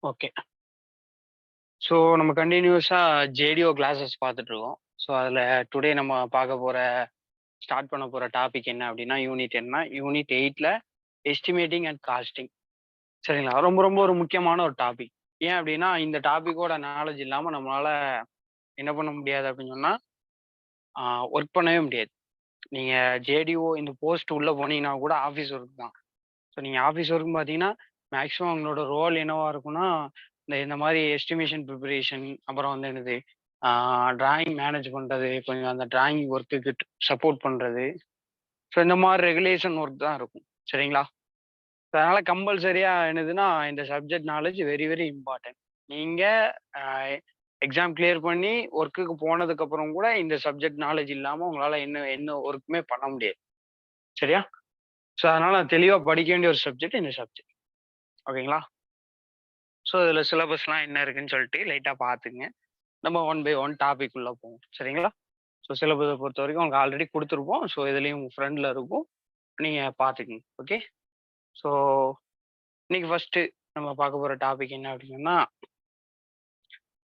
Okay. So நம்ம கன்டினியூஸா JDO classes பார்த்துட்டு இருக்கோம். ஸோ அதில் டுடே நம்ம ஸ்டார்ட் பண்ண போகிற டாபிக் என்ன அப்படின்னா யூனிட் 8ல எஸ்டிமேட்டிங் அண்ட் காஸ்டிங். சரிங்களா? ரொம்ப ரொம்ப ஒரு முக்கியமான ஒரு டாபிக். ஏன் அப்படின்னா இந்த டாபிக்கோட நாலேஜ் இல்லாமல் நம்மளால என்ன பண்ண முடியாது அப்படின்னு சொன்னால் ஒர்க் பண்ணவே முடியாது. நீங்கள் ஜேடிஓ இந்த போஸ்ட் உள்ளே போனீங்கன்னா கூட ஆஃபீஸ் ஒர்க் தான். ஸோ நீங்கள் ஆஃபீஸ் ஒர்க் பார்த்தீங்கன்னா மேக்ஸிமம் அவங்களோட ரோல் என்னவா இருக்கும்னா இந்த மாதிரி எஸ்டிமேஷன் ப்ரிப்பரேஷன், அப்புறம் வந்து என்னது டிராயிங் மேனேஜ் பண்ணுறது, கொஞ்சம் அந்த டிராயிங் ஒர்க்குக்கு சப்போர்ட் பண்ணுறது. ஸோ இந்த மாதிரி ரெகுலேஷன் ஒர்க் தான் இருக்கும். சரிங்களா? ஸோ அதனால் கம்பல்சரியாக என்னதுன்னா இந்த subject knowledge very very important. நீங்கள் எக்ஸாம் கிளியர் பண்ணி ஒர்க்குக்கு போனதுக்கப்புறம் கூட இந்த சப்ஜெக்ட் நாலேஜ் இல்லாமல் உங்களால் என்ன ஒர்க்குமே பண்ண முடியாது. சரியா? ஸோ அதனால் தெளிவாக படிக்க வேண்டிய ஒரு சப்ஜெக்ட் இந்த சப்ஜெக்ட். ஓகேங்களா? ஸோ இதில் சிலபஸ்லாம் என்ன இருக்குன்னு சொல்லிட்டு லைட்டாக பார்த்துங்க. நம்ம ஒன் பை ஒன் டாபிக் உள்ள போவோம். சரிங்களா? ஸோ சிலபஸை பொறுத்த வரைக்கும் உங்களுக்கு ஆல்ரெடி கொடுத்துருப்போம். ஸோ இதுலேயும் உங்கள் ஃப்ரெண்டில் இருக்கும். நீங்கள் பார்த்துக்குங்க. ஓகே. ஸோ இன்னைக்கு ஃபர்ஸ்ட்டு நம்ம பார்க்க போகிற டாபிக் என்ன அப்படின்னா,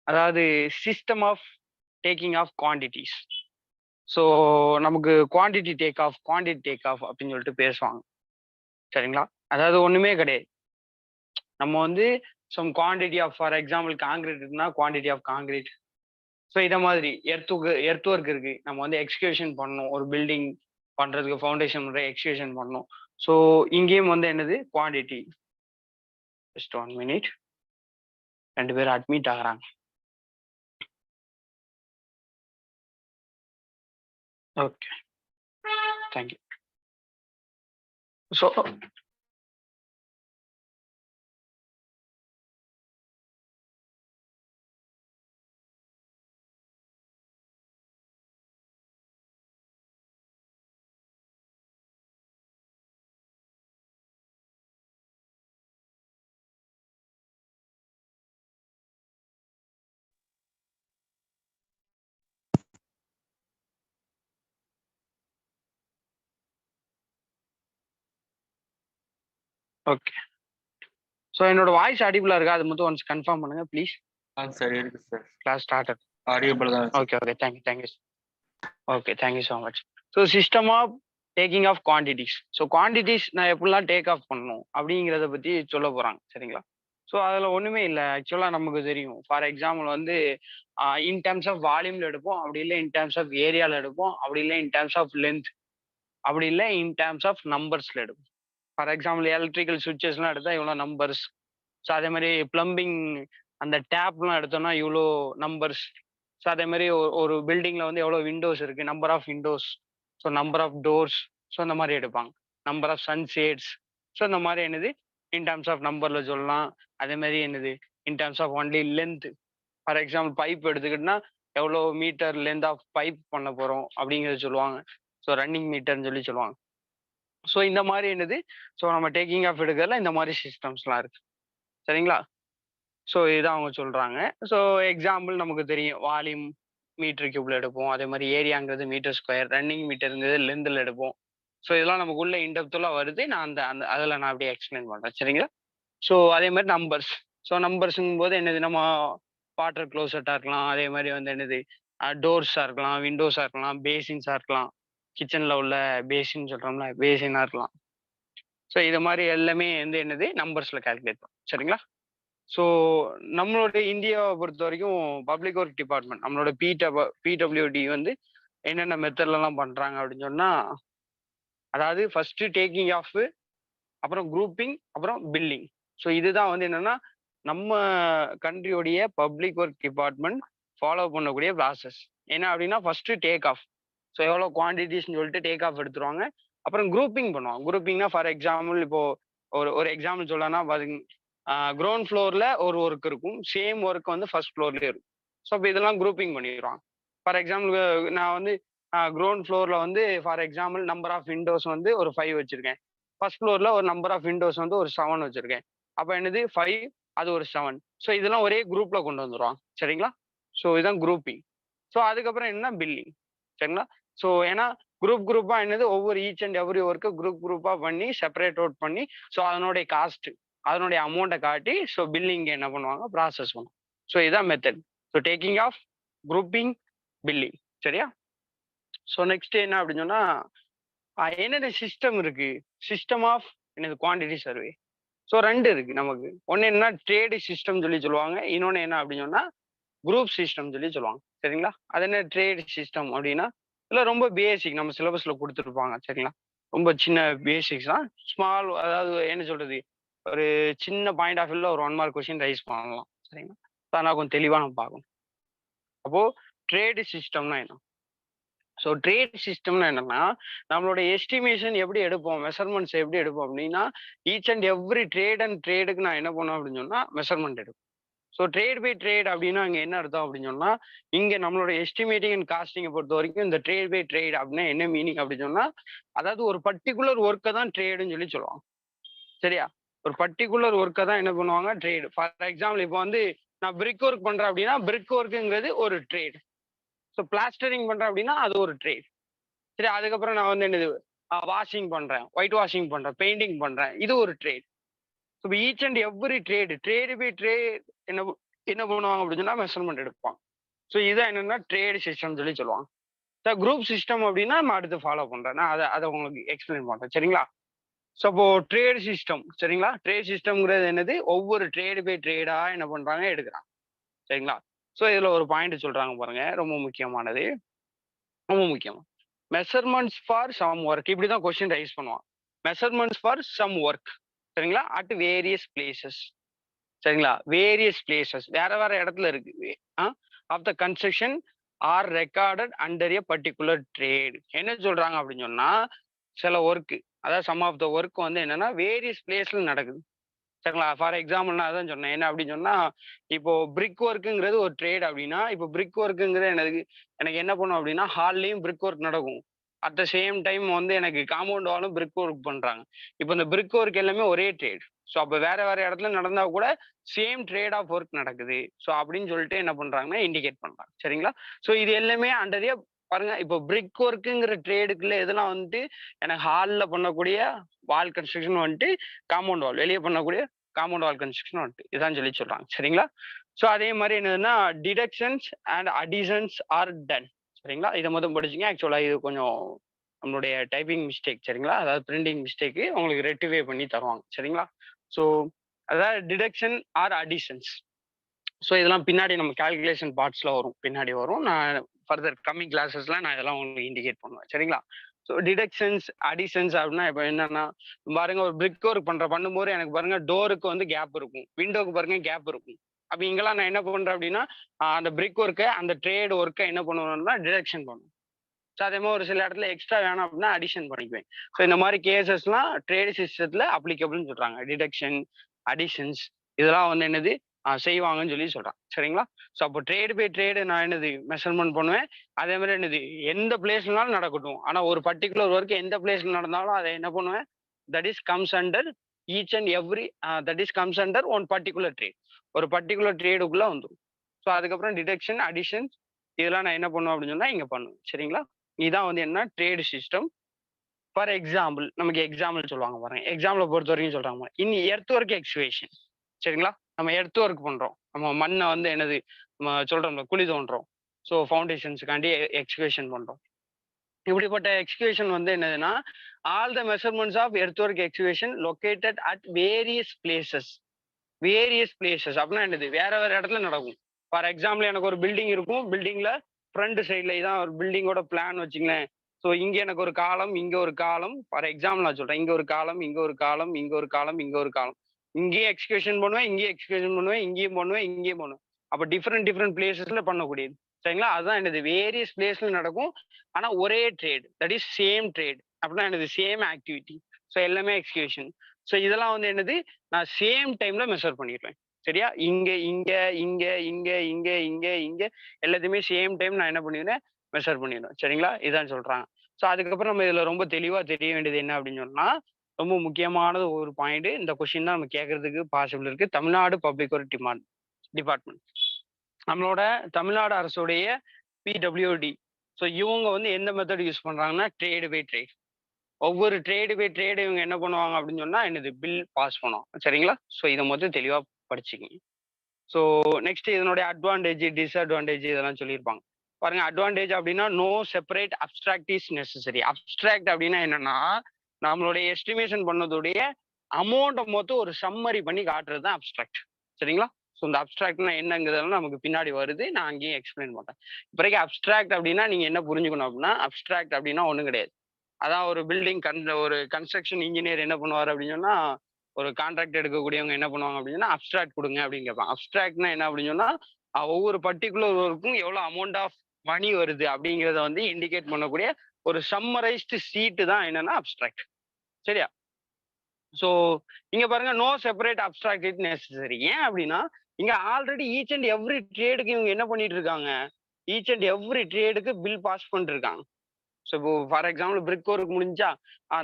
அதாவது system of taking off quantities. So நமக்கு குவான்டிட்டி டேக் ஆஃப் அப்படின்னு சொல்லிட்டு பேசுவாங்க. சரிங்களா? அதாவது ஒன்றுமே கிடையாது. நம்ம வந்து some quantity of, for example concrete இருக்குன்னா குவான்டிட்டி ஆஃப் காங்கிரீட். ஸோ இதை மாதிரி எர்த் ஒர்க் இருக்கு. நம்ம வந்து எக்ஸ்கியூஷன் பண்ணணும். ஒரு பில்டிங் பண்றதுக்கு ஃபவுண்டேஷன் எக்ஸ்கியூஷன் பண்ணணும். ஸோ இங்கேயும் வந்து என்னது குவான்டிட்டி. Just 1 minute. 2 பேர் அட்மிட் ஆகுறாங்க. Okay, thank you. So okay. So என்னோட வாய்ஸ் ஆடிபிளா இருக்கா? அது மட்டும் ஒன்ஸ் கன்ஃபார்ம் பண்ணுங்க ப்ளீஸ். சரி இருக்கு சார். Class started. ஆடியபிள் தான். Okay okay, thank you. Okay, thank you so much. So system of taking off quantities. So quantities நான் எப்படிலாம் டேக் ஆஃப் பண்ணணும் அப்படிங்கிறத பற்றி சொல்ல போகிறாங்க. சரிங்களா? ஸோ அதில் ஒன்றுமே இல்லை. ஆக்சுவலாக நமக்கு தெரியும். ஃபார் எக்ஸாம்பிள் வந்து இன் டேர்ம்ஸ் ஆஃப் வால்யூமில் எடுப்போம், அப்படி இல்லை இன் டேர்ம்ஸ் ஆஃப் ஏரியாவில் எடுப்போம், அப்படி இல்லை இன் டேர்ம்ஸ் ஆஃப் லென்த், அப்படி இல்லை இன் டேர்ம்ஸ் ஆஃப் நம்பர்ஸில் எடுப்போம். ஃபார் எக்ஸாம்பிள் எலக்ட்ரிக்கல் சுவிட்சஸ்லாம் எடுத்தால் இவ்வளோ நம்பர்ஸ். ஸோ அதே மாதிரி பிளம்பிங் அந்த டேப்லாம் எடுத்தோம்னா இவ்வளோ நம்பர்ஸ். ஸோ அதே மாதிரி ஒரு பில்டிங்கில் வந்து எவ்வளோ விண்டோஸ் இருக்குது, number of windows. So number of doors. So இந்த மாதிரி எடுப்பாங்க. Number of சன்ஷேட்ஸ். ஸோ இந்த மாதிரி என்னது இன் டேர்ம்ஸ் ஆஃப் நம்பரில் சொல்லலாம். அதே மாதிரி என்னது in terms of only length. For example pipe எடுத்துக்கிட்டோம்னா எவ்வளோ மீட்டர் லென்த் ஆஃப் பைப் பண்ண போகிறோம் அப்படிங்கிறது சொல்லுவாங்க. ஸோ ரன்னிங் மீட்டர்னு சொல்லுவாங்க. ஸோ இந்த மாதிரி என்னது ஸோ நம்ம டேக்கிங் ஆஃப் எடுக்கிறதுல இந்த மாதிரி சிஸ்டம்ஸ்லாம் இருக்கு. சரிங்களா? ஸோ இதுதான் அவங்க சொல்றாங்க. ஸோ எக்ஸாம்பிள் நமக்கு தெரியும். வால்யூம் மீட்டர் கியூப்ல எடுப்போம். அதே மாதிரி ஏரியாங்கிறது மீட்டர் ஸ்கொயர், ரன்னிங் மீட்டருங்கிறது லென்த்தில் எடுப்போம். ஸோ இதெல்லாம் நமக்குள்ள இன்டெப்த்துலாம் வருது. நான் அந்த அந்த அதில் நான் அப்படியே எக்ஸ்பிளைன் பண்ணுறேன். சரிங்களா? ஸோ அதே மாதிரி நம்பர்ஸ். ஸோ நம்பர்ஸுங்கும் போது என்னது நம்ம வாட்டர் க்ளோசட்டாக இருக்கலாம். அதே மாதிரி வந்து என்னது டோர்ஸாக இருக்கலாம், விண்டோஸாக இருக்கலாம், பேசின்ஸாக இருக்கலாம். கிச்சனில் உள்ள பேசின் சொல்கிறோம்ல, பேசினாக இருக்கலாம். ஸோ இது மாதிரி எல்லாமே வந்து என்னது நம்பர்ஸில் கால்குலேட் பண்ணும். சரிங்களா? ஸோ நம்மளோட இந்தியாவை பொறுத்த வரைக்கும் பப்ளிக் ஒர்க் டிபார்ட்மெண்ட், நம்மளோட பிடபிள்யூடி வந்து என்னென்ன மெத்தட்லலாம் பண்ணுறாங்க அப்படின்னு சொன்னால், அதாவது ஃபர்ஸ்ட் டேக்கிங் ஆஃப், அப்புறம் குரூப்பிங், அப்புறம் பில்லிங். ஸோ இதுதான் வந்து என்னன்னா நம்ம கண்ட்ரியோடைய பப்ளிக் ஒர்க் டிபார்ட்மெண்ட் ஃபாலோ பண்ணக்கூடிய ப்ராசஸ். என்ன அப்படின்னா ஃபர்ஸ்ட் டேக் ஆஃப். ஸோ எவ்வளோ குவான்டிட்டிஸ்ன்னு சொல்லிட்டு டேக் ஆஃப் எடுத்துருவாங்க. அப்புறம் குரூப்பிங் பண்ணுவாங்க. குரூப்பிங்னா ஃபார் எக்ஸாம்பிள் இப்போ ஒரு எக்ஸாம்பிள் சொல்லனா பாருங்க, கிரவுண்ட் ஃப்ளோரில் ஒரு ஒர்க் இருக்கும், சேம் ஒர்க் வந்து ஃபர்ஸ்ட் ஃப்ளோர்லேயே இருக்கும். ஸோ இப்போ இதெல்லாம் குரூப்பிங் பண்ணிடுவாங்க. ஃபார் எக்ஸாம்பிள் நான் வந்து கிரவுண்ட் ஃப்ளோரில் வந்து for example number of windows வந்து ஒரு 5 வச்சுருக்கேன். ஃபர்ஸ்ட் ஃப்ளோரில் ஒரு நம்பர் ஆஃப் விண்டோஸ் வந்து ஒரு 7 வச்சுருக்கேன். அப்போ என்னது 5, அது ஒரு 7. ஸோ இதெல்லாம் ஒரே குரூப்பில் கொண்டு வந்துடுவாங்க. சரிங்களா? ஸோ இதுதான் குரூப்பிங். ஸோ அதுக்கப்புறம் என்ன பில்லிங். சரிங்களா? ஸோ ஏன்னா குரூப்பாக என்னது ஒவ்வொரு ஈச் அண்ட் எவ்ரி ஒர்க்கு குரூப்பாக பண்ணி செப்பரேட் அவுட் பண்ணி ஸோ அதனுடைய காஸ்ட் அதனுடைய அமௌண்ட்டை காட்டி ஸோ பில்லிங் என்ன பண்ணுவாங்க, ப்ராசஸ் பண்ணுவாங்க. ஸோ இதான் method. So taking off, grouping, billing. சரியா? ஸோ நெக்ஸ்ட் என்ன அப்படின்னு சொன்னா என்னென்ன சிஸ்டம் இருக்கு? சிஸ்டம் ஆஃப் என்னது குவான்டிட்டி சர்வே. ஸோ 2 இருக்கு நமக்கு. ஒண்ணு என்ன ட்ரேடு சிஸ்டம் சொல்லுவாங்க. இன்னொன்னு என்ன அப்படின்னு சொன்னா குரூப் சிஸ்டம் சொல்லுவாங்க. சரிங்களா? அது என்ன ட்ரேட் சிஸ்டம் அப்படின்னா இல்ல ரொம்ப பேசிக் நம்ம சிலபஸ்ல கொடுத்துருப்பாங்க. சரிங்களா? ரொம்ப சின்ன பேசிக்ஸ் தான். ஸ்மால் அதாவது என்ன சொல்றது ஒரு சின்ன பாயிண்ட் ஆஃப் வியூல ஒரு 1 மார்க் கொஸ்டின் ரைஸ் பண்ணலாம். சரிங்களா? அதனால கொஞ்சம் தெளிவா நம்ம பார்க்கணும். அப்போ ட்ரேடு சிஸ்டம்னா என்ன? ஸோ ட்ரேட் சிஸ்டம்னா என்னன்னா நம்மளோட எஸ்டிமேஷன் எப்படி எடுப்போம், மெஷர்மெண்ட்ஸ் எப்படி எடுப்போம் அப்படின்னா each and every trade and ட்ரேடுக்கு நான் என்ன பண்ணுவேன் அப்படின்னு சொன்னா மெஷர்மெண்ட் எடுப்பேன். ஸோ ட்ரேட் பை ட்ரேட் அப்படின்னா அங்கே என்ன அர்த்தம் அப்படின்னு சொன்னா இங்க நம்மளோட எஸ்டிமேட்டிங் அண்ட் காஸ்டிங்கை பொறுத்த வரைக்கும் இந்த ட்ரேட் பை ட்ரேட் அப்படின்னா என்ன மீனிங் அப்படின்னு சொன்னா அதாவது ஒரு பர்டிகுலர் ஒர்க்கை தான் ட்ரேடுன்னு சொல்லுவாங்க. சரியா? ஒரு பர்டிகுலர் ஒர்க்கை தான் என்ன பண்ணுவாங்க ட்ரேடு. ஃபார் எக்ஸாம்பிள் இப்போ வந்து நான் பிரிக் ஒர்க் பண்றேன் அப்படின்னா பிரிக் ஒர்க்குங்கிறது ஒரு ட்ரேட். ஸோ பிளாஸ்டரிங் பண்றேன் அப்படின்னா அது ஒரு ட்ரேட். சரி, அதுக்கப்புறம் நான் வந்து என்னது வாஷிங் பண்றேன், ஒயிட் வாஷிங் பண்றேன், பெயிண்டிங் பண்றேன், இது ஒரு trade. So each and every trade by trade என்ன என்ன பண்ணுவாங்க அப்படின்னு சொன்னா மெஷர்மெண்ட் எடுப்பாங்க. ஸோ இதான் என்னன்னா ட்ரேட் சிஸ்டம் சொல்லுவாங்க. ஸோ குரூப் சிஸ்டம் அப்படின்னா நான் அடுத்து ஃபாலோ பண்றேன். நான் அதை உங்களுக்கு எக்ஸ்பிளைன் பண்றேன். சரிங்களா? ஸோ அப்போ ட்ரேட் சிஸ்டம். சரிங்களா? ட்ரேட் சிஸ்டம்ங்கிறது என்னது ஒவ்வொரு ட்ரேடு பை ட்ரேடா என்ன பண்றாங்க எடுக்கிறாங்க. சரிங்களா? ஸோ இதுல ஒரு பாயிண்ட் சொல்றாங்க பாருங்க, ரொம்ப முக்கியமானது, ரொம்ப முக்கியம். மெஷர்மெண்ட்ஸ் ஃபார் சம் ஒர்க் இப்படிதான் கொஸ்டின் ரைஸ் பண்ணுவான். Measurements for some work. சரிங்களா? At various places. சரிங்களா? வேரியஸ் பிளேசஸ் வேற வேற இடத்துல இருக்கு of the construction are recorded under a particular trade. என்ன சொல்றாங்க அப்படின்னு சொன்னா சில ஒர்க் அதாவது சம் ஆஃப் த ஒர்க் வந்து என்னன்னா வேரியஸ் பிளேஸ்ல நடக்குது. சரிங்களா? ஃபார் எக்ஸாம்பிள் நான் அதான் சொன்னேன். என்ன அப்படின்னு சொன்னா இப்போ பிரிக் ஒர்க்குங்கிறது ஒரு ட்ரேட் அப்படின்னா இப்போ பிரிக் ஒர்க்குங்கிறது எனக்கு என்ன பண்ணும் அப்படின்னா ஹால்லையும் பிரிக் ஒர்க் நடக்கும். அட் த சேம் டைம் வந்து எனக்கு காம்பவுண்ட் வாலும் பிரிக் ஒர்க் பண்றாங்க. இப்போ இந்த பிரிக் ஒர்க் எல்லாமே ஒரே ட்ரேட். ஸோ அப்போ வேற வேற இடத்துல நடந்தா கூட சேம் ட்ரேட் ஆஃப் ஒர்க் நடக்குது. ஸோ அப்படின்னு சொல்லிட்டு என்ன பண்றாங்கன்னா இண்டிகேட் பண்றாங்க. சரிங்களா? ஸோ இது எல்லாமே அண்டர் பாருங்க இப்போ பிரிக் ஒர்க்குங்கிற ட்ரேடுக்குள்ள எதெல்லாம் வந்துட்டு எனக்கு ஹாலில் பண்ணக்கூடிய வால் கன்ஸ்ட்ரக்ஷன் வந்துட்டு காம்பவுண்ட் வால் வெளியே பண்ணக்கூடிய காம்பவுண்ட் வால் கன்ஸ்ட்ரக்ஷன் வந்துட்டு இதான் சொல்றாங்க. சரிங்களா? ஸோ அதே மாதிரி என்னதுன்னா deductions and additions are done. சரிங்களா? இதை மட்டும் படிச்சுங்க. ஆக்சுவலா இது கொஞ்சம் நம்மளுடைய டைப்பிங் மிஸ்டேக். சரிங்களா? அதாவது பிரிண்டிங் மிஸ்டேக்கு உங்களுக்கு ரெக்டிஃபை பண்ணி தருவாங்க. சரிங்களா? ஸோ அதாவது டிடக்ஷன் ஆர் அடிஷன்ஸ். ஸோ இதெல்லாம் பின்னாடி நம்ம கால்குலேஷன் பார்ட்ஸ்ல வரும், பின்னாடி வரும். நான் ஃபர்தர் கம்மிங் கிளாஸஸ்ல நான் இதெல்லாம் உங்களுக்கு இண்டிகேட் பண்ணுவேன். சரிங்களா? ஸோ டிடக்ஷன்ஸ் அடிஷன்ஸ் அப்படின்னா இப்போ என்னன்னா பாருங்க ஒரு பிரிக் ஒர்க் பண்ணும்போது எனக்கு பாருங்க டோருக்கு வந்து கேப் இருக்கும், விண்டோக்கு பாருங்க கேப் இருக்கும். அப்ப இங்கெல்லாம் நான் என்ன பண்றேன் அப்படின்னா அந்த பிரிக் ஒர்க்கை அந்த ட்ரேட் ஒர்க்கை என்ன பண்ணுவேன்னா டிடக்ஷன் பண்ணுவேன். ஸோ அதே மாதிரி ஒரு சில இடத்துல எக்ஸ்ட்ரா வேணும் அப்படின்னா அடிஷன் பண்ணிக்குவேன். ஸோ இந்த மாதிரி கேசஸ்லாம் ட்ரேட் சிஸ்டத்துல அப்ளிகபிள்னு சொல்றாங்க. டிடக்ஷன், அடிஷன்ஸ் இதெல்லாம் வந்து என்னது செய்வாங்கன்னு சொல்றாங்க. சரிங்களா? ஸோ அப்போ ட்ரேடு பை ட்ரேடு நான் என்னது மெஷர்மெண்ட் பண்ணுவேன். அதே மாதிரி என்னது எந்த பிளேஸ்லனாலும் நடக்கட்டும். ஆனா ஒரு பர்டிகுலர் ஒர்க் எந்த பிளேஸ்ல நடந்தாலும் அதை என்ன பண்ணுவேன் that is comes under each and every that is comes under one particular trade. ஒரு பர்டிகுலர் ட்ரேடுக்குள்ள வந்துடும். ஸோ அதுக்கப்புறம் டிடக்ஷன், அடிஷன்ஸ் இதெல்லாம் நான் என்ன பண்ணுவேன் அப்படின்னு சொன்னா இங்க பண்ணுவேன். சரிங்களா? இதான் வந்து என்ன ட்ரேடு சிஸ்டம். ஃபார் எக்ஸாம்பிள் நமக்கு எக்ஸாம்பிள் சொல்லுவாங்க பாருங்க. எக்ஸாம்பிளை பொறுத்த வரைக்கும் சொல்றாங்க இனி எர்த் ஒர்க் எக்ஸ்கவேஷன். சரிங்களா? நம்ம எர்த் ஒர்க் பண்றோம். நம்ம மண்ணை வந்து என்னது நம்ம சொல்றோம்ல குழி தோன்றோம். ஸோ ஃபவுண்டேஷன்ஸுக்காண்டி எக்ஸ்கவேஷன் பண்றோம். இப்படிப்பட்ட எக்ஸ்கவேஷன் வந்து என்னதுன்னா all the measurements of earth work excavation located at various places. Various places அப்படின்னா என்னது வேற வேற இடத்துல நடக்கும். ஃபார் எக்ஸாம்பிள் எனக்கு ஒரு பில்டிங் இருக்கும். பில்டிங்ல ஃப்ரண்ட் சைட்ல இதான் ஒரு பில்டிங்கோட பிளான் வச்சுங்களேன். ஸோ இங்க எனக்கு ஒரு காலம், இங்க ஒரு காலம். ஃபார் எக்ஸாம்பிள் நான் சொல்றேன். இங்க ஒரு காலம், இங்க ஒரு காலம், இங்க ஒரு காலம், இங்க ஒரு காலம். இங்கேயும் எக்ஸ்கவேஷன் பண்ணுவேன், இங்கேயும் எக்ஸ்கவேஷன் பண்ணுவேன், இங்கேயும் பண்ணுவேன், இங்கேயும் பண்ணுவேன். அப்ப டிஃப்ரெண்ட் பிளேசஸ்ல பண்ணக்கூடியது. சரிங்களா? அதுதான் என்னது வேரியஸ் பிளேஸ்ல நடக்கும். ஆனா ஒரே trade that is same trade அப்படின்னா என்னது சேம் ஆக்டிவிட்டி. ஸோ எல்லாமே எக்ஸ்கவேஷன். ஸோ இதெல்லாம் வந்து என்னது நான் சேம் டைம்ல மெஷர் பண்ணிடுவேன். சரியா? இங்க இங்க இங்க இங்க இங்க இங்க இங்க எல்லாத்தையுமே சேம் டைம் நான் என்ன பண்ணிடுவேன் மெஷர் பண்ணிடுவேன். சரிங்களா? இதான் சொல்றாங்க. ஸோ அதுக்கப்புறம் நம்ம இதுல ரொம்ப தெளிவா தெரிய வேண்டியது என்ன அப்படின்னு சொன்னா ரொம்ப முக்கியமானது ஒரு பாயிண்ட். இந்த கொஸ்டின் தான் நம்ம கேட்கறதுக்கு பாசிபிள் இருக்கு. தமிழ்நாடு பப்ளிக் ஒர்க் டிபார்ட்மெண்ட் நம்மளோட தமிழ்நாடு அரசுடைய பிடபிள்யூடி. ஸோ இவங்க வந்து எந்த மெத்தட் யூஸ் பண்றாங்கன்னா ட்ரேடு பை ட்ரேட். ஒவ்வொரு ட்ரேடு பை ட்ரேடு இவங்க என்ன பண்ணுவாங்க அப்படின்னு சொன்னா என்னது பில் பாஸ் பண்ணுவாங்க. சரிங்களா? ஸோ இதை மொத்தம் தெளிவா படிச்சுக்கங்க. ஸோ நெக்ஸ்ட் இதனுடைய அட்வான்டேஜ் டிஸ்அட்வான்டேஜ் இதெல்லாம் சொல்லியிருப்பாங்க. பாருங்க, அட்வான்டேஜ் அப்படின்னா no separate abstract is necessary. Abstract அப்படின்னா என்னன்னா நம்மளுடைய எஸ்டிமேஷன் பண்ணதுடைய அமௌண்ட்டை மொத்தம் ஒரு சம்மரி பண்ணி காட்டுறது தான் அப்ஸ்ட்ராக்ட். சரிங்களா? ஸோ இந்த அப்ஸ்ட்ராக்ட்னா என்னங்கிறதெல்லாம் நமக்கு பின்னாடி வருது, நான் அங்கேயும் எக்ஸ்பிளைன் பண்றேன். இப்போதைக்கு அப்ஸ்ட்ராக்ட் அப்படின்னா நீங்க என்ன புரிஞ்சுக்கணும் அப்படின்னா, அப்ஸ்ட்ராக்ட் அப்படின்னா ஒன்றும் கிடையாது. அதான் ஒரு பில்டிங் ஒரு கன்ஸ்ட்ரக்ஷன் இன்ஜினியர் என்ன பண்ணுவார் அப்படின்னு சொன்னா, ஒரு கான்ட்ராக்ட் எடுக்கக்கூடியவங்க என்ன பண்ணுவாங்க அப்படின்னு சொன்னா, அப்ஸ்ட்ராக்ட் கொடுங்க அப்படின்னு கேட்பாங்க. அப்ஸ்ட்ராக்ட்னா என்ன அப்படின்னு சொன்னா, ஒவ்வொரு பர்ட்டிகுலர் ஒர்க்கும் எவ்வளவு அமௌண்ட் ஆஃப் மணி வருது அப்படிங்கிறத வந்து இண்டிகேட் பண்ணக்கூடிய ஒரு சம்மரைஸ்டு சீட்டு தான் என்னன்னா அப்ஸ்ட்ராக்ட். சரியா? ஸோ இங்க பாருங்க, no separate abstract is necessary. ஏன் அப்படின்னா இங்க ஆல்ரெடி ஈச் அண்ட் எவ்ரி ட்ரேடுக்கு இவங்க என்ன பண்ணிட்டு இருக்காங்க, ஈச் அண்ட் எவ்ரி ட்ரேடுக்கு பில் பாஸ் பண்ணிட்டு இருக்காங்க. ஸோ இப்போ ஃபார் எக்ஸாம்பிள் பிரிக் ஒர்க் முடிஞ்சா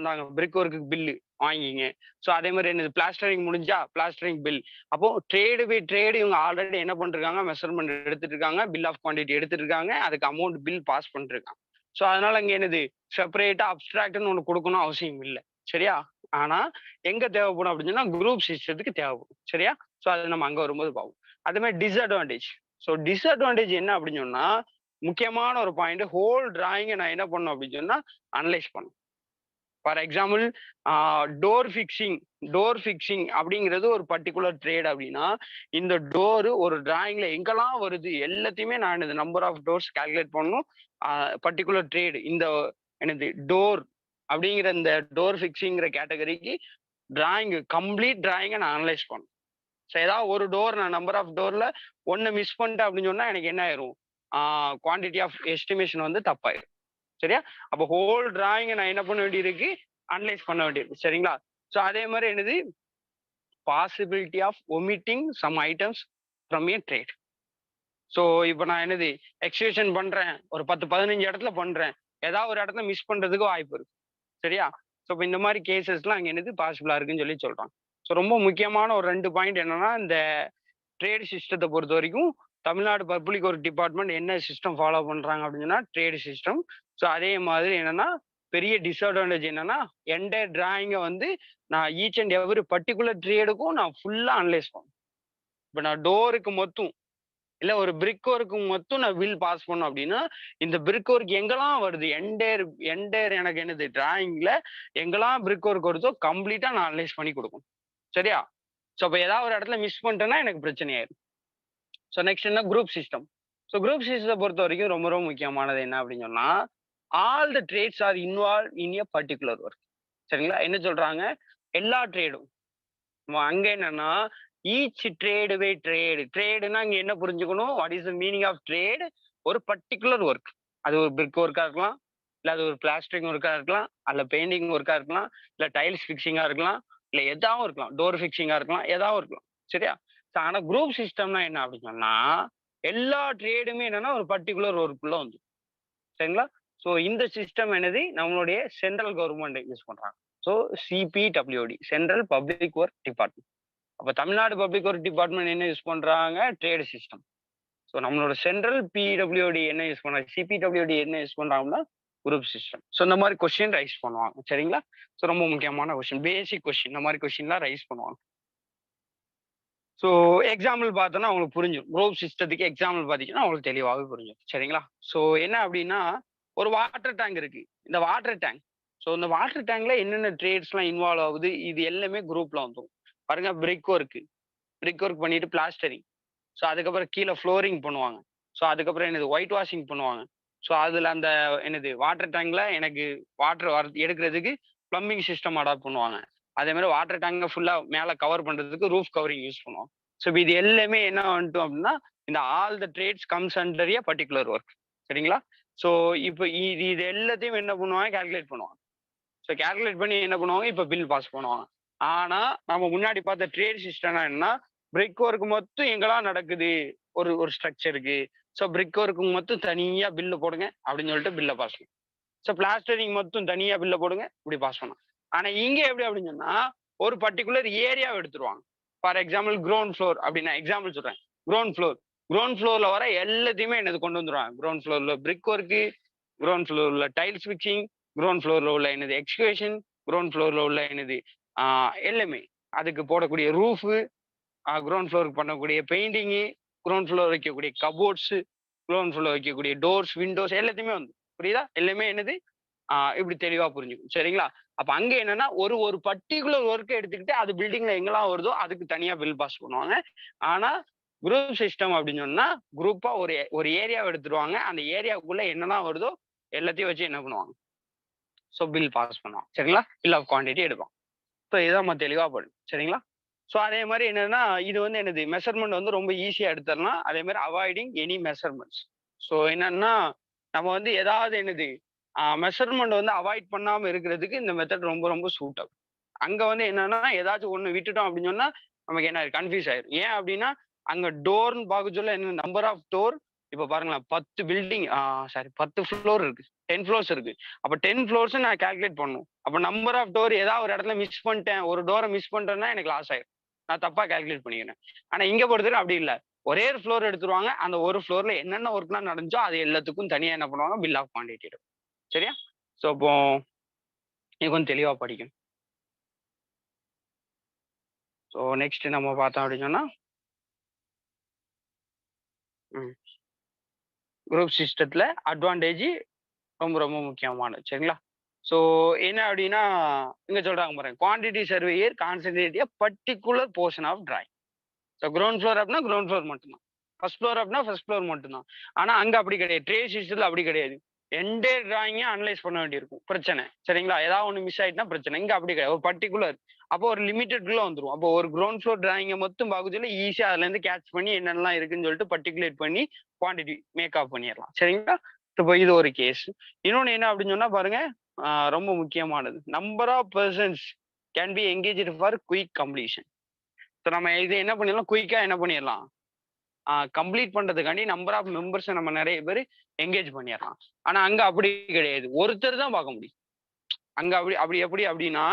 நாங்க பிரிக் ஒர்க்குக்கு பில்லு வாங்கிங்க. ஸோ அதே மாதிரி என்னது பிளாஸ்டரிங் முடிஞ்சா பிளாஸ்டரிங் பில். அப்போ ட்ரேடு பை ட்ரேடு இவங்க ஆல்ரெடி என்ன பண்ணிருக்காங்க, மெஷர்மெண்ட் எடுத்துட்டு இருக்காங்க, பில் ஆஃப் குவான்டிட்டி எடுத்துட்டு இருக்காங்க, அதுக்கு அமௌண்ட் பில் பாஸ் பண்ணிருக்காங்க. ஸோ அதனால இங்க என்னது செப்பரேட்டா அப்ஸ்ட்ராக்ட்னு ஒன்று கொடுக்கணும் அவசியம் இல்லை. சரியா? ஆனா எங்க தேவைப்படும் அப்படின்னு சொன்னா குரூப் சிஸ்டத்துக்கு தேவைப்படும். சரியா? ஸோ அது நம்ம அங்க வரும்போது பார்ப்போம். அதே மாதிரி டிஸ்அட்வான்டேஜ். ஸோ டிஸ்அட்வான்டேஜ் என்ன அப்படின்னு சொன்னா, முக்கியமான ஒரு பாயிண்ட், ஹோல் டிராயிங்கை நான் என்ன பண்ணும் அப்படின்னு சொன்னா அனலைஸ் பண்ணும். For example door fixing. Door fixing அப்படிங்கிறது ஒரு பர்டிகுலர் ட்ரேட் அப்படின்னா, இந்த டோர் ஒரு டிராயிங்ல எங்கெல்லாம் வருது எல்லாத்தையுமே நான் இந்த நம்பர் ஆஃப் டோர்ஸ் கால்குலேட் பண்ணணும். பர்டிகுலர் ட்ரேடு இந்த என்னது டோர் அப்படிங்கிற இந்த டோர் ஃபிக்சிங்கிற கேட்டகரிக்கு டிராயிங் கம்ப்ளீட் டிராயிங்கை நான் அனலைஸ் பண்ணணும். ஸோ ஏதாவது ஒரு டோர் நான் நம்பர் ஆஃப் டோர்ல ஒன்று மிஸ் பண்ணிட்டேன் அப்படின்னு சொன்னா எனக்கு என்ன ஆயிரும், குவான்டிட்டி ஆஃப் எஸ்டிமேஷன் வந்து தப்பாயிரும். சரியா? அப்போ ஹோல் டிராயிங்கை நான் என்ன பண்ண வேண்டியிருக்கு, அனலைஸ் பண்ண வேண்டியிருக்கு. சரிங்களா? ஸோ அதே மாதிரி என்னது possibility of omitting some items from a trade. So இப்போ நான் என்னது எக்ஸ்கியூஷன் பண்றேன், ஒரு 10-15 இடத்துல பண்றேன், ஏதாவது ஒரு இடத்துல மிஸ் பண்றதுக்கு வாய்ப்பு இருக்கு. சரியா? ஸோ இப்போ இந்த மாதிரி கேசஸ்லாம் அங்கே என்னது பாசிபிளா இருக்குன்னு சொல்லி சொல்றாங்க. ஸோ ரொம்ப முக்கியமான ஒரு 2 பாயிண்ட் என்னன்னா, இந்த ட்ரேட் சிஸ்டத்தை பொறுத்த வரைக்கும் தமிழ்நாடு பப்ளிக் ஒர்க் டிபார்ட்மெண்ட் என்ன சிஸ்டம் ஃபாலோ பண்றாங்க அப்படின்னா ட்ரேட் சிஸ்டம். ஸோ அதே மாதிரி என்னன்னா பெரிய டிஸ்அட்வான்டேஜ் என்னன்னா, என்டையர் டிராயிங்கை வந்து நான் ஈச் அண்ட் எவ்ரி பர்டிகுலர் ட்ரேடுக்கும் நான் ஃபுல்லா அனலைஸ் பண்ணும். இப்போ நான் டோருக்கு மொத்தம் இல்ல ஒரு பிரிக் ஒர்க்கு மொத்தம் நான் வில் பாஸ் பண்ணும் அப்படின்னா, இந்த பிரிக் ஒர்க் எங்கெல்லாம் வருது, என்டையர் என்டையர் எனக்கு என்னது டிராயிங்ல எங்கெல்லாம் பிரிக் ஒர்க் வருதோ கம்ப்ளீட்டா நான் அனலைஸ் பண்ணி கொடுக்கணும். சரியா? ஸோ அப்போ ஏதாவது ஒரு இடத்துல மிஸ் பண்ணிட்டேன்னா எனக்கு பிரச்சனை ஆயிடும். ஸோ நெக்ஸ்ட் என்ன குரூப் சிஸ்டம். ஸோ குரூப் சிஸ்டத்தை பொறுத்த வரைக்கும் ரொம்ப ரொம்ப முக்கியமானது என்ன அப்படின்னு சொன்னா, all the trades are involve in a particular work. சரிங்களா? என்ன சொல்றாங்க, எல்லா ட்ரேடும் அங்க என்னன்னா ஈச் ட்ரேடு பை ட்ரேடு. ட்ரேடுனா இங்க என்ன புரிஞ்சுக்கணும், what is the meaning of trade, ஒரு பர்டிகுலர் ஒர்க். அது ஒரு பிரிக் ஒர்க்கா இருக்கலாம், இல்ல அது ஒரு பிளாஸ்டரிங் ஒர்க்கா இருக்கலாம், அல்ல பெயிண்டிங் ஒர்க்கா இருக்கலாம், இல்ல டைல்ஸ் ஃபிக்சிங்கா இருக்கலாம், இல்ல எதாவும் இருக்கலாம், டோர் ஃபிக்சிங்கா இருக்கலாம், எதாவும் இருக்கலாம். சரியா? ஆனா குரூப் சிஸ்டம்னா என்ன அப்படின்னு சொன்னா, எல்லா ட்ரேடுமே என்னன்னா ஒரு பர்டிகுலர் ஒர்க்குள்ள வந்து. சரிங்களா? ஸோ இந்த சிஸ்டம் என்னது நம்மளுடைய சென்ட்ரல் கவர்மெண்ட் யூஸ் பண்றாங்க. So CPWD, central public work department. அப்ப தமிழ்நாடு பப்ளிக் ஒர்க் டிபார்ட்மெண்ட் என்ன யூஸ் பண்றாங்க, ட்ரேட் சிஸ்டம். ஸோ நம்மளோட சென்ட்ரல் பிடபிள்யூடி என்ன யூஸ் பண்றாங்க, சிபிடபிள்யூடி என்ன யூஸ் பண்றாங்கன்னா குரூப் சிஸ்டம். ஸோ இந்த மாதிரி கொஸ்டின் ரைஸ் பண்ணுவாங்க. சரிங்களா? ஸோ ரொம்ப முக்கியமான கொஸ்டின், பேசிக் கொஸ்டின், இந்த மாதிரி கொஸ்டின்லாம் ரைஸ் பண்ணுவாங்க. ஸோ எக்ஸாம்பிள் பார்த்தோன்னா உங்களுக்கு புரிஞ்சிடும். குரூப் சிஸ்டத்துக்கு எக்ஸாம்பிள் பார்த்தீங்கன்னா உங்களுக்கு தெளிவாகவே புரிஞ்சிடும். சரிங்களா? ஸோ என்ன அப்படின்னா, ஒரு வாட்டர் டேங்க் இருக்கு. இந்த வாட்டர் டேங்க், ஸோ இந்த வாட்டர் டேங்க்ல என்னென்ன ட்ரேட்ஸ்லாம் இன்வால்வ் ஆகுது, இது எல்லாமே குரூப்ல வந்துடும். பாருங்க, பிரிக் ஒர்க், பிரிக் ஒர்க் பண்ணிட்டு பிளாஸ்டரிங். ஸோ அதுக்கப்புறம் கீழே ஃப்ளோரிங் பண்ணுவாங்க. ஸோ அதுக்கப்புறம் என்னது ஒயிட் வாஷிங் பண்ணுவாங்க. ஸோ அதில் அந்த என்னது வாட்டர் டேங்க்ல எனக்கு வாட்டர் எடுக்கிறதுக்கு பிளம்பிங் சிஸ்டம் அடாப்ட் பண்ணுவாங்க. அதே மாதிரி வாட்டர் டேங்கை ஃபுல்லாக மேலே கவர் பண்ணுறதுக்கு ரூஃப் கவரிங் யூஸ் பண்ணுவோம். ஸோ இது எல்லாமே என்ன வந்துட்டோம் அப்படின்னா, இந்த all the trades comes under a particular work. சரிங்களா? ஸோ இப்போ இது எல்லாத்தையும் என்ன பண்ணுவாங்க, கால்குலேட் பண்ணுவாங்க. ஸோ கால்குலேட் பண்ணி என்ன பண்ணுவாங்க, இப்போ பில் பாஸ் பண்ணுவாங்க. ஆனா நம்ம முன்னாடி பார்த்த ட்ரேட் சிஸ்டம்னா என்ன, பிரிக் ஒர்க் மொத்தம் எங்கெல்லாம் நடக்குது ஒரு ஒரு ஸ்ட்ரக்சருக்கு, ஸோ பிரிக் ஒர்க்கு மொத்தம் தனியா பில்லு போடுங்க அப்படின்னு சொல்லிட்டு பில்லை பாஸ் பண்ணும். ஸோ பிளாஸ்டரிங் மொத்தம் தனியா பில்லை போடுங்க, இப்படி பாஸ் பண்ணலாம். ஆனா இங்க எப்படி அப்படின்னு சொன்னா, ஒரு பர்டிகுலர் ஏரியாவை எடுத்துருவாங்க. ஃபார் எக்ஸாம்பிள் கிரவுண்ட் ஃப்ளோர் அப்படின்னா எக்ஸாம்பிள் சொல்றேன். கிரவுண்ட் ஃப்ளோர், கிரவுண்ட் ஃப்ளோர்ல வர எல்லாத்தையுமே என்னது கொண்டு வந்துருவாங்க. கிரவுண்ட் ஃப்ளோர்ல பிரிக் ஒர்க்கு, கிரவுண்ட் ஃப்ளோர்ல டைல்ஸ் ஃபிக்சிங், கிரவுண்ட் ஃப்ளோர்ல உள்ள என்னது எக்ஸ்கவேஷன், கிரவுண்ட் ஃப்ளோர்ல உள்ள என்னது எல்லாமே அதுக்கு போடக்கூடிய ரூஃபு, கிரவுண்ட் ஃப்ளோருக்கு பண்ணக்கூடிய பெயிண்டிங்கு, கிரவுண்ட் ஃப்ளோர் வைக்கக்கூடிய கபோர்ட்ஸ், கிரவுண்ட் ஃப்ளோர் வைக்கக்கூடிய டோர்ஸ், விண்டோஸ் எல்லாத்தையுமே வந்து புரியுதா? எல்லாமே என்னது இப்படி தெளிவா புரிஞ்சுக்கும். சரிங்களா? அப்ப அங்க என்னன்னா ஒரு ஒரு பர்ட்டிகுலர் ஒர்க் எடுத்துக்கிட்டு அது பில்டிங்ல எங்கெல்லாம் வருதோ அதுக்கு தனியா பில் பாஸ் பண்ணுவாங்க. ஆனா குரூப் சிஸ்டம் அப்படின்னு சொன்னா குரூப்பா ஒரு ஒரு ஏரியாவை எடுத்துருவாங்க. அந்த ஏரியாவுக்குள்ள என்னெல்லாம் வருதோ எல்லாத்தையும் வச்சு என்ன பண்ணுவாங்க? ஸோ பில் பாஸ் பண்ணுவாங்க. சரிங்களா? பில் ஆஃப் குவான்டிட்டி எடுப்பாங்க. ஸோ இதான் நம்ம தெளிவா பண்ணணும். சரிங்களா? ஸோ அதே மாதிரி என்னன்னா இது வந்து என்னது மெஷர்மெண்ட் வந்து ரொம்ப ஈஸியா எடுத்துடலாம். அதே மாதிரி அவாய்டிங் எனி மெஷர்மெண்ட்ஸ். ஸோ என்னன்னா நம்ம வந்து ஏதாவது என்னது மெஷர்மெண்ட் வந்து அவாய்ட் பண்ணாம இருக்கிறதுக்கு இந்த மெத்தட் ரொம்ப ரொம்ப சூட்டபிள். அங்க வந்து என்னன்னா ஏதாச்சும் ஒண்ணு விட்டுட்டோம் அப்படின்னு சொன்னா நமக்கு என்ன கன்ஃபியூஸ் ஆயிரும். ஏன் அப்படின்னா அங்க டோர்ன்னு பார்க்க சொல்ல என்ன நம்பர் ஆஃப் டோர் இப்ப பாருங்களேன் 10 பில்டிங் சாரி 10 ஃப்ளோர் இருக்கு. 10 ஃப்ளோர்ஸ் இருக்கு. அப்ப 10 ஃப்ளோர்ஸ் நான் கால்குலேட் பண்ணணும். அப்ப நம்பர் ஆஃப் டோர் ஏதாவது ஒரு இடத்துல மிஸ் பண்ணிட்டேன். ஒரு டோரை மிஸ் பண்ணிட்டேன்னா எனக்கு லாஸ் ஆயிரும். நான் தப்பா கால்குலேட் பண்ணிக்கிறேன். ஆனா இங்க பொறுத்தவரை அப்படி இல்ல. ஒரே ஒரு ஃப்ளோர் எடுத்துருவாங்க. அந்த ஒரு ஃப்ளோர்ல என்னென்ன ஒர்க்லாம் நடந்துச்சோ அது எல்லாத்துக்கும் தனியா என்ன பண்ணுவாங்க? பில் ஆஃப் குவான்டிட்டி எடுக்கும். சரியா? ஸோ இப்போ இது கொஞ்சம் தெளிவா படிக்கணும். ஸோ நெக்ஸ்ட் நம்ம பார்த்தோம் அப்படின்னு சொன்னா குரூப் சிஸ்டத்துல அட்வான்டேஜ் ரொம்ப ரொம்ப முக்கியமானது. சரிங்களா? ஸோ என்ன அப்படின்னா இங்க சொல்றாங்க பாருங்க quantity surveyor concentrate particular portion of drawing. So ground floor அப்படின்னா கிரவுண்ட் ஃப்ளோர் மட்டும்தான். ஃபர்ஸ்ட் ஃப்ளோர் அப்படின்னா ஃபர்ஸ்ட் ஃப்ளோர் மட்டும்தான். ஆனா அங்க அப்படி கிடையாது. ட்ரே சிஸ்டத்துல அப்படி கிடையாது. என்டே டிராயிங்கே அனலைஸ் பண்ண வேண்டியிருக்கும். பிரச்சனை. சரிங்களா? ஏதாவது ஒன்று மிஸ் ஆயிட்டுனா பிரச்சனை. இங்க அப்படி கிடையாது. ஒரு பர்டிகுலர் அப்போ ஒரு லிமிட்டெட்குள்ள வந்துரும். அப்போ ஒரு கிரவுண்ட் ஃப்ளோர் டிராயிங்கை மட்டும் பார்க்க சொல்லி ஈஸியா அதுல இருந்து கேட்ச் பண்ணி என்னென்னலாம் இருக்குன்னு சொல்லிட்டு பர்டிகுலேட் பண்ணி குவான்டிட்டி மேக்கப் பண்ணிடலாம். சரிங்களா? இப்போ இது ஒரு கேஸ். இன்னொன்னு என்ன அப்படின்னு சொன்னா பாருங்க ரொம்ப முக்கியமானது number of persons can be engage for quick completion. So நம்ம இது என்ன பண்ணிடலாம் குயிக்கா என்ன பண்ணிடலாம் கம்ப்ளீட் பண்றதுக்காண்டி நம்பர் ஆஃப் மெம்பர்ஸை நம்ம நிறைய பேர் எங்கேஜ் பண்ணிடலாம். ஆனா அங்க அப்படி கிடையாது. ஒருத்தர் தான் பார்க்க முடியும். அங்க அப்படி அப்படி எப்படி அப்படின்னா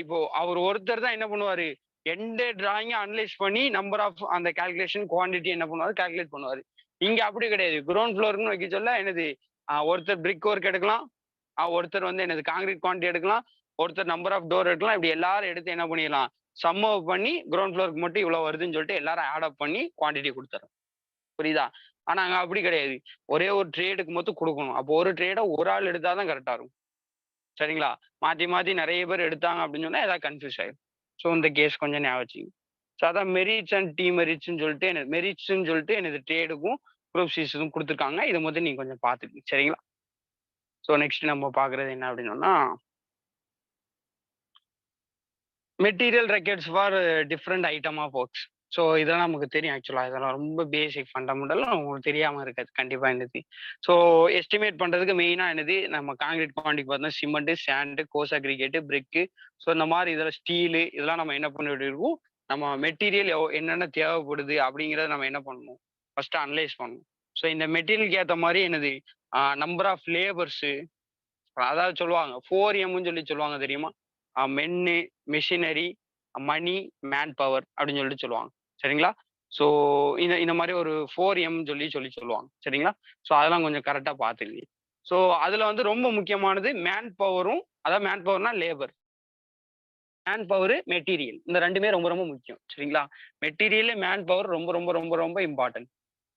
இப்போ அவர் ஒருத்தர் தான் என்ன பண்ணுவாரு எந்த டிராயிங்கை அனலைஸ் பண்ணி நம்பர் ஆஃப் அந்த கால்குலேஷன் குவான்டிட்டி என்ன பண்ணுவாரு கால்குலேட் பண்ணுவாரு. இங்க அப்படி கிடையாது. கிரவுண்ட் ஃப்ளோர்னு வைக்க சொல்ல என்னது ஒருத்தர் பிரிக் ஒர்க் எடுக்கலாம், ஒருத்தர் வந்து என்னது காங்கிரீட் குவான்டிட்டி எடுக்கலாம், ஒருத்தர் நம்பர் ஆஃப் டோர் எடுக்கலாம். இப்படி எல்லாரும் எடுத்து என்ன பண்ணிடலாம் சம் அப் பண்ணி கிரவுண்ட் ஃப்ளோருக்கு மட்டும் இவ்வளவு வருதுன்னு சொல்லிட்டு எல்லாரும் ஆட் அப் பண்ணி குவான்டிட்டி கொடுத்துறோம். புரியுதா? ஆனா அங்க அப்படி கிடையாது. ஒரே ஒரு ட்ரேடுக்கு மட்டும் கொடுக்கணும். அப்போ ஒரு ட்ரேடை ஒரு ஆள் எடுத்தாதான் கரெக்டா இருக்கும். சரிங்களா? மாத்தி மாத்தி நிறைய பேர் எடுத்தாங்க அப்படின்னு சொன்னா ஏதாவது கன்ஃபியூஸ் ஆயிடும். ஸோ இந்த கேஸ் கொஞ்சம் ஞாபகம் வச்சுக்கோங்க. ஸோ அதான் மெரிட்ஸ் அண்ட் டீ மெரிட்ஸ்ன்னு சொல்லிட்டு எனக்கு மெரிட்ஸ்ன்னு சொல்லிட்டு எனக்கு ட்ரேடுக்கும் குரூப் சீஸுக்கும் கொடுத்துருக்காங்க. இதை மட்டும் நீங்க கொஞ்சம் பார்த்துக்கங்க. சரிங்களா? ஸோ நெக்ஸ்ட் நம்ம பார்க்குறது என்ன அப்படின்னு சொன்னா material records for different item of works. So இதெல்லாம் நமக்கு தெரியும் ஆக்சுவலா. இதெல்லாம் ரொம்ப பேசிக் ஃபண்டமெண்டல் உங்களுக்கு தெரியாம இருக்காது கண்டிப்பா என்னது. ஸோ எஸ்டிமேட் பண்றதுக்கு மெயினா என்னது நம்ம காங்கிரீட் குவான்டிட்டி பார்த்தா சிமெண்ட், சாண்டு, கோஸ் அக்ரிகேட்டு, பிரிக்கு. ஸோ இந்த மாதிரி இதில் ஸ்டீலு இதெல்லாம் நம்ம என்ன பண்ண வேண்டியிருக்கும் நம்ம மெட்டீரியல் என்னென்ன தேவைப்படுது அப்படிங்கிறத நம்ம என்ன பண்ணணும் ஃபர்ஸ்ட் அனலைஸ் பண்ணணும். ஸோ இந்த மெட்டீரியலுக்கு ஏற்ற மாதிரி என்னது நம்பர் ஆஃப் லேபர்ஸு அதாவது சொல்லுவாங்க 4Mன்னு சொல்லி சொல்லுவாங்க தெரியுமா? மென்னு, மிஷினரி, மணி, மேன் பவர் அப்படின்னு சொல்லிட்டு சொல்லுவாங்க. சரிங்களா? ஸோ இந்த இந்த மாதிரி ஒரு 4M சொல்லி சொல்லுவாங்க. சரிங்களா? ஸோ அதெல்லாம் கொஞ்சம் கரெக்டா பார்த்துக்கங்க. ஸோ அதுல வந்து ரொம்ப முக்கியமானது மேன் பவரும் அதாவது மேன் பவர்னா லேபர், மேன் பவர், மெட்டீரியல் இந்த ரெண்டுமே ரொம்ப ரொம்ப முக்கியம். சரிங்களா? மெட்டீரியல் மேன் பவர் ரொம்ப ரொம்ப ரொம்ப ரொம்ப இம்பார்ட்டன்ட்.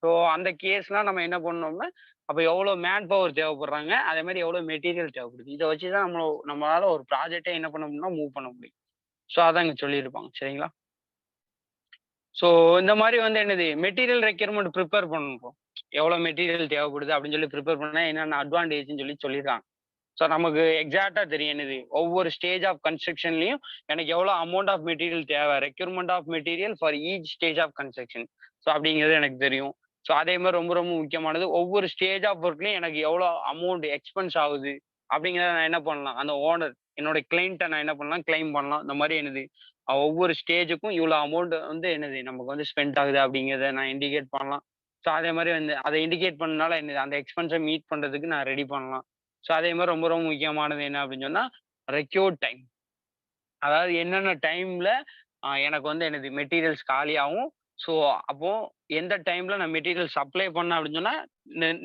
ஸோ அந்த கேஸ்லாம் நம்ம என்ன பண்ணோம்னா அப்போ எவ்வளோ மேன் பவர் தேவைப்படுறாங்க அதே மாதிரி எவ்வளோ மெட்டீரியல் தேவைப்படுது இதை வச்சு தான் நம்மளால ஒரு ப்ராஜெக்டை என்ன பண்ண முடியும்னா மூவ் பண்ண முடியும். ஸோ அதான் இங்கே சொல்லியிருப்பாங்க. சரிங்களா? ஸோ இந்த மாதிரி வந்து என்னது மெட்டீரியல் ரெக்யர்மெண்ட் ப்ரிப்பேர் பண்ணணும். எவ்வளோ மெட்டீரியல் தேவைப்படுது அப்படின்னு சொல்லி ப்ரிப்பேர் பண்ணால் என்னென்ன அட்வான்டேஜ்னு சொல்லியிருக்காங்க. ஸோ நமக்கு எக்ஸாக்டா தெரியும் என்னது ஒவ்வொரு ஸ்டேஜ் ஆஃப் கன்ஸ்ட்ரக்ஷன்லையும் எனக்கு எவ்வளோ அமௌண்ட் ஆஃப் மெட்டீரியல் தேவை requirement of material for each stage of construction. So அப்படிங்கிறது எனக்கு தெரியும். ஸோ அதே மாதிரி ரொம்ப ரொம்ப முக்கியமானது ஒவ்வொரு ஸ்டேஜ் ஆஃப் ஒர்க்லையும் எனக்கு எவ்வளோ அமௌண்ட் எக்ஸ்பென்ஸ் ஆகுது அப்படிங்கிறத நான் என்ன பண்ணலாம் அந்த ஓனர் என்னோட கிளைண்ட்டை நான் என்ன பண்ணலாம் கிளைம் பண்ணலாம். இந்த மாதிரி என்னது ஒவ்வொரு ஸ்டேஜுக்கும் இவ்வளோ அமௌண்ட் வந்து என்னது நமக்கு வந்து ஸ்பெண்ட் ஆகுது அப்படிங்கிறத நான் இண்டிகேட் பண்ணலாம். ஸோ அதே மாதிரி வந்து அதை இண்டிகேட் பண்ணனால என்னது அந்த எக்ஸ்பென்ஸை மீட் பண்ணுறதுக்கு நான் ரெடி பண்ணலாம். ஸோ அதே மாதிரி ரொம்ப ரொம்ப முக்கியமானது என்ன அப்படின்னு சொன்னா ரெக்யூர்ட் டைம். அதாவது என்னென்ன டைம்ல எனக்கு வந்து எனது மெட்டீரியல்ஸ் காலியாகும். ஸோ அப்போ எந்த டைம்ல நான் மெட்டீரியல் சப்ளை பண்ணேன் அப்படின்னு சொன்னா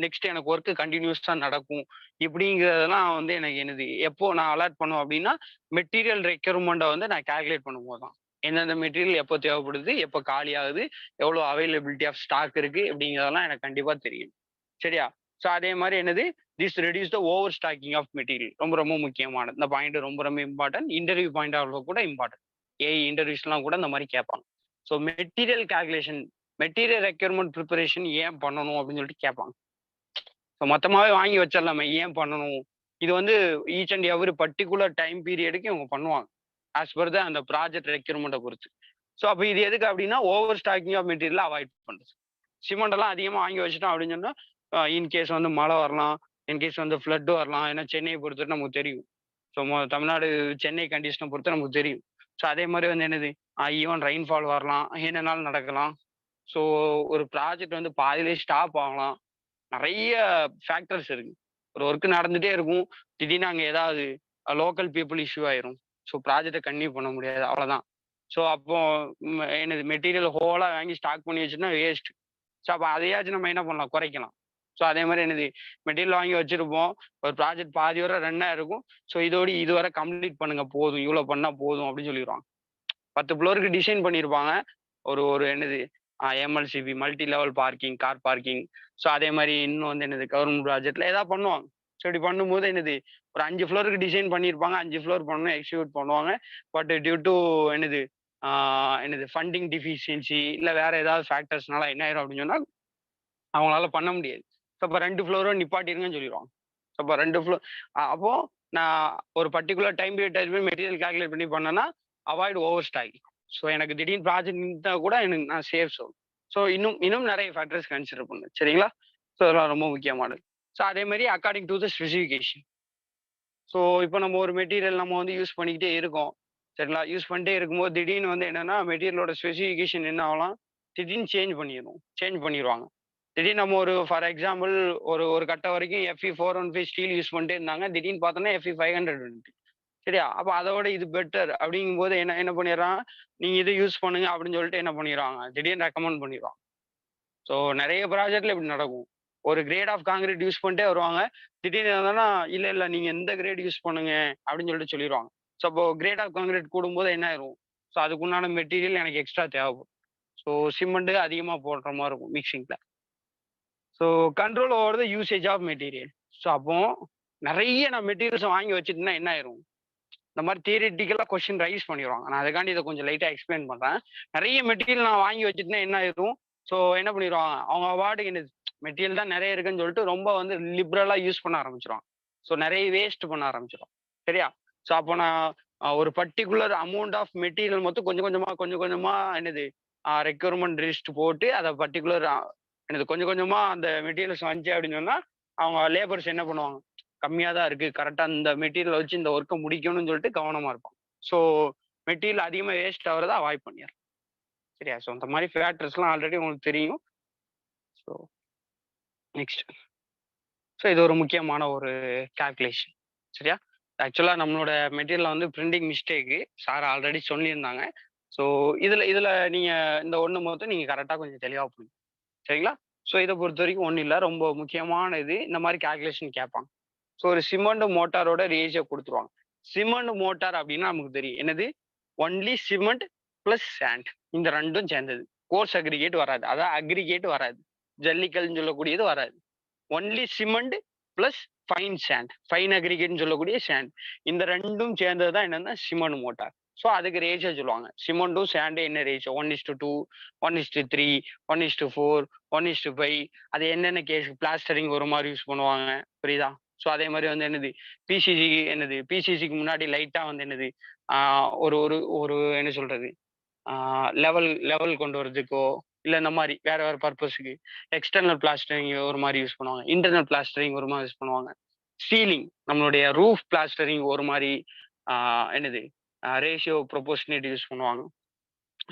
நெக்ஸ்ட் எனக்கு ஒர்க் கண்டினியூஸா நடக்கும் இப்படிங்கிறதெல்லாம் வந்து எனக்கு என்னது எப்போ நான் அலர்ட் பண்ணுவேன் அப்படின்னா மெட்டீரியல் ரெக்யர்மெண்ட்டை வந்து நான் கால்குலேட் பண்ணும்போது தான் எந்தெந்த மெட்டீரியல் எப்போ தேவைப்படுது எப்போ காலி ஆகுது எவ்வளோ அவைலபிலிட்டி ஆஃப் ஸ்டாக் இருக்கு அப்படிங்கிறதெல்லாம் எனக்கு கண்டிப்பா தெரியும் சரியா ஸோ அதே மாதிரி என்னது this reduce the over stocking of material ரொம்ப ரொம்ப முக்கியமானது இந்த பாயிண்ட் ரொம்ப ரொம்ப இம்பார்ட்டன்ட் இன்டர்வியூ பாயிண்ட் ஆஃப் கூட இம்பார்ட்டன்ட் ஏஐ இன்டர்வியூஸ்லாம் கூட இந்த மாதிரி கேட்பாங்க so material calculation material requirement preparation ஏன் பண்ணணும் அப்படின்னு சொல்லிட்டு கேட்பாங்க ஸோ மொத்தமாகவே வாங்கி வச்சிடலாமே ஏன் பண்ணணும் இது வந்து each and every particular time பீரியடுக்கு இவங்க பண்ணுவாங்க ஆஸ் பர் த அந்த ப்ராஜெக்ட் ரெக்யர்மெண்ட்டை பொறுத்து ஸோ அப்போ இது எதுக்கு அப்படின்னா over stocking of material avoid பண்ணுறது சிமெண்ட் எல்லாம் அதிகமாக வாங்கி வச்சுட்டோம் அப்படின்னு சொன்னால் இன்கேஸ் வந்து மழை வரலாம் இன்கேஸ் வந்து ஃப்ளட்டு வரலாம் ஏன்னா சென்னையை பொறுத்து நமக்கு தெரியும் ஸோ தமிழ்நாடு சென்னை கண்டிஷனை பொறுத்து நமக்கு தெரியும் ஸோ அதே மாதிரி வந்து என்னது ஈவன் ரெயின்ஃபால் வரலாம் என்னனாலும் நடக்கலாம் ஸோ ஒரு ப்ராஜெக்ட் வந்து பாதியிலே ஸ்டாப் ஆகலாம் நிறைய ஃபேக்டர்ஸ் இருக்கு ஒரு ஒர்க் நடந்துட்டே இருக்கும் திடீர்னு அங்கே ஏதாவது லோக்கல் பீப்புள் இஷ்யூ ஆயிரும் ஸோ ப்ராஜெக்டை கன்டினியூ பண்ண முடியாது அவ்வளோதான் ஸோ அப்போ என்னது மெட்டீரியல் ஹோலாக வாங்கி ஸ்டாக் பண்ணி வச்சுன்னா வேஸ்ட் ஸோ அப்போ அதையாச்சும் நம்ம என்ன பண்ணலாம் குறைக்கலாம் ஸோ அதே மாதிரி என்னது மெட்டீரியல் வாங்கி வச்சிருப்போம் ஒரு ப்ராஜெக்ட் பாதி வரை ரன்னாக இருக்கும் ஸோ இதோடு இதுவரை கம்ப்ளீட் பண்ணுங்க போதும் இவ்வளோ பண்ணால் போதும் அப்படின்னு சொல்லிடுவாங்க 10 ஃப்ளோருக்கு டிசைன் பண்ணியிருப்பாங்க ஒரு ஒரு என்னது MLCP multi level parking car parking so அதே மாதிரி இன்னும் வந்து என்னது கவர்மெண்ட் ப்ராஜெக்ட்ல ஏதாவது பண்ணுவாங்க ஸோ இப்படி பண்ணும்போது என்னது ஒரு 5 ஃப்ளோருக்கு டிசைன் பண்ணியிருப்பாங்க 5 ஃப்ளோர் பண்ணணும் எக்ஸிக்யூட் பண்ணுவாங்க பட் டியூ டு என்னது என்னது ஃபண்டிங் டிஃபிஷியன்சி இல்லை வேற ஏதாவது ஃபேக்டர்ஸ்னால என்ன ஆயிரும் அப்படின்னு சொன்னால் அவங்களால பண்ண முடியாது ஸோ அப்போ 2 ஃப்ளோரும் நிப்பாட்டிருங்கன்னு சொல்லிடுவாங்க ஸோ அப்போ 2 ஃப்ளோர் அப்போ நான் ஒரு particular time period material calculate பண்ணி பண்ணேன்னா அவாய்ட் ஓவர் ஸ்டாக் ஸோ எனக்கு திடீர்னு ப்ராஜெக்ட் நின்றா கூட எனக்கு நான் சேவ் ஸோ இன்னும் நிறைய ஃபேக்டர்ஸ் கன்சிடர் பண்ணு சரிங்களா ஸோ அதெல்லாம் ரொம்ப முக்கியமானது ஸோ அதே மாதிரி according to the specification so இப்போ நம்ம ஒரு மெட்டீரியல் நம்ம வந்து யூஸ் பண்ணிக்கிட்டே இருக்கோம் சரிங்களா யூஸ் பண்ணிட்டே இருக்கும்போது திடீர்னு வந்து என்னன்னா மெட்டீரியலோட ஸ்பெசிஃபிகேஷன் என்ன ஆகலாம் திடீர்னு சேஞ்ச் பண்ணிடுவாங்க திடீர்னு நம்ம ஒரு ஃபார் எக்ஸாம்பிள் ஒரு கட்ட வரைக்கும் FE415 ஸ்டீல் யூஸ் பண்ணிட்டே இருந்தாங்க திடீர்னு பார்த்தோன்னா FE500 சரியா அப்போ அதோட இது பெட்டர் அப்படிங்கும் போது என்ன பண்ணிடுறான் நீங்க இதை யூஸ் பண்ணுங்க அப்படின்னு சொல்லிட்டு என்ன பண்ணிடுவாங்க திடீர்னு ரெக்கமெண்ட் பண்ணிடுவாங்க ஸோ நிறைய ப்ராஜெக்ட்ல இப்படி நடக்கும் ஒரு கிரேட் ஆஃப் காங்கிரீட் யூஸ் பண்ணிட்டே வருவாங்க திடீர்னு என்னன்னா இல்ல நீங்க எந்த கிரேட் யூஸ் பண்ணுங்க அப்படின்னு சொல்லிட்டு சொல்லிடுவாங்க ஸோ அப்போ கிரேட் ஆஃப் காங்கிரீட் கூடும்போது என்ன ஆயிரும் ஸோ அதுக்குண்டான மெட்டீரியல் எனக்கு எக்ஸ்ட்ரா தேவைப்படும் ஸோ சிமெண்ட் அதிகமாக போடுற மாதிரி இருக்கும் மிக்சிங்ல so control over the usage of material so அப்போ நிறைய நான் மெட்டீரியல்ஸ் வாங்கி வச்சுட்டுனா என்ன ஆயிரும் இந்த மாதிரி தியரிட்டிக்கலாக கொஸ்டின் ரைஸ் பண்ணிடுவாங்க நான் அதுக்காண்டி இதை கொஞ்சம் லைட்டாக எக்ஸ்பிளைன் பண்ணுறேன் நிறைய மெட்டீரியல் நான் வாங்கி வச்சுட்டுனா என்ன ஆயிரும் ஸோ என்ன பண்ணிடுவாங்க அவங்க அவார்டுக்கு என்ன மெட்டீரியல் தான் நிறைய இருக்குன்னு சொல்லிட்டு ரொம்ப வந்து லிபரலாக யூஸ் பண்ண ஆரம்பிச்சிடுவாங்க ஸோ நிறைய வேஸ்ட் பண்ண ஆரம்பிச்சிடும் சரியா ஸோ அப்போ நான் ஒரு பர்டிகுலர் அமௌண்ட் ஆஃப் மெட்டீரியல் மொத்தம் கொஞ்சம் கொஞ்சமாக என்னது ரெக்யர்மெண்ட் லிஸ்ட் போட்டு அதை பர்டிகுலர் என்னது கொஞ்சமா அந்த மெட்டீரியல்ஸ் வந்துச்சு அப்படின்னு சொன்னா அவங்க லேபர்ஸ் என்ன பண்ணுவாங்க கம்மியாக தான் இருக்கு கரெக்டாக இந்த மெட்டீரியல் வச்சு இந்த ஒர்க்கை முடிக்கணும்னு சொல்லிட்டு கவனமா இருப்பாங்க ஸோ மெட்டீரியல் அதிகமாக வேஸ்ட் ஆகிறத அவாய்ட் பண்ணிடுறேன் சரியா ஸோ அந்த மாதிரி ஃபேக்டர்ஸ்லாம் ஆல்ரெடி உங்களுக்கு தெரியும் ஸோ நெக்ஸ்ட் ஸோ இது ஒரு முக்கியமான ஒரு கால்குலேஷன் சரியா ஆக்சுவலாக நம்மளோட மெட்டீரியல் வந்து பிரிண்டிங் மிஸ்டேக்கு சார் ஆல்ரெடி சொல்லியிருந்தாங்க ஸோ இதில் நீங்கள் இந்த ஒன்று மொத்தம் நீங்கள் கரெக்டாக கொஞ்சம் தெளிவாக புரியும் சரிங்களா ஸோ இதை பொறுத்த வரைக்கும் ஒன்றும் இல்லை ரொம்ப முக்கியமான இது இந்த மாதிரி கால்குலேஷன் கேட்பாங்க ஸோ ஒரு சிமெண்ட் மோட்டாரோட ரேஷியோ கொடுத்துருவாங்க சிமெண்ட் மோட்டார் அப்படின்னா நமக்கு தெரியும் என்னது ஒன்லி சிமெண்ட் பிளஸ் சாண்ட் இந்த ரெண்டும் சேர்ந்தது கோர்ஸ் அக்ரிகேட் வராது அதான் அக்ரிகேட் வராது ஜல்லிக்கல்னு சொல்லக்கூடியது வராது only cement plus fine sand fine அக்ரிகேட்னு சொல்லக்கூடிய சாண்ட் இந்த ரெண்டும் சேர்ந்தது தான் என்னன்னா சிமெண்ட் மோட்டார் ஸோ அதுக்கு ரேஷியோ சொல்லுவாங்க சிமெண்ட்டும் சாண்டு என்ன ரேஷியோ 1:2 1:3 1:4 1:5 அது என்னென்ன கேஸ் பிளாஸ்டரிங் ஒரு மாதிரி யூஸ் பண்ணுவாங்க புரியுதா ஸோ அதே மாதிரி வந்து என்னது பிசிசிக்கு முன்னாடி லைட்டா வந்து என்னது ஒரு ஒரு ஒரு என்ன சொல்றது லெவல் கொண்டு வரதுக்கோ இல்லை இந்த மாதிரி வேற பர்பஸுக்கு எக்ஸ்டர்னல் பிளாஸ்டரிங் ஒரு மாதிரி யூஸ் பண்ணுவாங்க இன்டர்னல் பிளாஸ்டரிங் ஒரு மாதிரி யூஸ் பண்ணுவாங்க சீலிங் நம்மளுடைய ரூஃப் பிளாஸ்டரிங் ஒரு மாதிரி என்னது ரேஷியோ ப்ரொபோர்ஷனேட் யூஸ் பண்ணுவாங்க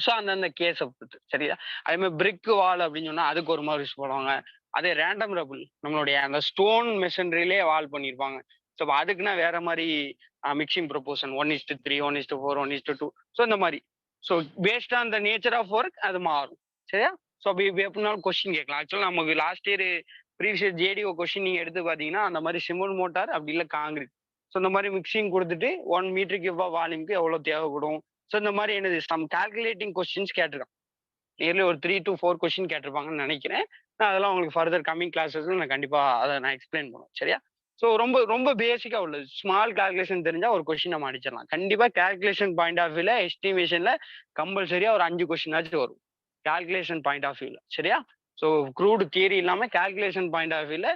ஸோ அந்தந்த கேஸை பொறுத்து சரியா அதே மாதிரி பிரிக் வால் அப்படின்னு சொன்னா அதுக்கு ஒரு மாதிரி யூஸ் பண்ணுவாங்க அதே ரேண்டம் ரபிள் நம்மளுடைய அந்த ஸ்டோன் மெஷினரியிலே வால் பண்ணியிருப்பாங்க ஸோ அதுக்குன்னா வேற மாதிரி மிக்சிங் ப்ரொபோர்ஷன் 1:3 1:4 1:2 ஸோ இந்த மாதிரி so based on the nature of work அது மாறும் சரியா? ஸோ அப்படி எப்படினாலும் கொஸ்டின் கேட்கலாம். ஆக்சுவலா நமக்கு last year previous year JDO question நீங்க எடுத்து பார்த்தீங்கன்னா, அந்த மாதிரி சிமெண்ட் மோட்டார் அப்படி இல்ல காங்கிரீட். ஸோ இந்த மாதிரி மிக்சிங் குடுத்துட்டு 1 மீட்டர் கியூப் ஆஃப் வால்யூம்க்கு எவ்வளோ தேவைப்படும்? ஸோ இந்த மாதிரி என்னது சம் கால்குலேட்டிங் கொஸ்டின்ஸ் கேட்டிருக்கான். நியர்லி ஒரு 3 to 4 கொஸ்டின் கேட்டிருப்பாங்கன்னு நினைக்கிறேன். நான் அதெல்லாம் உங்களுக்கு ஃபர்தர் கம்மிங் கிளாஸஸ்ல நான் கண்டிப்பா அத நான் எக்ஸ்பிளைன் பண்ணுவேன். சரியா? ஸோ ரொம்ப ரொம்ப பேசிக்கா உள்ளது. ஸ்மால் கால்குலேஷன் தெரிஞ்சா ஒரு கொஸ்டின் நம்ம அடிச்சிடலாம். கண்டிப்பா கால்குலேஷன் பாயிண்ட் ஆஃப் வியூல எஸ்டிமேஷன்ல கம்பல்சரியா ஒரு 5 கொஸ்டினாச்சும் வரும். கால்குலேஷன் பாயிண்ட் ஆஃப் வியூல. சரியா? ஸோ க்ரூட் தியரி இல்லாம கால்குலேஷன் பாயிண்ட் ஆஃப் வியூல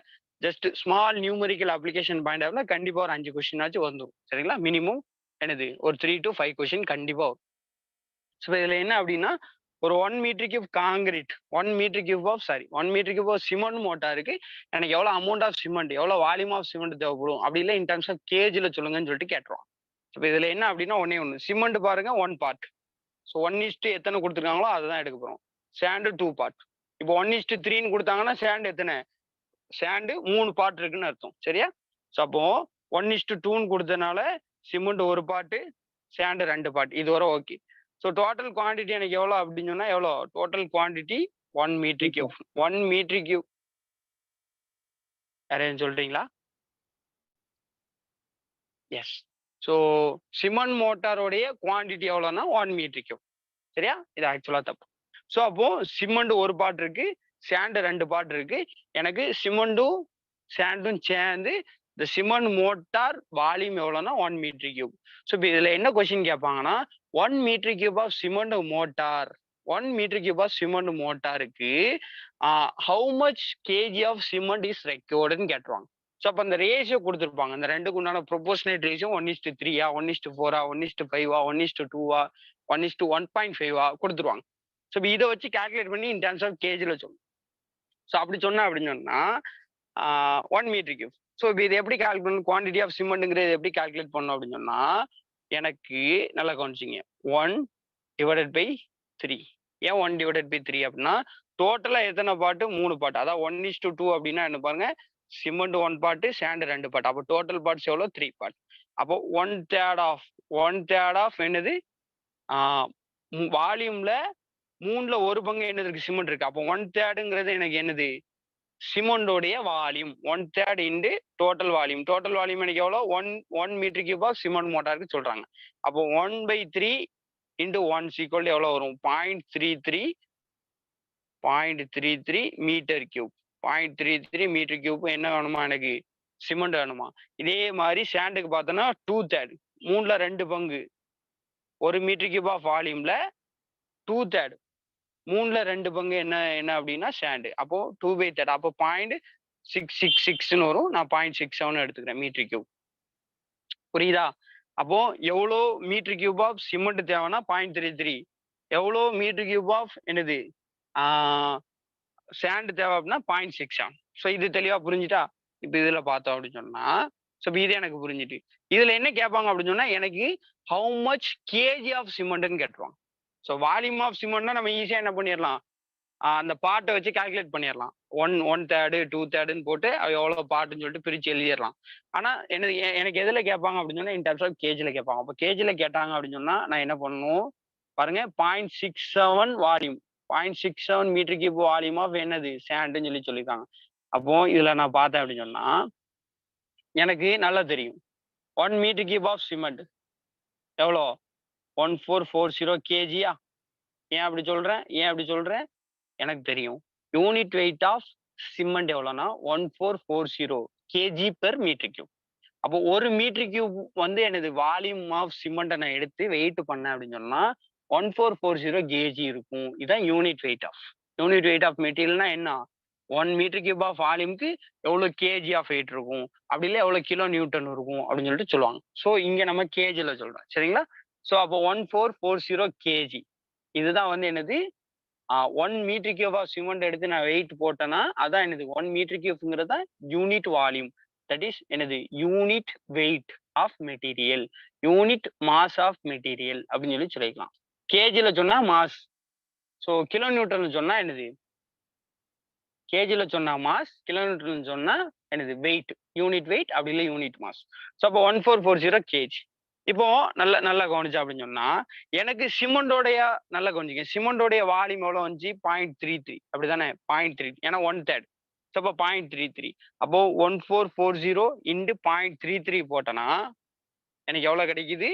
just small numerical application point of வியூல கண்டிப்பா ஒரு 5 கொஸ்டினாச்சும் வந்துரும். சரிங்களா? மினிமம் என்னது ஒரு 3 to 5 கொஸ்டின் கண்டிப்பா வரும். ஸோ இதுல என்ன அப்படின்னா ஒரு 1 metre cube concrete 1 metre cube of 1 metre cube of cement மோட்டாருக்கு எனக்கு எவ்வளவு அமௌண்ட் ஆஃப் சிமெண்ட் எவ்வளவு வால்யூம் ஆஃப் சிமெண்ட் தேவைப்படும் அப்படி இல்லை இன் டர்ம்ஸ் ஆஃப் கேஜில சொல்லுங்கன்னு சொல்லிட்டு கேட்டுருவோம். இப்போ இதுல என்ன அப்படின்னா ஒண்ணு சிமெண்ட் பாருங்க 1 பார்ட். ஸோ 1:3 எத்தனை கொடுத்துருக்காங்களோ அதுதான் எடுக்க போறோம். Sand 2 part. இப்போ 1:3ன்னு கொடுத்தாங்கன்னா சேண்டு எத்தனை? சேண்டு 3 பார்ட் இருக்குன்னு அர்த்தம். சரியா? ஸோ அப்போ 1:2ன்னு கொடுத்ததுனால சிமெண்ட் 1 பார்ட், சேண்டு 2 பார்ட். இது வரை ஓகே. ஸோ டோட்டல் குவான்டிட்டி எனக்கு எவ்வளோ அப்படின்னு சொன்னா எவ்வளோ? Total quantity 1 metre cube. 1 metre cube யாரையும் சொல்றீங்களா? எஸ். ஸோ சிமெண்ட் மோட்டாரோடைய குவான்டிட்டி எவ்வளோன்னா 1 மீட்டர் கியூப். சரியா? இது ஆக்சுவலா தப்பு. ஸோ அப்போ சிமெண்ட் 1 பார்ட் இருக்கு, சேண்டு 2 பார்ட் இருக்கு. எனக்கு சிமெண்டும் சேண்டும் சேர்ந்து இந்த சிமெண்ட் மோட்டார் வால்யூம் எவ்வளோன்னா 1 மீட்டர் கியூப். ஸோ இப்போ இதுல என்ன கொஸ்டின் கேட்பாங்கன்னா 1 metre cube of cement mortar 1 metre cube of cement மோட்டாருக்கு how much KG of cement is ரெக்வயர்டுன்னு கேட்டுருவாங்க. ஸோ அப்போ அந்த ரேஷியோ கொடுத்துருப்பாங்க. அந்த ரெண்டுக்கு உண்டான ப்ரொபோர்ஷனேட் ரேஷியோ 1:3, 1:4, 1:5, 1:2, 1:1.5 கொடுத்துருவாங்க. ஸோ இப்போ இதை வச்சு கால்குலேட் பண்ணி இன் டர்ம்ஸ் ஆஃப் கேஜில சொல்லணும். ஸோ அப்படி சொன்னா அப்படின்னு சொன்னா 1 மீட்டர் கியூப். ஸோ இப்போ இது எப்படி கால்குலேட் பண்ணணும்? குவான்டிட்டி ஆஃப் சிமெண்ட்ங்கிறது எப்படி கால்குலேட் பண்ணணும் அப்படின்னு சொன்னா எனக்கு நல்லா கவனிச்சிங்க 1/3. ஏன் 1/3 அப்படின்னா டோட்டலா எத்தனை பாட்டு? 3 பாட்டு. அதாவது 1:2 அப்படின்னா என்ன பாருங்க, சிமெண்ட் 1 பார்ட், சேண்டு 2 பார்ட். அப்போ டோட்டல் பார்ட்ஸ் எவ்வளோ? 3 பார்ட். அப்போ 1/3 ஆஃப் என்னது வால்யூம்ல 3ல 1 பங்கு என்னது இருக்கு? சிமெண்ட் இருக்கு. அப்போ 1/3ங்கிறது எனக்கு என்னது? சிமெண்டோடைய volume 1/3 into total volume. Total volume எனக்கு எவ்வளோ? 1 மீட்டர் கியூப் ஆஃப் சிமெண்ட் மோட்டாருக்கு சொல்றாங்க. அப்போ 1/3 இன்டு 1 ஈக்குவல் எவ்வளோ வரும்? 0.33 மீட்டர் கியூப். 0.33 மீட்டர் கியூப் என்ன வேணுமா எனக்கு? சிமெண்ட் வேணுமா? இதே மாதிரி சேண்டுக்கு பார்த்தோன்னா 2/3 3ல 2 பங்கு 1 மீட்டர் கியூப் ஆஃப் வால்யூம்ல 2/3 3ல 2 பங்கு என்ன என்ன அப்படின்னா சேண்டு. அப்போ 2/3 அப்போ 0.666ன்னு வரும். நான் 0.67 எடுத்துக்கிறேன் மீட்டர் கியூப். புரியுதா? அப்போ எவ்வளோ மீட்டர் கியூப் ஆஃப் சிமெண்ட் தேவைன்னா 0.33. எவ்வளோ மீட்டர் கியூப் ஆஃப் என்னது சேண்டு தேவை அப்படின்னா 0.67. ஸோ இது தெளிவா புரிஞ்சுட்டா? இப்போ இதுல பார்த்தோம் அப்படின்னு சொன்னா ஸோ இது எனக்கு புரிஞ்சுட்டு இதுல என்ன கேட்பாங்க அப்படின்னு சொன்னா எனக்கு ஹவு மச் கேஜி ஆஃப் சிமெண்ட்னு கேட்டுருவாங்க. ஸோ வால்யூம் ஆஃப் சிமெண்ட்னா நம்ம ஈஸியா என்ன பண்ணிடலாம்? அந்த பாட்டை வச்சு கால்குலேட் பண்ணிடலாம். 1/3 2/3ன்னு போட்டு எவ்வளோ பாட்டுன்னு சொல்லிட்டு பிரிச்சு எழுதிடலாம். ஆனா எனக்கு எதுல கேட்பாங்க அப்படின்னு சொன்னா இன் டர்ம்ஸ் ஆஃப் கேஜில கேட்பாங்க. அப்போ கேஜில கேட்டாங்க அப்படின்னு சொன்னா நான் என்ன பண்ணணும் பாருங்க 0.67 volume 0.67 metre cube volume of என்னது சேண்டுன்னு சொல்லியிருக்காங்க. அப்போ இதுல நான் பார்த்தேன் அப்படின்னு சொன்னா எனக்கு நல்லா தெரியும் 1 மீட்டர் கியூப் ஆஃப் சிமெண்ட் எவ்வளோ 1440 கேஜியா? ஏன் அப்படி சொல்றேன்? எனக்கு தெரியும் யூனிட் வெயிட் ஆஃப் சிமெண்ட் எவ்வளோன்னா 1440 கேஜி பெர் மீட்டர் கியூப். அப்போ 1 மீட்டர் கியூப் வந்து எனது வால்யூம் ஆஃப் சிமெண்ட்டை நான் எடுத்து வெயிட் பண்ணேன் அப்படின்னு சொன்னா 1440 கேஜி இருக்கும். இதுதான் யூனிட் வெயிட் ஆஃப் மெட்டீரியல்னா என்ன? 1 மீட்டர் கியூப் ஆஃப் வால்யூம்க்கு எவ்வளோ கேஜி ஆஃப் வெயிட் இருக்கும், அப்படி இல்லை எவ்வளோ கிலோ நியூட்டன் இருக்கும் அப்படின்னு சொல்லிட்டு சொல்லுவாங்க. ஸோ இங்க நம்ம கேஜில சொல்றோம். சரிங்களா? ஸோ அப்போ 1440 கேஜி இதுதான் வந்து என்னது 1 மீட்டர் கியூப் ஆஃப் சிமெண்ட் எடுத்து நான் வெயிட் போட்டேன்னா அதான் என்னது 1 மீட்டர் கியூப்ங்கிறது தான் யூனிட் வால்யூம். தட் இஸ் என்னது unit weight of material, unit mass of material அப்படின்னு சொல்லிக்கலாம். கேஜில சொன்னா மாஸ். ஸோ கிலோ நியூட்டன் சொன்னா என்னது? கேஜில சொன்னா மாஸ், கிலோ நியூட்டன் சொன்னா என்னது வெயிட், யூனிட் வெயிட் அப்படி இல்லை யூனிட் மாஸ். ஸோ அப்போ 1440 கேஜி. இப்போ நல்லா கவனிச்சா அப்படின்னு சொன்னா எனக்கு சிமெண்டோடைய நல்லா கவனிச்சிங்க சிமெண்டோடைய வால்யூம் எவ்வளவு வந்துச்சு 0.33 அப்படிதானே 0.3 ஏன்னா 1/3 அப்போ 0.33 அப்போ 1440 இன்டு 0.33 போட்டனா எனக்கு எவ்வளவு கிடைக்குது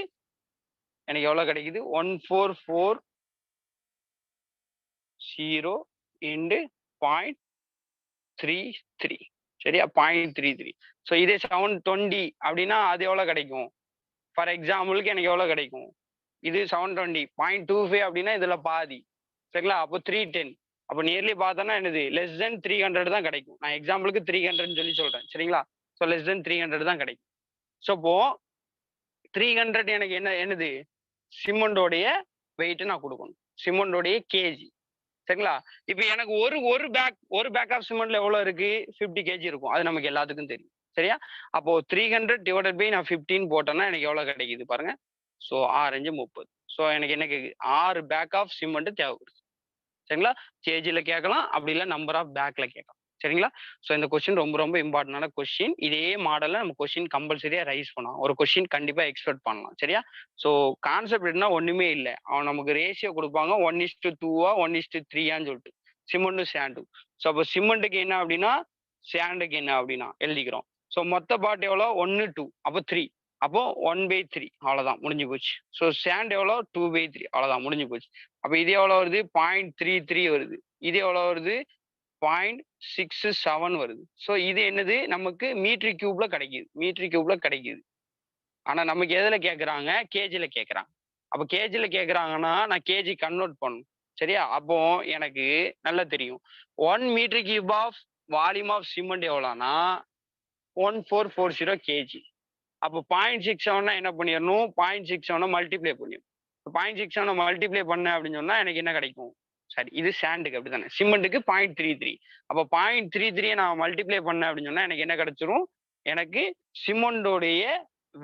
1440 இன்டு 0.33 சரியா 0.33 ஸோ இதே 720 அப்படின்னா அது எவ்வளவு கிடைக்கும் ஃபார் எக்ஸாம்பிளுக்கு எனக்கு எவ்வளவு கிடைக்கும் இது 720 0.25 அப்படின்னா இதுல பாதி சரிங்களா அப்போ 310 அப்போ நியர்லி பார்த்தோன்னா என்னது லெஸ் தென் 300 தான் கிடைக்கும் நான் எக்ஸாம்பிளுக்கு 300 சொல்லி சொல்றேன் சரிங்களா ஸோ லெஸ் தென் 300 தான் கிடைக்கும் ஸோ இப்போ 300 எனக்கு என்னது சிமெண்டோடைய வெயிட் நான் கொடுக்கணும் சிமெண்டோடைய கேஜி சரிங்களா இப்போ எனக்கு ஒரு பேக் ஆஃப் சிமெண்ட்ல எவ்வளவு இருக்கு 50 கேஜி இருக்கும் அது நமக்கு எல்லாத்துக்கும் தெரியும் சரியா அப்போ 300 டிவைடட் பை நான் 15 போட்டேன்னா எனக்கு எவ்வளவு கிடைக்குது பாருங்க ஸோ 6×5 30 ஸோ எனக்கு என்ன கேக்குது 6 பேக் ஆஃப் சிமெண்ட் தேவைப்படுது சரிங்களா கேஜில கேட்கலாம் அப்படி இல்லை நம்பர் ஆஃப் பேக்ல கேட்கலாம் சரிங்களா ஸோ இந்த கொஸ்டின் ரொம்ப ரொம்ப இம்பார்ட்டன்டான கொஸ்டின் இதே மாடல்ல நம்ம கொஸ்டின் கம்பல்சரியா ரைஸ் பண்ணலாம் ஒரு கொஸ்டின் கண்டிப்பா எக்ஸ்பெக்ட் பண்ணலாம் சரியா ஸோ கான்செப்ட் என்ன ஒண்ணுமே இல்லை அவன் நமக்கு ரேஷியோ கொடுப்பாங்க 1:2 1:3 சொல்லிட்டு சிமெண்ட்டும் சேண்டும் ஸோ அப்போ சிமெண்ட்டுக்கு என்ன அப்படின்னா சேண்டுக்கு என்ன அப்படின்னா எழுதிக்கிறோம் ஸோ மொத்த பாட்டு எவ்வளோ 1:2 அப்போ 3 அப்போ 1/3 அவ்வளவுதான் முடிஞ்சு போச்சு ஸோ சேண்ட் எவ்வளோ 2/3 அவ்வளவுதான் முடிஞ்சு போச்சு அப்போ இது எவ்வளோ வருது 0.33 வருது இது எவ்வளோ வருது 0.67 வருது ஸோ இது என்னது நமக்கு மீட்டர் கியூப்ல கிடைக்குது ஆனா நமக்கு எதுல கேட்கறாங்க கேஜில கேட்கறாங்க அப்போ கேஜில கேட்கறாங்கன்னா நான் கேஜி கன்வெர்ட் பண்ணணும் சரியா அப்போ எனக்கு நல்லா தெரியும் 1 metre cube of volume of cement எவ்வளோனா 1440 கேஜி அப்போ 0.67 என்ன பண்ணிடணும் 0.67 மல்டிப்ளை பண்ணிடும் 0.67 மல்டிப்ளை பண்ண அப்படின்னு சொன்னா எனக்கு என்ன கிடைக்கும் சரி இது சாண்டுக்கு அப்படித்தானே சிமெண்ட்டுக்கு 0.33 அப்போ 0.33 நான் மல்டிப்ளை பண்ண அப்படின்னு சொன்னா எனக்கு என்ன கிடைச்சிரும் எனக்கு சிமெண்டோடைய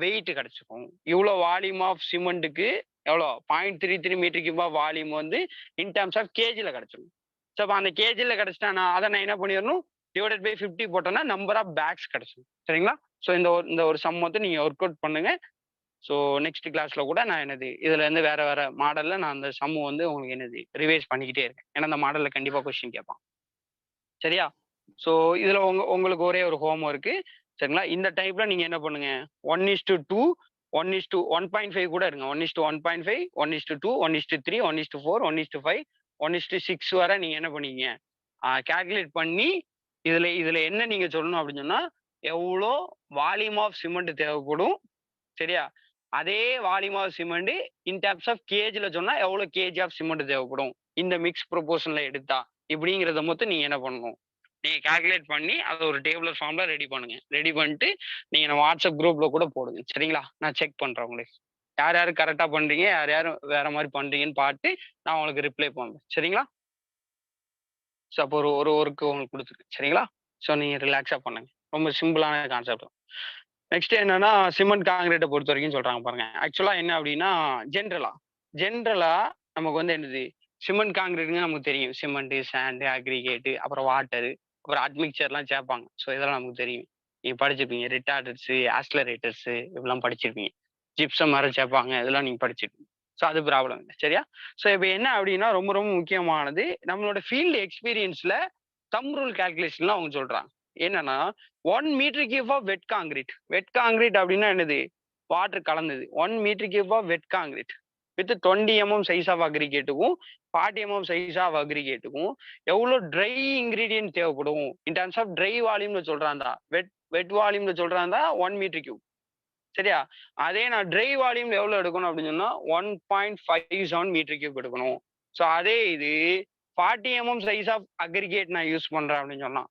வெயிட் கிடைச்சிரும் இவ்வளோ வால்யூம் ஆஃப் சிமெண்ட்டுக்கு எவ்வளோ 0.33 மீட்டர் கியூப் ஆஃப் வால்யூம் வந்து இன் டர்ம்ஸ் ஆஃப் கேஜில கிடைச்சிரும் ஸோ அப்போ அந்த கேஜில கிடைச்சிட்டா நான் அதை நான் என்ன பண்ணிடணும் டிவைடட் பை 50 போட்டோன்னா நம்பர் ஆஃப் பேக்ஸ் கிடைச்சிடும் சரிங்களா ஸோ இந்த ஒரு சம் வந்து நீங்க ஒர்க் அவுட் பண்ணுங்க ஸோ நெக்ஸ்ட் கிளாஸ்ல கூட நான் என்னது இதுல இருந்து வேற மாடல்ல நான் அந்த சம்மு வந்து உங்களுக்கு என்னது ரிவைஸ் பண்ணிக்கிட்டே இருக்கேன் ஏன்னா அந்த மாடல்ல கண்டிப்பா கொஸ்டின் கேட்பான் சரியா ஸோ இதுல உங்களுக்கு ஒரே ஒரு ஹோம் ஒர்க்கு சரிங்களா இந்த டைப்ல நீங்க என்ன பண்ணுங்க 1:2 1:1.5 கூட இருங்க 1:1.5 1:2 1:3 1:4 1:5 1:6 வரை நீங்க என்ன பண்ணீங்க கால்குலேட் பண்ணி இதுல என்ன நீங்க சொல்லணும் அப்படின்னு சொன்னா எவ்வளோ வால்யூம் ஆஃப் சிமெண்ட் தேவைப்படும் சரியா அதே volume of cement in terms of கேஜில சொன்னா எவ்வளவு கேஜி ஆஃப் சிமெண்ட் தேவைப்படும் இந்த மிக்ஸ் ப்ரொபோர்ஷன்ல எடுத்தா இப்படிங்கிறத மொத்தம் நீங்க என்ன பண்ணணும் நீங்க கால்குலேட் பண்ணி அதை ஒரு டேபிளர் ஃபார்ம்ல ரெடி பண்ணுங்க ரெடி பண்ணிட்டு நீங்க வாட்ஸ்அப் குரூப்ல கூட போடுங்க சரிங்களா நான் செக் பண்றேன் உங்களுக்கு யார் யாரு கரெக்டா பண்றீங்க யார் யாரும் வேற மாதிரி பண்றீங்கன்னு பார்த்து நான் உங்களுக்கு ரிப்ளை பண்ணுறேன் சரிங்களா ஸோ அப்போ ஒரு ஒர்க்கு உங்களுக்கு கொடுத்துருக்கு சரிங்களா ஸோ நீங்க ரிலாக்ஸா பண்ணுங்க ரொம்ப சிம்பிளான கான்செப்ட் நெக்ஸ்ட் என்னன்னா சிமெண்ட் காங்கிரீட்டை பொறுத்த வரைக்கும் சொல்றாங்க பாருங்க ஆக்சுவலா என்ன அப்படின்னா ஜென்ரலா நமக்கு வந்து என்னது சிமெண்ட் காங்கிரீட்டுங்க நமக்கு தெரியும் சிமெண்ட் சாண்டு அக்ரிகேட்டு அப்புறம் வாட்டரு அப்புறம் அட்மிக்சர்லாம் சேர்ப்பாங்க ஸோ இதெல்லாம் நமக்கு தெரியும் நீங்க படிச்சிருப்பீங்க ரிட்டார்டர்ஸ் ஆஸ்லரேட்டர்ஸ் இப்படிலாம் படிச்சிருப்பீங்க ஜிப்சம் மாதிரி சேர்ப்பாங்க இதெல்லாம் நீங்க படிச்சிருப்பீங்க ஸோ அது ப்ராப்ளம் இல்லை சரியா ஸோ இப்போ என்ன அப்படின்னா ரொம்ப ரொம்ப முக்கியமானது நம்மளோட ஃபீல்டு எக்ஸ்பீரியன்ஸ்ல தம் ரூல் கால்குலேஷன்லாம் அவங்க சொல்றாங்க என்னன்னா 1 metre cube of wet concrete அப்படின்னா என்னது வாட்டர் கலந்தது 1 metre cube of wet concrete with 20 mm size of அக்ரிகேட்டுக்கும் 40 mm சைஸ் ஆஃப் அக்ரிகேட்டுக்கும் எவ்வளோ ட்ரை இன்கிரீடியன்ட் தேவைப்படும் இன் டர்ம்ஸ் ஆஃப் ட்ரை வால்யூம்ல சொல்றாந்தா வெட் வால்யூம்ல சொல்றாந்தா 1 மீட்டர் கியூப் சரியா அதே நான் ட்ரை வால்யூம்ல எவ்வளவு எடுக்கணும் அப்படின்னு சொன்னா 1.57 மீட்டர் கியூப் எடுக்கணும் ஸோ அதே இது 40 mm சைஸ் ஆஃப் அக்ரிகேட் நான் யூஸ் பண்றேன் அப்படின்னு சொன்னா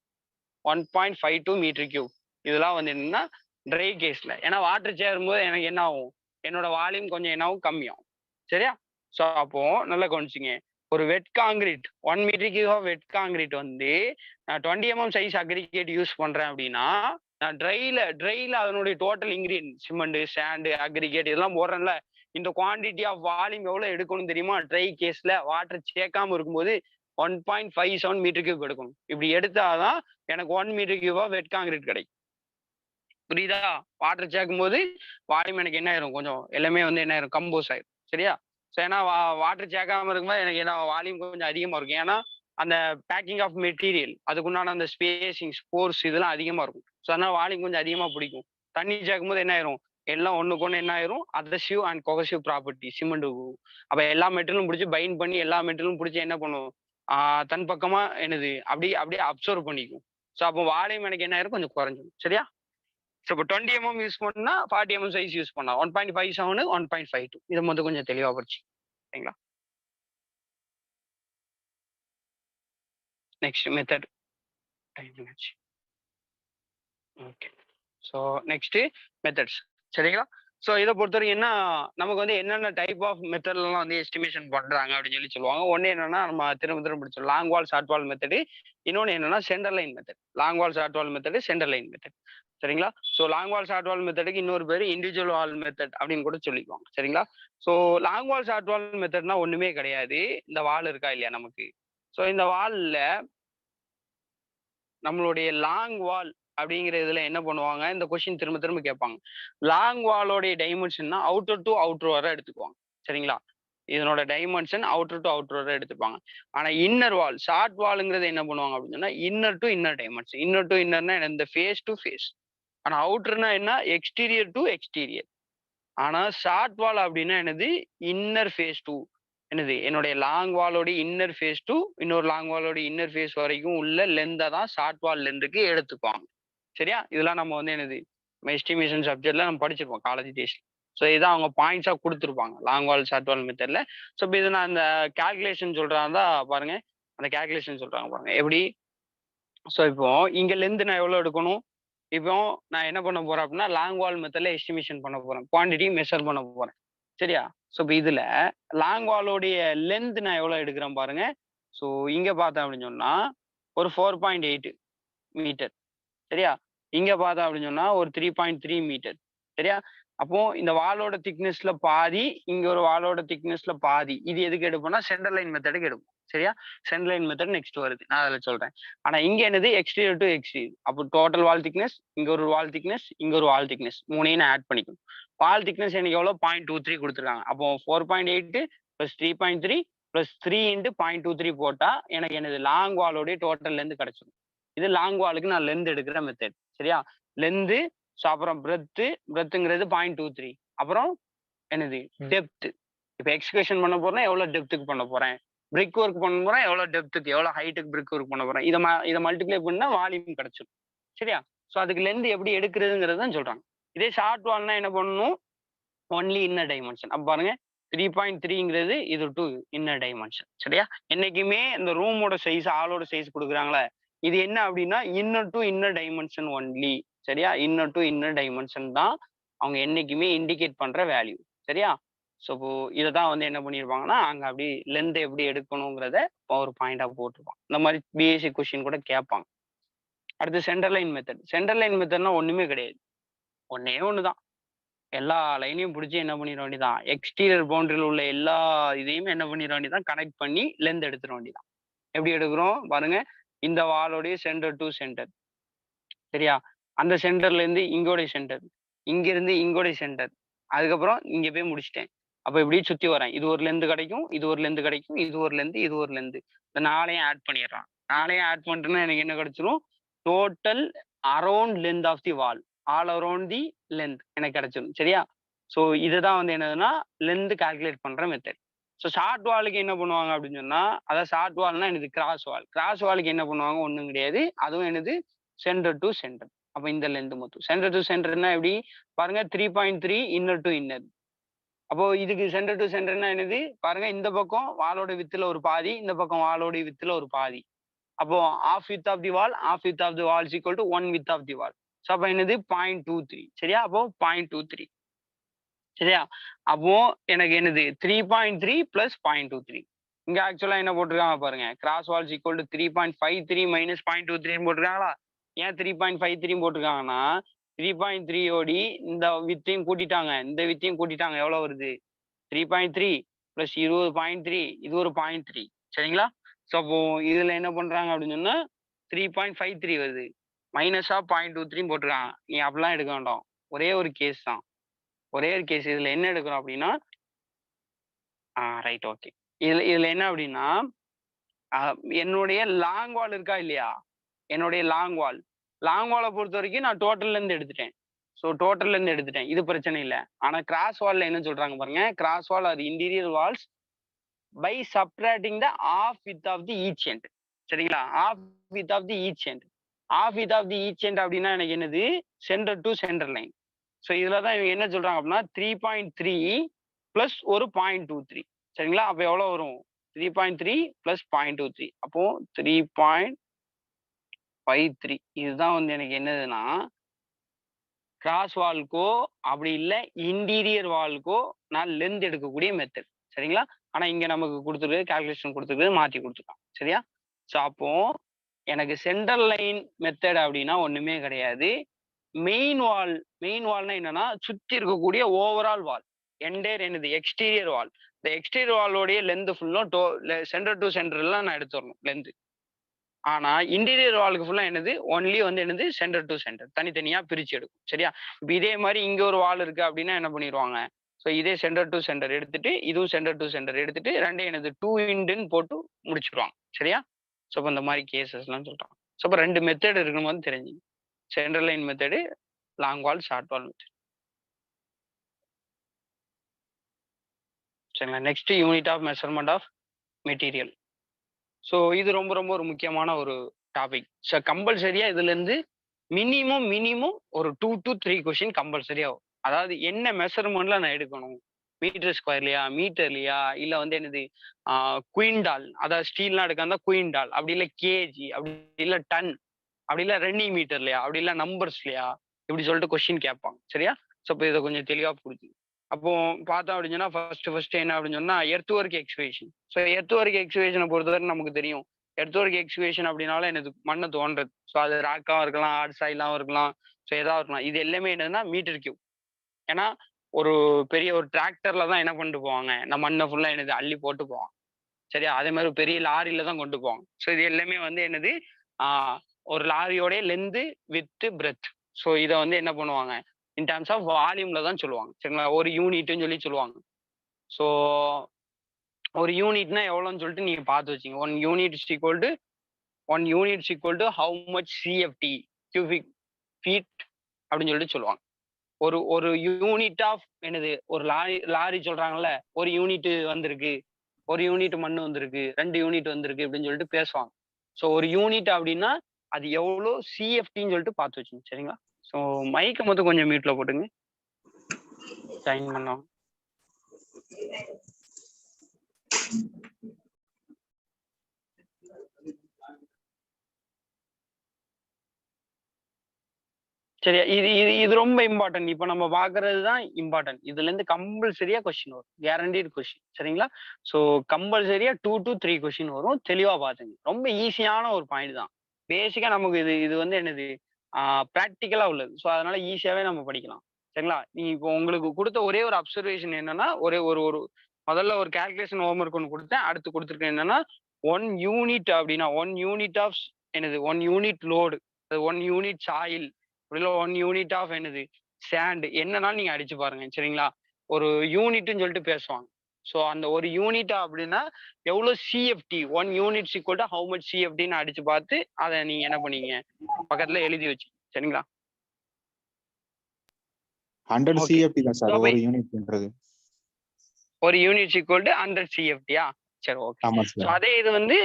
1.52 மீட்டர் கியூப் இதெல்லாம் வந்து என்னன்னா ட்ரை கேஸ்ல ஏன்னா வாட்டர் சேரும்போது எனக்கு என்ன ஆகும் என்னோட வால்யூம் கொஞ்சம் என்ன ஆகும் கம்மியாகும் சரியா ஸோ அப்போ நல்லா கவனிச்சிங்க ஒரு wet concrete 1 metre cube of wet concrete வந்து நான் 20 mm சைஸ் அக்ரிகேட் யூஸ் பண்றேன் அப்படின்னா நான் ட்ரைல அதனுடைய total ingredient cement sand aggregate இதெல்லாம் போடுறேன்ல இந்த குவான்டிட்டி ஆஃப் வால்யூம் எவ்வளவு எடுக்கணும் தெரியுமா ட்ரை கேஸ்ல வாட்டர் சேர்க்காம இருக்கும்போது 1.57 மீட்டர் கியூப் எடுக்கணும் இப்படி எடுத்தாதான் எனக்கு 1 மீட்டர் கியூபா வெட் காங்கிரீட் கிடைக்கும் புரியுதா? வாட்டர் சேர்க்கும்போது வால்யூம் எனக்கு என்ன ஆயிரும் கொஞ்சம் எல்லாமே வந்து என்ன ஆயிரும் கம்போஸ் ஆயிரும். சரியா? ஸோ ஏன்னா வாட்டர் சேர்க்காம இருக்கும்போது எனக்கு என்ன வால்யூம் கொஞ்சம் அதிகமா இருக்கும். ஏன்னா, அந்த பேக்கிங் ஆஃப் மெட்டீரியல் அதுக்குண்டான அந்த ஸ்பேசிங்ஸ், போர்ஸ் இதெல்லாம் அதிகமா இருக்கும். ஸோ அதனால வால்யூம் கொஞ்சம் அதிகமா பிடிக்கும். தண்ணி சேர்க்கும்போது என்ன ஆயிரும், எல்லாம் ஒண்ணுக்கு ஒண்ணு என்ன ஆயிரும் அதசிவ் அண்ட் கொஹசிவ் ப்ராப்பர்ட்டி சிமெண்ட்டுக்கு. அப்ப எல்லா மெட்டீரியலும் பிடிச்சு பைண்ட் பண்ணி எல்லா மெட்டீரியலும் பிடிச்சு என்ன பண்ணும், தன் பக்கமா என்னது அப்படியே அப்படியே அப்சர்வ் பண்ணிக்கும். ஸோ அப்போ வால்யூம் எனக்கு என்ன ஆயிரும் கொஞ்சம் குறைஞ்சிரும். சரியா? ஸோ இப்போ 20 mm யூஸ் பண்ணா 40 mm சைஸ் யூஸ் பண்ணலாம். 1.57 1.52 இத மட்டும் கொஞ்சம் தெளிவா படிச்சு சரிங்களா? நெக்ஸ்ட் மெத்தட் டைமிங் ஆச்சு. ஓகே. ஸோ நெக்ஸ்ட் மெத்தட்ஸ் சரிங்களா? ஸோ இத பொறுத்தவரைக்கும் என்ன நமக்கு வந்து என்னென்ன டைப் ஆஃப் மெத்தட்லாம் வந்து எஸ்டிமேஷன் பண்றாங்க அப்படின்னு சொல்லி சொல்லுவாங்க. ஒண்ணு என்னன்னா நம்ம திரும்ப திரும்ப படிச்சோம். லாங் வால், ஷார்ட் வால் மெத்தடு. இன்னொன்னு என்னன்னா centre line method. Long wall, short வால் மெத்தடு, சென்டர் லைன் மெத்தட். சரிங்களா? ஸோ லாங் வால், ஷார்ட் வால் மெத்தடுக்கு இன்னொரு பேரு இண்டிவிஜுவல் வால் மெத்தட் அப்படின்னு கூட சொல்லிக்குவாங்க. சரிங்களா? ஸோ லாங் வால், ஷார்ட் வால் மெத்தட்னா ஒண்ணுமே கிடையாது. இந்த வால் இருக்கா இல்லையா நமக்கு. ஸோ இந்த வால்ல நம்மளுடைய லாங் வால் அப்படிங்கிற இதுல என்ன பண்ணுவாங்க, இந்த கொஸ்டின் திரும்ப திரும்ப கேட்பாங்க. லாங் வாலோடைய டைமென்ஷன்னா அவுட்டர் டு அவுட்டர் வரை எடுத்துக்குவாங்க. சரிங்களா? இதனோட டைமென்ஷன் அவுட்டர் டு அவுட்டர் வரை எடுத்துப்பாங்க. ஆனா இன்னர் வால், ஷார்ட் வால்ங்கிறது என்ன பண்ணுவாங்க அப்படின்னு சொன்னா, inner to inner dimension. Inner to இன்னர்னா இந்த ஃபேஸ் டு ஃபேஸ். ஆனா அவுட்டர்னா என்ன, எக்ஸ்டீரியர் டு எக்ஸ்டீரியர். ஆனா ஷார்ட் வால் அப்படின்னா என்னது, இன்னர் ஃபேஸ் டு என்னது என்னுடைய லாங் வாலோட இன்னர் ஃபேஸ் டு இன்னொரு லாங் வாலோட இன்னர் ஃபேஸ் வரைக்கும் உள்ள லென்த்தை தான் ஷார்ட் வால் லென்த்துக்கு எடுத்துக்குவாங்க. சரியா? இதெல்லாம் நம்ம வந்து என்னது நம்ம எஸ்டிமேஷன் சப்ஜெக்ட்ல நம்ம படிச்சிருப்போம் காலேஜ் டேஸ்ல. ஸோ இதான் அவங்க பாயிண்ட்ஸா கொடுத்துருப்பாங்க லாங் வால், ஷார்ட் வால் மெத்தட்ல. ஸோ இப்போ இது நான் அந்த கால்குலேஷன் சொல்றாங்க பாருங்க. அந்த கால்குலேஷன் சொல்றாங்க பாருங்க. எப்படி? ஸோ இப்போ இங்க லென்த் நான் எவ்வளவு எடுக்கணும்? இப்போ நான் என்ன பண்ண போறேன் அப்படின்னா, லாங் வால் மெத்தட்ல எஸ்டிமேஷன் பண்ண போறேன். குவான்டிட்டி மெஷர் பண்ண போறேன். சரியா? ஸோ இப்போ இதுல லாங் வாலோடைய லென்த் நான் எவ்வளவு எடுக்கிறேன் பாருங்க. ஸோ இங்க பார்த்தேன் அப்படின்னு சொன்னா ஒரு 4.8 மீட்டர். சரியா? இங்க பார்த்தோம் அப்படின்னு சொன்னா ஒரு 3.3 மீட்டர். சரியா? அப்போ இந்த வாலோட திக்னஸ்ல பாதி, இங்க ஒரு வாலோட திக்னஸ்ல பாதி. இது எதுக்கு எடுப்போம்னா சென்டர் லைன் மெத்தடுக்கு எடுப்போம். சரியா? சென்டர் லைன் மெத்தட் நெக்ஸ்ட் வருது. நான் அதுல சொல்றேன். ஆனா இங்க என்னது எக்ஸ்டீரியர் டு எக்ஸ்டீரியர். அப்போ டோட்டல் வால் திக்னஸ், இங்க ஒரு வால் திக்னஸ், இங்க ஒரு வால் திக்னஸ். மூணையும் நான் ஆட் பண்ணிக்கணும். வால் திக்னஸ் எனக்கு எவ்வளவு 0.23 கொடுத்துருக்காங்க. அப்போ 4.8 + 3.3 + 3 × 0.23 போட்டா எனக்கு என்னது லாங் வாலோடைய டோட்டல் லென்த் கிடைச்சிடும். இது லாங் வாலுக்கு நான் லென்த் எடுக்கிற மெத்தட். சரியா? லென்த், ஸோ அப்புறம் பிரெத்துங்கிறது 0.23. அப்புறம் என்னது டெப்த். இப்போ எக்ஸ்கவேஷன் பண்ண போறேன்னா எவ்வளவு டெப்த்துக்கு பண்ண போறேன், பிரிக் ஒர்க் பண்ண போறேன் எவ்வளவு டெப்த்துக்கு, எவ்வளவு ஹைட்டுக்கு பிரிக் ஒர்க் பண்ண போறேன், இதை மல்டிப்ளை பண்ணா வால்யூம் கிடைச்சிடும். சரியா? ஸோ அதுக்கு லென்த் எப்படி எடுக்கிறதுங்கிறது தான் சொல்றாங்க. இதே ஷார்ட் வால்னா என்ன பண்ணணும், ஒன்லி இன்னர் டைமென்ஷன். அப்ப பாருங்க 3.3ங்கிறது இது டு இன்னர் டைமென்ஷன். சரியா? என்னைக்குமே இந்த ரூமோட சைஸ், ஆளோட சைஸ் கொடுக்குறாங்களே, இது என்ன அப்படின்னா inner to inner dimension only. சரியா? இன்னர் டு இன்னர் டைமென்ஷன் தான் அவங்க என்னைக்குமே இண்டிகேட் பண்ற வேல்யூ. சரியா? ஸோ இப்போ இதை தான் வந்து என்ன பண்ணியிருப்பாங்கன்னா அங்க அப்படி லென்த் எப்படி எடுக்கணுங்கிறத ஒரு பாயிண்டா போட்டிருப்பாங்க. இந்த மாதிரி பிஎஸ்சி கொஸ்டின் கூட கேட்பாங்க. அடுத்து centre line method. Centre line மெத்தட்னா ஒண்ணுமே கிடையாது. ஒன்னே ஒண்ணுதான். எல்லா லைனையும் பிடிச்சி என்ன பண்ணிட வேண்டியதான், எக்ஸ்டீரியர் பவுண்டரியில் உள்ள எல்லா இதையுமே என்ன பண்ணிட வேண்டியதான், கனெக்ட் பண்ணி லென்த் எடுத்துட வேண்டியதான். எப்படி எடுக்கிறோம் பாருங்க. இந்த வாலோடைய சென்டர் டு சென்டர். சரியா? அந்த சென்டர்ல இருந்து இங்கோடைய சென்டர், இங்க இருந்து இங்கோடைய சென்டர், அதுக்கப்புறம் இங்க போய் முடிச்சிட்டேன். அப்ப இப்படி சுத்தி வரேன். இது ஒரு லென்த் கிடைக்கும், இது ஒரு லென்த் கிடைக்கும், இது ஒரு லென்த், இது ஒரு லென்த். இந்த 4ஐயும் ஆட் பண்ணிடுறான். 4ஐயும் ஆட் பண்ணிட்டேன்னா எனக்கு என்ன கிடைச்சிரும், total around length of the wall, all around the length எனக்கு கிடைச்சிடும். சரியா? ஸோ இதுதான் வந்து என்னதுன்னா லென்த் கால்குலேட் பண்ற மெத்தட். ஸோ ஷார்ட் வாலுக்கு என்ன பண்ணுவாங்க அப்படின்னு சொன்னா, அதாவது ஷார்ட் வால்னா என்னது கிராஸ் வால். கிராஸ் வாலுக்கு என்ன பண்ணுவாங்க, ஒண்ணும் கிடையாது. அதுவும் என்னது சென்டர் டு சென்டர். அப்ப இந்த லென்த் மொத்தம் சென்டர் டு சென்டர்னா எப்படி பாருங்க, 3.3 இன்னர் டு இன்னர். அப்போ இதுக்கு சென்டர் டு சென்டர்னா என்னது பாருங்க, இந்த பக்கம் வாலோட வித்துல ஒரு பாதி, இந்த பக்கம் வாலோட வித்துல ஒரு பாதி. அப்போ half width of the wall, half width of the wall is equal to 1 width of the wall. So அப்போ என்னது 0.23. சரியா? அப்போ 0.23. சரியா? அப்போ எனக்கு என்னது 3.3 + 0.23. இங்க ஆக்சுவலா என்ன போட்டிருக்காங்க பாருங்க, cross wall is equal to 3.53 - 0.23 போட்டிருக்காங்களா? ஏன் 3.53 போட்டிருக்காங்கன்னா 3.3 ஓடி இந்த வித்தையும் கூட்டிட்டாங்க, இந்த வித்தையும் கூட்டிட்டாங்க. எவ்வளவு வருது, 3.3 + 20.3, இது ஒரு 0.3. சரிங்களா? ஸோ அப்போ இதுல என்ன பண்றாங்க அப்படின்னு சொன்னா 3.53 வருது. மைனஸா 0.23 போட்டிருக்காங்க. நீ அப்படிலாம் எடுக்க வேண்டாம். ஒரே ஒரு கேஸ் தான். ஒரே ஒரு கேஸ். இதுல என்ன எடுக்கிறோம் அப்படின்னா ரைட் ஓகே. இதுல இதுல என்ன அப்படின்னா என்னுடைய லாங் வால் இருக்கா இல்லையா? என்னுடைய லாங் வால். லாங் வால பொறுத்தவரைக்கும் நான் டோட்டல்ல இருந்து எடுத்துட்டேன். ஸோ டோட்டல்ல இருந்து எடுத்துட்டேன். இது பிரச்சனை இல்ல. ஆனா கிராஸ் வால்ல என்ன சொல்றாங்க பாருங்க. Cross wall or interior walls by subtracting the half width of the each end. சரிங்களா? Half width of the each end. Half width of the each end அப்படின்னா எனக்கு என்னது? Centre to centre line. So இதுல தான் இவங்க என்ன சொல்றாங்க அப்படின்னா 3.3 பிளஸ் ஒரு 0.23. சரிங்களா? அப்ப எவ்வளவு வரும்? 3.3 பிளஸ் 0.23. அப்போ 3.53. இதுதான் வந்து எனக்கு என்னதுன்னா கிராஸ் வால்க்கோ அப்படி இல்ல இன்டீரியர் வால்க்கோ நான் லென்த் எடுக்கக்கூடிய மெத்தட். சரிங்களா? ஆனா இங்க நமக்கு கொடுத்துருக்கு கால்குலேஷன் கொடுத்துருக்கு மாத்தி கொடுத்துருக்கான். சரியா? ஸோ அப்போ எனக்கு சென்ட்ரல் லைன் மெத்தட் அப்படின்னா ஒண்ணுமே கிடையாது. மெயின் வால்னா என்னன்னா சுத்தி இருக்கக்கூடிய ஓவரால் வால். என்டையர் என்னது? எக்ஸ்டீரியர் வால். இந்த எக்ஸ்டீரியர் வாலோடைய லென்த் ஃபுல்லும் சென்டர் டு சென்டர்லாம் நான் எடுத்து வரணும் லென்த். ஆனா இன்டீரியர் வாலுக்கு ஃபுல்லா என்னது? ஒன்லி வந்து என்னது? சென்டர் டு சென்டர் தனித்தனியா பிரிச்சு எடுக்கும். சரியா? இப்ப இதே மாதிரி இங்க ஒரு வால் இருக்கு அப்படின்னா என்ன பண்ணிடுவாங்க? ஸோ இதே சென்டர் டு சென்டர் எடுத்துட்டு இதுவும் சென்டர் டு சென்டர் எடுத்துட்டு ரெண்டையும் என்னது 2 இன்டுன்னு போட்டு முடிச்சிருவாங்க. சரியா? ஸோ இப்போ இந்த மாதிரி கேசஸ்லாம் சொல்றாங்க. ஸோ இப்போ 2 மெத்தட் இருக்குன்னு வந்து தெரிஞ்சுங்க. Central line method, long wall, short wall method. சரிங்களா? Next unit of measurement of material. So இது ரொம்ப ரொம்ப ஒரு முக்கியமான ஒரு டாபிக். ஸோ கம்பல்சரியா இதுல இருந்து மினிமம் ஒரு 2 to 3 கொஸ்டின் கம்பல்சரியா வரும். அதாவது என்ன மெஷர்மெண்ட்ல நான் எடுக்கணும்? மீட்டர் ஸ்கொயர்லையா, மீட்டர்லையா, இல்ல வந்து என்னது குயின்டால், அதாவது ஸ்டீல்லாம் எடுக்காந்தா குயின்டால், அப்படி இல்ல கேஜி, அப்படி இல்ல டன், அப்படி இல்ல ரன்னிங் மீட்டர்லையா, அப்படி இல்ல நம்பர்ஸ்லையா, இப்படி சொல்லிட்டு கொஸ்டின் கேட்பாங்க. சரியா? ஸோ இப்போ இதை கொஞ்சம் தெளிவா புரிஞ்சு. அப்போ பார்த்தோம் அப்படின்னு சொன்னா ஃபர்ஸ்ட் என்ன அப்படின்னு சொன்னா earth work excavation. So earth work எக்ஸ்கவேஷனை பொறுத்தவரை நமக்கு தெரியும். எர்த் ஒர்க் எக்ஸ்கவேஷன் அப்படின்னால எனக்கு மண்ணை தோன்றது. ஸோ அது ராக்காவும் இருக்கலாம், ஹார்ட் சாயிலாவும் இருக்கலாம், ஸோ ஏதாவது இருக்கலாம். இது எல்லாமே என்னதுன்னா மீட்டர் கியூப். ஏன்னா ஒரு பெரிய ஒரு டிராக்டர்ல தான் என்ன பண்ணிட்டு போவாங்க? நம்ம மண்ணை ஃபுல்லா என்னது அள்ளி போட்டு போவாங்க. சரியா? அதே மாதிரி பெரிய லாரியில தான் கொண்டு போவாங்க. ஸோ இது எல்லாமே வந்து என்னது? ஒரு லாரியோடைய லென்த் வித் பிரெத். ஸோ இதை வந்து என்ன பண்ணுவாங்க? இன் டர்ம்ஸ் ஆஃப் வால்யூம்ல தான் சொல்லுவாங்க. சரிங்களா? ஒரு யூனிட்னு சொல்லி சொல்லுவாங்க. ஸோ ஒரு யூனிட்னா எவ்வளோன்னு சொல்லிட்டு நீங்க பார்த்து வச்சுங்க. 1 unit equal to how much CFT cubic feet அப்படின்னு சொல்லிட்டு சொல்லுவாங்க. ஒரு யூனிட் ஆஃப் என்னது? ஒரு லாரி சொல்றாங்கல்ல, ஒரு யூனிட் வந்திருக்கு, ஒரு யூனிட் மண்ணு வந்திருக்கு, 2 யூனிட் வந்திருக்கு அப்படின்னு சொல்லிட்டு பேசுவாங்க. ஸோ ஒரு யூனிட் அப்படின்னா அது எவ்வளோ சிஎஃப்டின்னு சொல்லிட்டு பார்த்து வச்சுங்க. சரிங்களா? ஸோ மைக்கை மட்டும் கொஞ்சம் மியூட்ல போட்டுங்க. ஜாயின் பண்ணோம். சரியா? இது இது இது ரொம்ப இம்பார்ட்டன்ட். இப்ப நம்ம பாக்குறது தான் இம்பார்ட்டன்ட். இதுல இருந்து கம்பல்சரியா கொஸ்டின் வரும். Guaranteed question. சரிங்களா? ஸோ கம்பல்சரியா 2 to 3 கொஸ்டின் வரும். தெளிவா பாத்துங்க. ரொம்ப ஈஸியான ஒரு பாயிண்ட் தான். பேசிக்கா நமக்கு இது இது வந்து என்னது? பிராக்டிக்கலா உள்ளது. ஸோ அதனால ஈஸியாவே நம்ம படிக்கலாம். சரிங்களா? நீங்க இப்போ உங்களுக்கு கொடுத்த ஒரே ஒரு அப்சர்வேஷன் என்னன்னா, ஒரே ஒரு ஒரு முதல்ல ஒரு கால்குலேஷன் ஹோம் ஒர்க் ஒன்று கொடுத்தேன். அடுத்து கொடுத்துருக்கேன் என்னன்னா 1 யூனிட் அப்படின்னா 1 யூனிட் ஆஃப் என்னது? 1 யூனிட் லோடு, 1 யூனிட் சாயில், அப்படில 1 யூனிட் ஆஃப் என்னது? சாண்ட், என்னன்னாலும் நீங்க அடிச்சு பாருங்க. சரிங்களா? ஒரு யூனிட்னு சொல்லிட்டு பேசுவாங்க. ஸோ அந்த ஒரு யூனிட் அப்படின்னா எவ்வளவு CFT? 1 unit equal to how much சிஎஃப்டின்னு அடிச்சு பார்த்து அதை நீங்க என்ன பண்ணீங்க? பக்கத்துல எழுதி வச்சு. சரிங்களா? 100 ஓகே. சிஎஃப்டி தான் சார் அப்ப ஒரு யூனிட்ன்றது. ஒரு யூனிட் ஈக்குவல் டு 100 சிஎஃப்டியா? சரி ஓகே. ஆமா ஸோ சார். அதே இது வந்து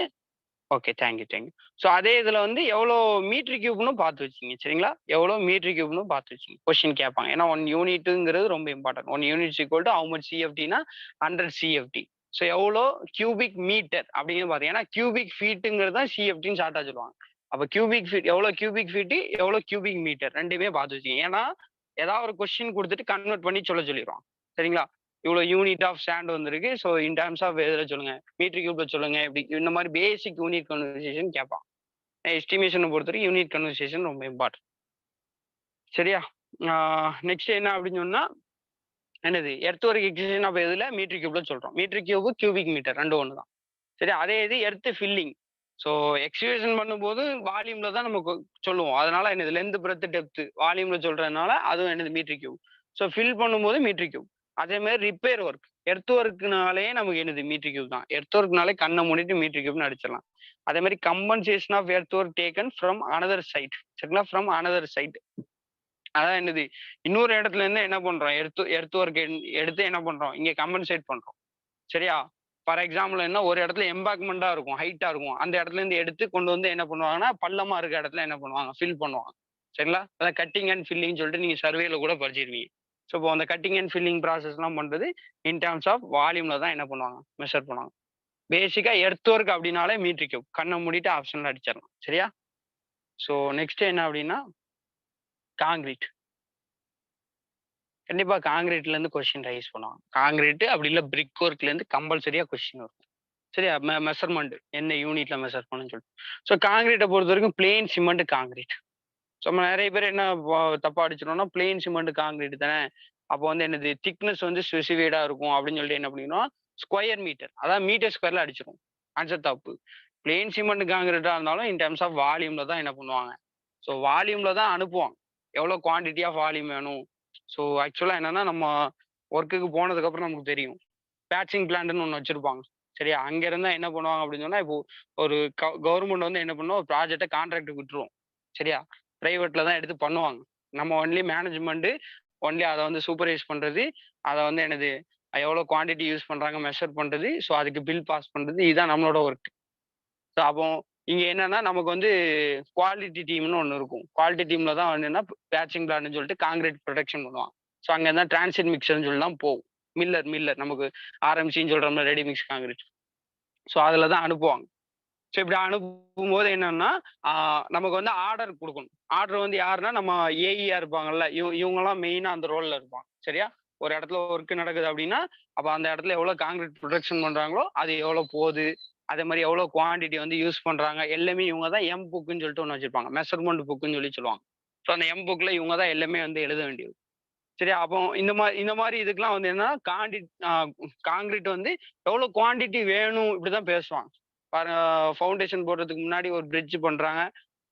ஓகே தேங்க்யூ. ஸோ அதே இதுல வந்து எவ்வளோ மீட்டர் கியூப்னு பார்த்து வச்சுங்க. சரிங்களா? எவ்வளோ மீட்டர் கியூப்னு பார்த்து வச்சுங்க. கொஸ்டின் கேட்பாங்க. ஏன்னா 1 யூனிட்டுங்கிறது ரொம்ப important. 1 unit equal to how much சிஎஃப்டினா 100 சிஎஃப்டி. ஸோ எவ்வளோ கியூபிக் மீட்டர் அப்படின்னு பார்த்தீங்கன்னா கியூபிக் ஃபீட்டுங்கிறது தான் சிஎஃப்டின்னு ஷார்ட்டா சொல்லுவாங்க. அப்போ கியூபிக் ஃபீட் எவ்வளோ கியூபிக் ஃபீட்டு, எவ்வளோ கியூபிக் மீட்டர் ரெண்டுமே பார்த்து வச்சுங்க. ஏன்னா ஏதாவது ஒரு கொஸ்டின் கொடுத்துட்டு கன்வெர்ட் பண்ணி சொல்லிடுவான். சரிங்களா? இவ்வளோ யூனிட் ஆஃப் சாண்ட் வந்திருக்கு. ஸோ இன் டர்ம்ஸ் ஆஃப் எதில் சொல்லுங்க? மீட்டர் கியூப்ல சொல்லுங்க. இப்படி இந்த மாதிரி பேசிக் யூனிட் கன்வர்சேஷன் கேட்பான். எஸ்டிமேஷனை பொறுத்தவரைக்கும் யூனிட் கன்வர்சேஷன் ரொம்ப இம்பார்ட்டன்ட். சரியா? நெக்ஸ்ட் என்ன அப்படின்னு சொன்னா என்னது? எர்த் ஒர்க் எக்ஸிஷன் ஆஃப் எதுல? மீட்டர் கியூப்ல சொல்றோம். மீட்டர் கியூப் கியூபிக் மீட்டர் ரெண்டு ஒன்று தான். சரி, அதே இது எர்த் ஃபில்லிங். ஸோ எக்ஸ்கிவேஷன் பண்ணும்போது வால்யூம்ல தான் நம்ம சொல்லுவோம். அதனால என்னது லென்த், பிரெத், டெப்த் வால்யூம்ல சொல்றதுனால அதுவும் என்னது மீட்டர் கியூப். ஸோ ஃபில் பண்ணும்போது மீட்டர் கியூப். அதே மாதிரி ரிப்பேர் ஒர்க், எர்த் ஒர்க்னாலே நமக்கு என்னது மீட்டர் கியூப் தான். எர்த் ஒர்க்னாலே கண்ணை மூடிட்டு மீட்டர் கியூப்னு அடிச்சிடலாம். அதே மாதிரி compensation of earth work taken from another side. சரிங்களா? From another side. அதான் என்னது இன்னொரு இடத்துல இருந்து என்ன பண்றோம், எர்த் ஒர்க் எடுத்து என்ன பண்றோம், இங்க கம்பன்சேட் பண்றோம். சரியா? ஃபார் எக்ஸாம்பிள் என்ன, ஒரு இடத்துல எம்பாக்மெண்டா இருக்கும், ஹைட்டா இருக்கும். அந்த இடத்துல இருந்து எடுத்து கொண்டு வந்து என்ன பண்ணுவாங்கன்னா, பள்ளமா இருக்க இடத்துல என்ன பண்ணுவாங்க, ஃபில் பண்ணுவாங்க. சரிங்களா? அதான் கட்டிங் அண்ட் ஃபில்லிங் சொல்லிட்டு நீங்க சர்வேல கூட படிச்சிருவீங்க. ஸோ இப்போ அந்த கட்டிங் அண்ட் ஃபில்லிங் ப்ராசஸ்லாம் பண்றது இன் டர்ம்ஸ் ஆஃப் வால்யூம்ல தான் என்ன பண்ணுவாங்க, மெஷர் பண்ணுவாங்க. பேசிக்கா எர்த் ஒர்க் அப்படின்னாலே மீட்டர் கியூப். கண்ணை மூடிட்டு ஆப்ஷன்ல அடிச்சிடலாம். சரியா? ஸோ நெக்ஸ்ட் என்ன அப்படின்னா, காங்கிரீட். கண்டிப்பா காங்கிரீட்ல இருந்து கொஸ்டின் ரைஸ் பண்ணுவாங்க. காங்கிரீட் அப்படி இல்ல பிரிக் ஒர்க்ல இருந்து கம்பல்சரியா கொஸ்டின் வரும். சரியா? மெஷர்மெண்ட் என்ன யூனிட்ல மெஷர் பண்ணணும்னு சொல்லிட்டு. ஸோ காங்கிரீட்டை பொறுத்த வரைக்கும் பிளெயின் சிமெண்ட் காங்கிரீட். ஸோ நம்ம நிறைய பேர் என்ன தப்பா அடிச்சிடோம்னா, பிளெயின் சிமெண்ட் காங்கிரீட் தானே, அப்போ வந்து என்னது திக்னஸ் வந்து ஸ்பெசிஃபைடா இருக்கும் அப்படின்னு சொல்லிட்டு என்ன பண்ணிக்கணும், ஸ்கொயர் மீட்டர், அதாவது மீட்டர் ஸ்கொயர்ல அடிச்சிடும். ஆன்சர் தப்பு. பிளெயின் சிமெண்ட் காங்கிரீட்டா இருந்தாலும் இன் டர்ம்ஸ் ஆஃப் வால்யூம்ல தான் என்ன பண்ணுவாங்க, ஸோ வால்யூம்ல தான் அனுப்புவாங்க. எவ்வளோ குவான்டிட்டி ஆஃப் வால்யூம் வேணும். ஸோ ஆக்சுவலா என்னன்னா, நம்ம ஒர்க்குக்கு போனதுக்கு அப்புறம் நமக்கு தெரியும். பேட்சிங் பிளான்ட்னு ஒன்று வச்சிருப்பாங்க. சரியா? அங்க இருந்தா என்ன பண்ணுவாங்க அப்படின்னு சொன்னா, இப்போ ஒரு கவர்மெண்ட் வந்து என்ன பண்ணும், ஒரு ப்ராஜெக்ட்டை கான்ட்ராக்ட் விட்டுரும். சரியா? பிரைவேட்ல தான் எடுத்து பண்ணுவாங்க. நம்ம ஒன்லி மேனேஜ்மெண்ட், ஒன்லி அதை வந்து சூப்பர்வைஸ் பண்றது, அதை வந்து என்னது எவ்வளோ குவான்டிட்டி யூஸ் பண்றாங்க மெஷர் பண்றது, ஸோ அதுக்கு பில் பாஸ் பண்றது, இதுதான் நம்மளோட ஒர்க். ஸோ அப்போ இங்க என்னன்னா, நமக்கு வந்து குவாலிட்டி டீம்னு ஒன்று இருக்கும். குவாலிட்டி டீம்ல தான் என்னன்னா பேட்சிங் பிளான்னு சொல்லிட்டு காங்கிரீட் ப்ரொடக்ஷன் பண்ணுவாங்க. ஸோ அங்க இருந்தா டிரான்சிட் மிக்சர்னு சொல்லி தான் போகும். மில்லர் நமக்கு ஆர்எம்சின்னு சொல்றோம்ல, ரெடி மிக்ஸ் காங்கிரீட். ஸோ அதுல தான் அனுப்புவாங்க. ஸோ இப்படி அனுப்பும்போது என்னன்னா, நமக்கு வந்து ஆர்டர் குடுக்கணும். ஆர்டர் வந்து யாருன்னா, நம்ம ஏஇயா இருப்பாங்கல்ல, இவங்கலாம் மெயினா அந்த ரோல்ல இருப்பாங்க. சரியா? ஒரு இடத்துல ஒர்க் நடக்குது அப்படின்னா, அப்ப அந்த இடத்துல எவ்வளவு கான்கிரீட் ப்ரொடக்ஷன் பண்றாங்களோ, அது எவ்வளவு போகுது, அதே மாதிரி எவ்வளவு குவான்டிட்டி வந்து யூஸ் பண்றாங்க, எல்லாமே இவங்க தான் எம் புக்குன்னு சொல்லிட்டு ஒண்ணு வச்சிருப்பாங்க. மெஷர்மெண்ட் புக்குன்னு சொல்லி சொல்லுவாங்க. ஸோ அந்த எம் புக்ல இவங்க தான் எல்லாமே வந்து எழுத வேண்டியது. சரியா? அப்போ இந்த மாதிரி இதுக்கெல்லாம் வந்து என்னன்னா, கான்கிரீட் வந்து எவ்வளவு குவான்டிட்டி வேணும் இப்படிதான் பேசுவாங்க. பாருங்க, ஃபவுண்டேஷன் போடுறதுக்கு முன்னாடி ஒரு பிரிட்ஜ் பண்றாங்க.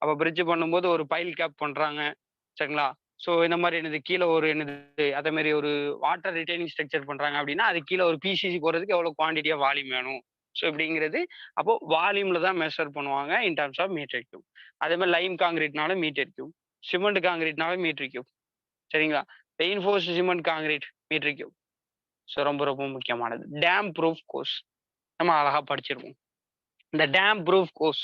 அப்ப பிரிட்ஜ் பண்ணும்போது ஒரு பைல் கேப் பண்றாங்க. சரிங்களா? ஸோ இந்த மாதிரி என்னது கீழே ஒரு என்னது அதே மாதிரி ஒரு வாட்டர் ரிட்டைனிங் ஸ்ட்ரக்சர் பண்றாங்க அப்படின்னா, அது கீழே ஒரு பிசிசி போடுறதுக்கு எவ்வளவு குவான்டிட்டி ஆஃப் வால்யூம் வேணும். ஸோ இப்படிங்கிறது அப்போ வால்யூம்ல தான் மெஷர் பண்ணுவாங்க in terms of metre cube. அதே மாதிரி லைம் காங்கிரீட்னால மீட்டர் கியூப், சிமெண்ட் காங்கிரீட்னால மீட்டர் கியூப். சரிங்களா? Reinforced cement concrete metre cube. So ரொம்ப ரொம்ப முக்கியமானது. டேம் ப்ரூஃப் கோர்ஸ் நம்ம அழகா படிச்சிருக்கோம். இந்த டேம் ப்ரூஃப் கோர்ஸ்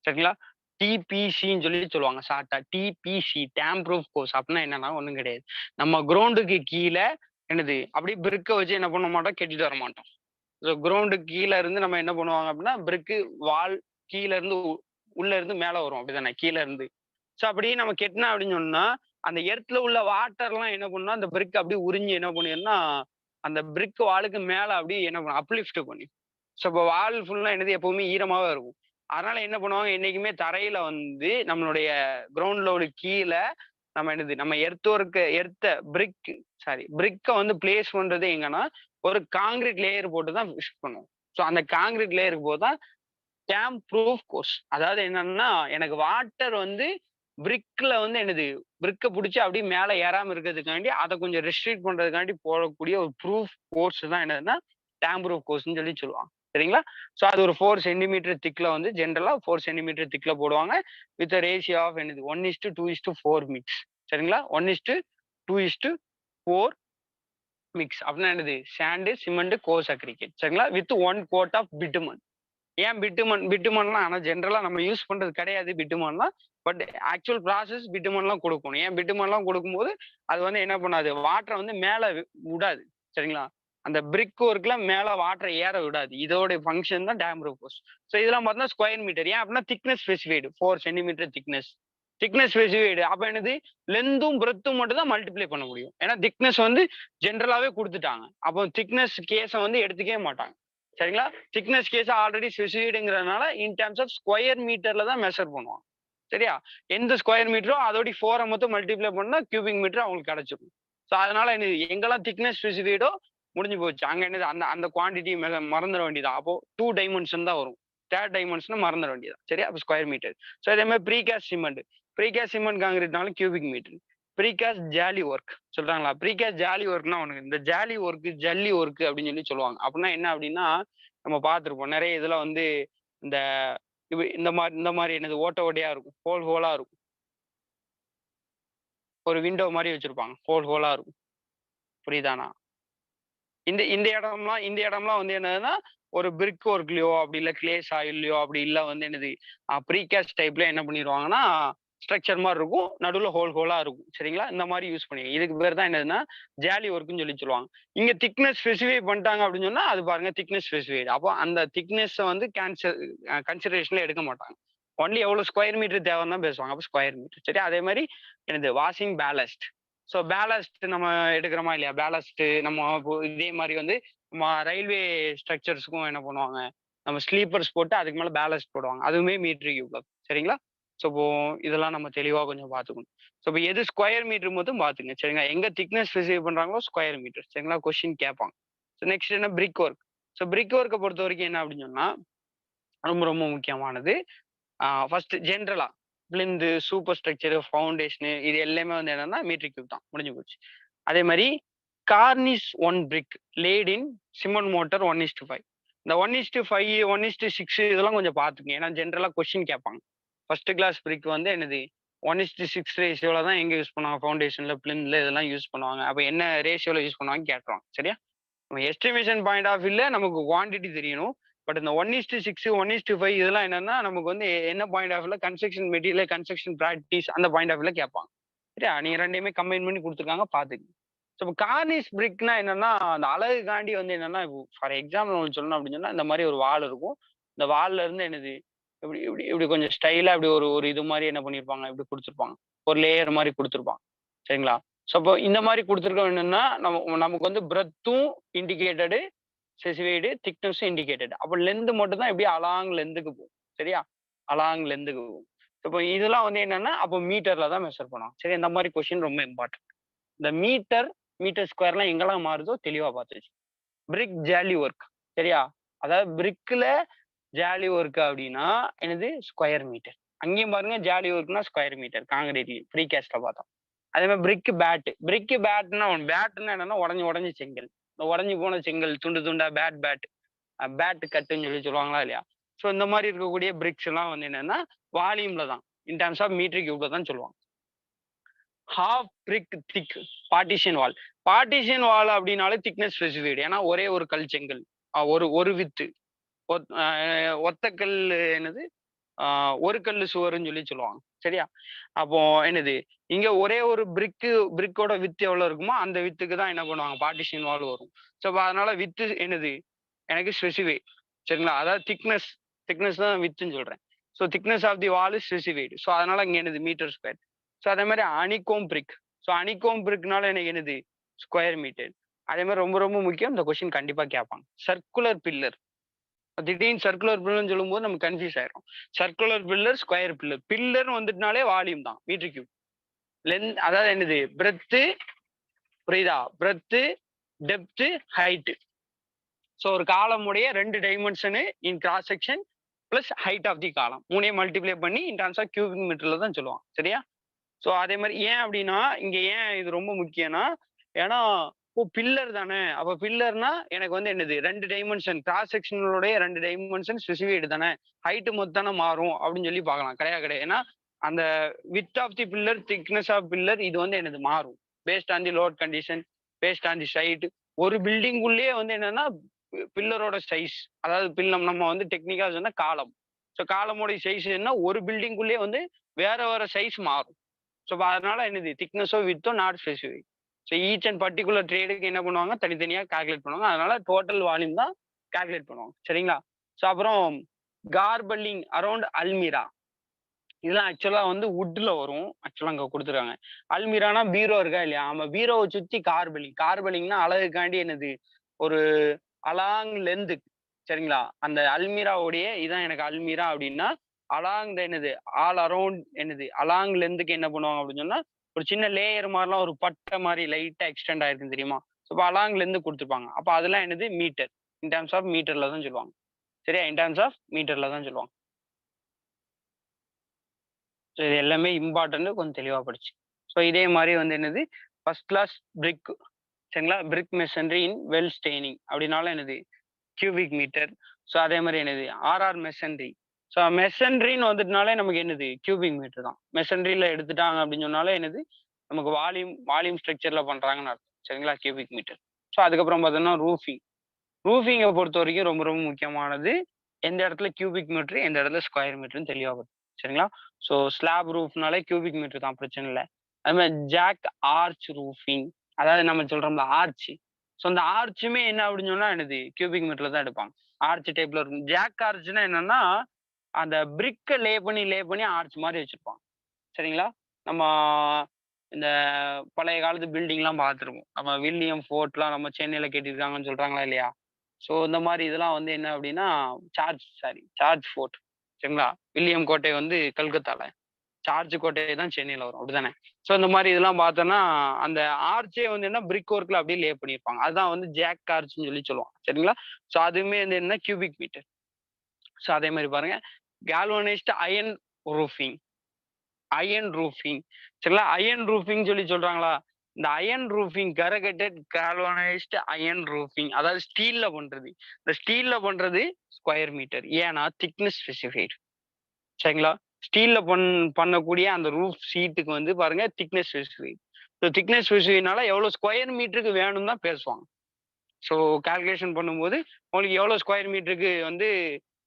சரிங்களா? டிபிசின்னு சொல்லி சொல்லுவாங்க ஷார்ட்டா. டிபிசி டேம் ப்ரூஃப் கோர்ஸ் அப்படின்னா என்னன்னா ஒண்ணும் கிடையாது. நம்ம கிரவுண்டுக்கு கீழே என்னது அப்படியே பிரிக்க வச்சு என்ன பண்ண மாட்டோம், கெட்டிட்டு வர மாட்டோம். ஸோ கிரவுண்டுக்கு கீழே இருந்து நம்ம என்ன பண்ணுவாங்க அப்படின்னா, பிரிக்கு வால் கீழ இருந்து உள்ள இருந்து மேல வரும். அப்படிதானே? கீழ இருந்து. ஸோ அப்படியே நம்ம கெட்டினா அப்படின்னு சொன்னா, அந்த எர்த்ல உள்ள வாட்டர்லாம் என்ன பண்ணும்னா, அந்த பிரிக் அப்படியே உறிஞ்சி என்ன பண்ணிரும்னா, அந்த பிரிக் வாலுக்கு மேல அப்படியே என்ன பண்ணும், அப்லிஃப்ட் பண்ணி. ஸோ இப்போ வால் ஃபுல்லா என்னது எப்பவுமே ஈரமாவே இருக்கும். அதனால என்ன பண்ணுவாங்க, என்னைக்குமே தரையில வந்து நம்மளுடைய கிரவுண்ட் லெவலுக்கு கீழ நம்ம என்னது நம்ம பிரிக்க வந்து பிளேஸ் பண்றது எங்கன்னா, ஒரு கான்கிரீட் லேயர் போட்டு தான் ஃபிக்ஸ் பண்ணுவோம். ஸோ அந்த கான்கிரீட் லேயருக்கு போது தான் டேம் ப்ரூஃப் கோர்ஸ். அதாவது என்னன்னா, எனக்கு வாட்டர் வந்து பிரிக்ல வந்து என்னது பிரிக்க புடிச்சு அப்படியே மேல ஏறாம இருக்கிறதுக்காண்டி, அத கொஞ்சம் ரெஸ்ட்ரிக்ட் பண்றதுக்காண்டி போடக்கூடிய ஒரு ப்ரூஃப் கோர்ஸ் தான் என்னதுன்னா, டேம் ப்ரூஃப் கோர்ஸ்ன்னு சொல்லி சொல்லுவாங்க. சரிங்களா? ஸோ அது ஒரு 4 சென்டிமீட்டர் திக்ல வந்து ஜெனரலா 4 சென்டிமீட்டர் திக்ல போடுவாங்க. வித் ரேஷியோ ஆஃப் என்னது 1:2:4 மிக்ஸ். சரிங்களா? 1:2:4 மிக்ஸ். அப்படின்னா என்னது? Sand, cement, coarse aggregate. சரிங்களா? With 1 coat of bitumen. ஏன் பிட்டுமன்லாம் ஆனா ஜென்ரலா நம்ம யூஸ் பண்றது கிடையாது பிட்டுமன்லாம். பட் ஆக்சுவல் ப்ராசஸ் பிட்டுமன்லாம் குடுக்கணும். ஏன் பிட்டுமன்லாம் குடுக்கும்போது, அது வந்து என்ன பண்ணாது, வாட்டர வந்து மேல விடாது. சரிங்களா? அந்த பிரிக் ஒர்க்ல மேல வாட்டர ஏற விடாது. இதோட ஃபங்ஷன் தான் டேம் ப்ரூஃப். ஸோ இதெல்லாம் பார்த்தீங்கன்னா ஸ்கொயர் மீட்டர். ஏன் அப்படின்னா thickness specified 4 centimetre thickness. Thickness specified. அப்ப என்னது லென்த்தும் பிரெத்தும் மட்டும் தான் மல்டிப்ளை பண்ண முடியும். ஏன்னா திக்னஸ் வந்து ஜென்ரலாவே குடுத்துட்டாங்க. அப்போ திக்னஸ் கேஸ வந்து எடுத்துக்கவே மாட்டாங்க. சரிங்களா? திக்னஸ் கேஸ் ஆல்ரெடி ஸ்பெசிஃபைடுங்கிறதுனால இன் டர்ம்ஸ் ஆஃப் ஸ்கொயர் மீட்டர்ல தான் மெஷர் பண்ணுவாங்க. சரியா? எந்த ஸ்கொயர் மீட்டரோ அதோட 4 மொத்தம் மல்டிப்ளை பண்ணா கியூபிக் மீட்டர் அவங்களுக்கு கிடைச்சிடும். ஸோ அதனால என்னது எங்கெல்லாம் திக்னஸ் ஸ்பெசிஃபைடோ முடிஞ்சு போச்சு. அங்க என்னது அந்த அந்த குவான்டிட்டி மறந்துட வேண்டியதான். அப்போ 2 டைமென்ஷன் தான் வரும். தேர்ட் டைமென்ஷன் மறந்துட வேண்டியது சரியா. அப்போ ஸ்கொயர் மீட்டர். ஸோ அதே மாதிரி ப்ரீகாஸ்ட் சிமெண்ட் காங்கிரீட்னாலும் cubic metre. Precast jali work சொல்றாங்களா. ப்ரீகாஸ்ட் ஜாலி ஒர்க்னா உனக்கு இந்த ஜாலி ஒர்க் ஜல்லி ஒர்க் அப்படின்னு சொல்லி சொல்லுவாங்க. அப்படின்னா என்ன அப்படின்னா நம்ம பார்த்துருப்போம் நிறைய இதுல வந்து இந்த இந்த மாதிரி என்னது ஓட்ட ஓட்டையா இருக்கும், ஹோலா இருக்கும், ஒரு விண்டோ மாதிரி வச்சிருப்பாங்க, ஹோலா இருக்கும். புரியுதானா? இந்த இடம்லாம் வந்து என்னதுன்னா ஒரு பிரிக் ஒர்க்லயோ அப்படி இல்லை கிளே சாயில்லையோ அப்படி இல்லை வந்து என்னது ப்ரீகாஸ்ட் டைப்ல என்ன பண்ணிடுவாங்கன்னா ஸ்ட்ரக்சர் மாதிரி இருக்கும், நடுவில் ஹோலா இருக்கும் சரிங்களா. இந்த மாதிரி யூஸ் பண்ணி இதுக்கு பேர் தான் என்னதுன்னா ஜாலி ஒர்க்குன்னு சொல்லி சொல்லுவாங்க. இங்க திக்னஸ் ஸ்பெசிஃபை பண்ணிட்டாங்க அப்படின்னு சொன்னா அது பாருங்க திக்னஸ் ஸ்பெசிஃபைடு. அப்போ அந்த திக்னஸை வந்து கன்சிடரேஷன்ல எடுக்க மாட்டாங்க. ஒன்லி எவ்வளவு ஸ்கொயர் மீட்டர் தேவைன்னு தான் பேசுவாங்க. அப்போ ஸ்கொயர் மீட்டர் சரி. அதே மாதிரி என்னது வாஷிங் பேலஸ்ட். ஸோ பேலஸ்ட் நம்ம எடுக்கிறோமா இல்லையா, பேலஸ்ட் நம்ம இதே மாதிரி வந்து நம்ம ரயில்வே ஸ்ட்ரக்சர்ஸ்க்கும் என்ன பண்ணுவாங்க, நம்ம ஸ்லீப்பர்ஸ் போட்டு அதுக்கு மேலே பேலஸ்ட் போடுவாங்க, அதுவுமே மீட்டர் கியூப்ல சரிங்களா. ஸோ இப்போ இதெல்லாம் நம்ம தெளிவாக கொஞ்சம் பார்த்துக்கணும். ஸோ இப்போ எது ஸ்கொயர் மீட்டர் மட்டும் பார்த்துங்க சரிங்களா. எங்க திக்னஸ் ஸ்பெசிஃபை பண்றாங்களோ ஸ்கொயர் மீட்டர் சரிங்களா. கொஸ்டின் கேட்பாங்க. ஸோ நெக்ஸ்ட் என்ன பிரிக் ஒர்க். ஸோ பிரிக் ஒர்க்கை பொறுத்த வரைக்கும் என்ன அப்படின்னு சொன்னா ரொம்ப ரொம்ப முக்கியமானது. ஃபர்ஸ்ட் ஜென்ரலா பிளிந்து சூப்பர் ஸ்ட்ரக்சரு ஃபவுண்டேஷனு இது எல்லாமே வந்து என்னன்னா மீட்டர் கியூப் தான், முடிஞ்சு போச்சு. அதே மாதிரி கார்னிஷ் 1 பிரிக் லேட் இன் சிமெண்ட் மோட்டர் 1:5. இந்த 1:5 1:6 இதெல்லாம் கொஞ்சம் பார்த்துங்க. ஏன்னா ஜென்ரலா கொஸ்டின் கேட்பாங்க. ஃபர்ஸ்ட் கிளாஸ் பிரிக் வந்து என்னது 1:6 ரேஷியோல தான் எங்க யூஸ் பண்ணுவாங்க, ஃபவுண்டேஷன்ல பிளின்ல இதெல்லாம் யூஸ் பண்ணுவாங்க. அப்போ என்ன ரேஷியோல யூஸ் பண்ணுவாங்க கேட்டுருவாங்க சரியா. நம்ம எஸ்டிமேஷன் பாயிண்ட் ஆஃப் வியூல நமக்கு குவான்டிட்டி தெரியணும். பட் இந்த 1:6 1:5 இதெல்லாம் என்னன்னா நமக்கு வந்து என்ன பாயிண்ட் ஆஃப் வியூல கன்ஸ்ட்ரக்ஷன் மெட்டீரியல் கன்ஸ்ட்ரக்ஷன் ப்ராக்டிஸ் அந்த பாயிண்ட் ஆஃப் வியூல கேட்பாங்க சரியா. நீங்க ரெண்டையுமே கம்பைன் பண்ணி கொடுத்துருக்காங்க பார்த்துக்கங்க. ஸோ இப்போ கார்னிஷ் பிரிக்னா என்னன்னா அந்த அழகுக்காண்டி வந்து என்னன்னா ஃபார் எக்ஸாம்பிள் ஒன்று சொல்லணும் அப்படின்னு சொன்னா இந்த மாதிரி ஒரு வால் இருக்கும். இந்த வால்ல இருந்து என்னது இப்படி இப்படி இப்படி கொஞ்சம் ஸ்டைலா இப்படி ஒரு ஒரு இது மாதிரி என்ன பண்ணியிருப்பாங்க இப்படி கொடுத்துருப்பாங்க, ஒரு லேயர் மாதிரி கொடுத்துருப்பாங்க சரிங்களா. ஸோ அப்போ இந்த மாதிரி கொடுத்துருக்க என்னன்னா நமக்கு வந்து பிரெத்தும் இண்டிகேட்டடு, ஸ்பெசிஃபைடு, திக்னஸும் இண்டிகேட்டட். அப்போ லென்த் மட்டும் தான் இப்படி அலாங் லென்த்துக்கு போகும் சரியா, அலாங் லென்த்துக்கு போகும். இப்போ இதெல்லாம் வந்து என்னன்னா அப்போ மீட்டர்ல தான் மெஷர் பண்ணுவாங்க சரி. இந்த மாதிரி கொஸ்டின் ரொம்ப இம்பார்ட்டன்ட். இந்த மீட்டர் ஸ்கொயர்லாம் எங்கெல்லாம் மாறுதோ தெளிவா பார்த்துச்சு. பிரிக் ஜாலி ஒர்க் சரியா. அதாவது பிரிக்ல ஜாலி ஒர்க் அப்படின்னா என்னது ஸ்கொயர் மீட்டர். அங்கேயும் பாருங்க ஜாலி ஒர்க்னா ஸ்கொயர் மீட்டர் காங்கிரீட் ப்ரீகாஸ்ட்ல பார்த்தோம். அதே மாதிரி பிரிக் பேட்னா என்னன்னா உடஞ்சி செங்கல், இந்த உடஞ்சி போன செங்கல் துண்டு துண்டா பேட் கட்டுன்னு சொல்லி சொல்லுவாங்களா இல்லையா. ஸோ இந்த மாதிரி இருக்கக்கூடிய பிரிக்ஸ் எல்லாம் வந்து என்னன்னா வால்யூம்ல தான் இன் டர்ம்ஸ் ஆஃப் மீட்டர் கியூப்ல தான் சொல்லுவாங்க. ஹாஃப் பிரிக் திக் பார்ட்டிஷன் வால் அப்படின்னாலே திக்னஸ் ஸ்பெசிஃபைடு. ஏன்னா ஒரே ஒரு கல் செங்கல், ஒரு வித்து ஒத்த கல் என்னது ஒரு கல் சுவருன்னு சொல்லி சொல்லுவாங்க சரியா. அப்போ என்னது இங்க ஒரே ஒரு பிரிக்கோட வித்து எவ்வளவு இருக்குமோ அந்த வித்துக்கு தான் என்ன பண்ணுவாங்க பார்ட்டிஷன் வால் வரும். ஸோ அதனால வித்து என்னது எனக்கு ஸ்பெசிஃபை சரிங்களா. அதாவது திக்னஸ் தான் வித்துன்னு சொல்றேன். So thickness of the wall is specified. So அதனால இங்க என்னது மீட்டர் ஸ்கொயர். ஸோ அதே மாதிரி அனிகோம் பிரிக். ஸோ அனிகோம் பிரிக்னால எனக்கு என்னது ஸ்கொயர் மீட்டர். அதே மாதிரி ரொம்ப ரொம்ப முக்கியம், இந்த கொஸ்டின் கண்டிப்பா கேட்பாங்க. Circular pillar. திடீர்னு சர்க்குலர் பில்லர்னு சொல்லும்போது நம்ம கன்ஃபியூஸ் ஆயிரும். சர்க்குலர் பில்லர், ஸ்கொயர் பில்லர் வந்துட்டுனாலே வால்யூம் தான் மீட்டர் கியூப். லென்த் அதாவது என்னது பிரெத்து, புரியுதா, பிரெத்து, டெப்த், ஹைட். ஸோ ஒரு காலமுடைய 2 dimension in cross section plus height of the column மூணையும் மல்டிப்ளை பண்ணி இன் டர்ம்ஸ் ஆஃப் கியூபிக் மீட்டர்ல தான் சொல்லுவாங்க சரியா. ஸோ அதே மாதிரி ஏன் அப்படின்னா இங்க ஏன் இது ரொம்ப முக்கியம்னா ஏன்னா பில்லர் தானே. அப்போ பில்லர்னா எனக்கு வந்து என்னது 2 டைமென்ஷன் கிராஸ் செக்ஷனுடைய 2 டைமென்ஷன் ஸ்பெசிஃபைடு தானே, ஹைட்டு மொத்தம் மாறும் அப்படின்னு சொல்லி பார்க்கலாம். கிடையாது. ஏன்னா அந்த width of the pillar, thickness of pillar இது வந்து என்னது மாறும் based on the load condition, based on the site. ஒரு பில்டிங் உள்ளே வந்து என்னன்னா பில்லரோட சைஸ், அதாவது நம்ம வந்து டெக்னிக்கா சொன்னா காலம். ஸோ காலமோட சைஸ் என்ன ஒரு பில்டிங் உள்ளே வந்து வேற சைஸ் மாறும். ஸோ அதனால என்னது திக்னஸோ வித்தோ not specify. So each and particular ட்ரேடுக்கு என்ன பண்ணுவாங்க தனித்தனியாக கால்குலேட் பண்ணுவாங்க. அதனால டோட்டல் வால்யூம் தான் கால்குலேட் பண்ணுவாங்க சரிங்களா. ஸோ அப்புறம் கார்பல்லிங் அரௌண்ட் அல்மீரா. இதெல்லாம் ஆக்சுவலா வந்து வுட்ல வரும். ஆக்சுவலா அங்க கொடுத்துருக்காங்க. அல்மீரானா பீரோ இருக்கா இல்லையா, ஆமா பீரோவை சுத்தி கார்பலிங்னா அழகுக்காண்டி என்னது ஒரு அலாங் லென்த் சரிங்களா. அந்த அல்மீராவுடைய இதான் எனக்கு அல்மீரா அப்படின்னா அலாங் என்னது ஆல் அரௌண்ட் என்னது அலாங் லென்த்துக்கு என்ன பண்ணுவாங்க அப்படின்னு சொன்னா ஒரு சின்ன லேயர் மாதிரிலாம் ஒரு பட்டை மாதிரி லைட்டா எக்ஸ்டெண்ட் ஆயிருக்குன்னு தெரியுமா. ஸோ இப்போ அலாங்ல இருந்து கொடுத்துருப்பாங்க. அப்போ அதெல்லாம் என்னது மீட்டர், இன் டர்ம்ஸ் ஆஃப் மீட்டர்ல தான் சொல்லுவாங்க. சரியா? இன் டர்ம்ஸ் ஆஃப் மீட்டர்ல தான் சொல்லுவாங்க. ஸோ இது எல்லாமே இம்பார்ட்டன்ட் கொஞ்சம் தெளிவா படிச்சு. ஸோ இதே மாரி வந்து என்னது ஃபர்ஸ்ட் கிளாஸ் பிரிக் சரிங்களா? பிரிக் மெஷினரி இன் வெல் ஸ்டெய்னிங் அப்படின்னாலும் என்னது கியூபிக் மீட்டர். ஸோ அதே மாரி என்னது ஆர்ஆர் மெஷினரி. ஸோ மெஷினரின்னு வந்துட்டுனாலே நமக்கு என்னது கியூபிக் மீட்டர் தான். மெஷினரில எடுத்துட்டாங்க அப்படின்னு சொன்னாலே என்னது நமக்கு வால்யூம் ஸ்ட்ரக்சர்ல பண்றாங்கன்னு அர்த்தம். சரிங்களா? Cubic metre. ஸோ அதுக்கப்புறம் பார்த்தோம்னா ரூஃபிங். ரூஃபிங்க பொறுத்தவரைக்கும் ரொம்ப ரொம்ப முக்கியமானது எந்த இடத்துல கியூபிக் மீட்டர், எந்த இடத்துல ஸ்கொயர் மீட்டர்ன்னு தெளிவா வரும். சரிங்களா? ஸோ ஸ்லாப் ரூஃப்னாலே கியூபிக் மீட்டர் தான் பிரச்சனை இல்ல. அது மாரி ஜாக் ஆர்ச் ரூஃபிங் அதாவது நம்ம சொல்றோம்ல ஆர்ச். ஸோ அந்த ஆர்ச்சுமே என்ன அப்படின்னு சொன்னா என்னது கியூபிக் மீட்டர்ல தான் எடுப்பாங்க. ஆர்ச் டைப்ல இருக்கும். ஜாக் ஆர்ச்னா என்னன்னா, அந்த பிரிக்க லே பண்ணி ஆர்ச் மாரி வச்சிருப்பாங்க. சரிங்களா? நம்ம இந்த பழைய காலத்து பில்டிங்லாம் பார்த்துருப்போம். நம்ம வில்லியம் ஃபோர்ட்லாம் நம்ம சென்னையில கட்டியிருக்காங்கன்னு சொல்றாங்களா இல்லையா? ஸோ இந்த மாரி இதெல்லாம் வந்து என்ன அப்டின்னா, சார்ஜ் ஃபோர்ட் சரிங்களா? வில்லியம் கோட்டை வந்து கல்கத்தால. சார்ஜ் கோட்டை தான் சென்னையில வரும். அப்படிதானே? ஸோ இந்த மாரி இதெல்லாம் பார்த்தோம்னா, அந்த ஆர்ச்சே வந்து என்ன பிரிக் ஒர்க்ல அப்படியே லே பண்ணியிருப்பாங்க. அதுதான் வந்து ஜாக் ஆர்ச்ன்னு சொல்லுவோம். சரிங்களா? ஸோ அதுவுமே வந்து என்ன கியூபிக் மீட்டர். ஸோ அதே மாரி பாருங்க. கால்வனைஸ்டு அயர்ன் ரூஃபிங் சரிங்களா? அயர்ன் ரூஃபிங் சொல்றாங்களா? இந்த iron roofing corrugated galvanised iron roofing அதாவது ஸ்டீல்ல பண்றது. இந்த ஸ்டீல்ல பண்றது ஸ்கொயர் மீட்டர். ஏன்னா திக்னஸ் ஸ்பெசிஃபைட். சரிங்களா? ஸ்டீல்ல பண்ணக்கூடிய அந்த ரூஃப் ஷீட்டுக்கு வந்து பாருங்க திக்னஸ் ஸ்பெசிஃபைட். ஸோ திக்னஸ் ஸ்பெசிஃபைட்னால எவ்வளவு ஸ்கொயர் மீட்டருக்கு வேணும்னு தான் பேசுவாங்க. ஸோ கால்குலேஷன் பண்ணும்போது உங்களுக்கு எவ்வளோ ஸ்கொயர் மீட்டருக்கு வந்து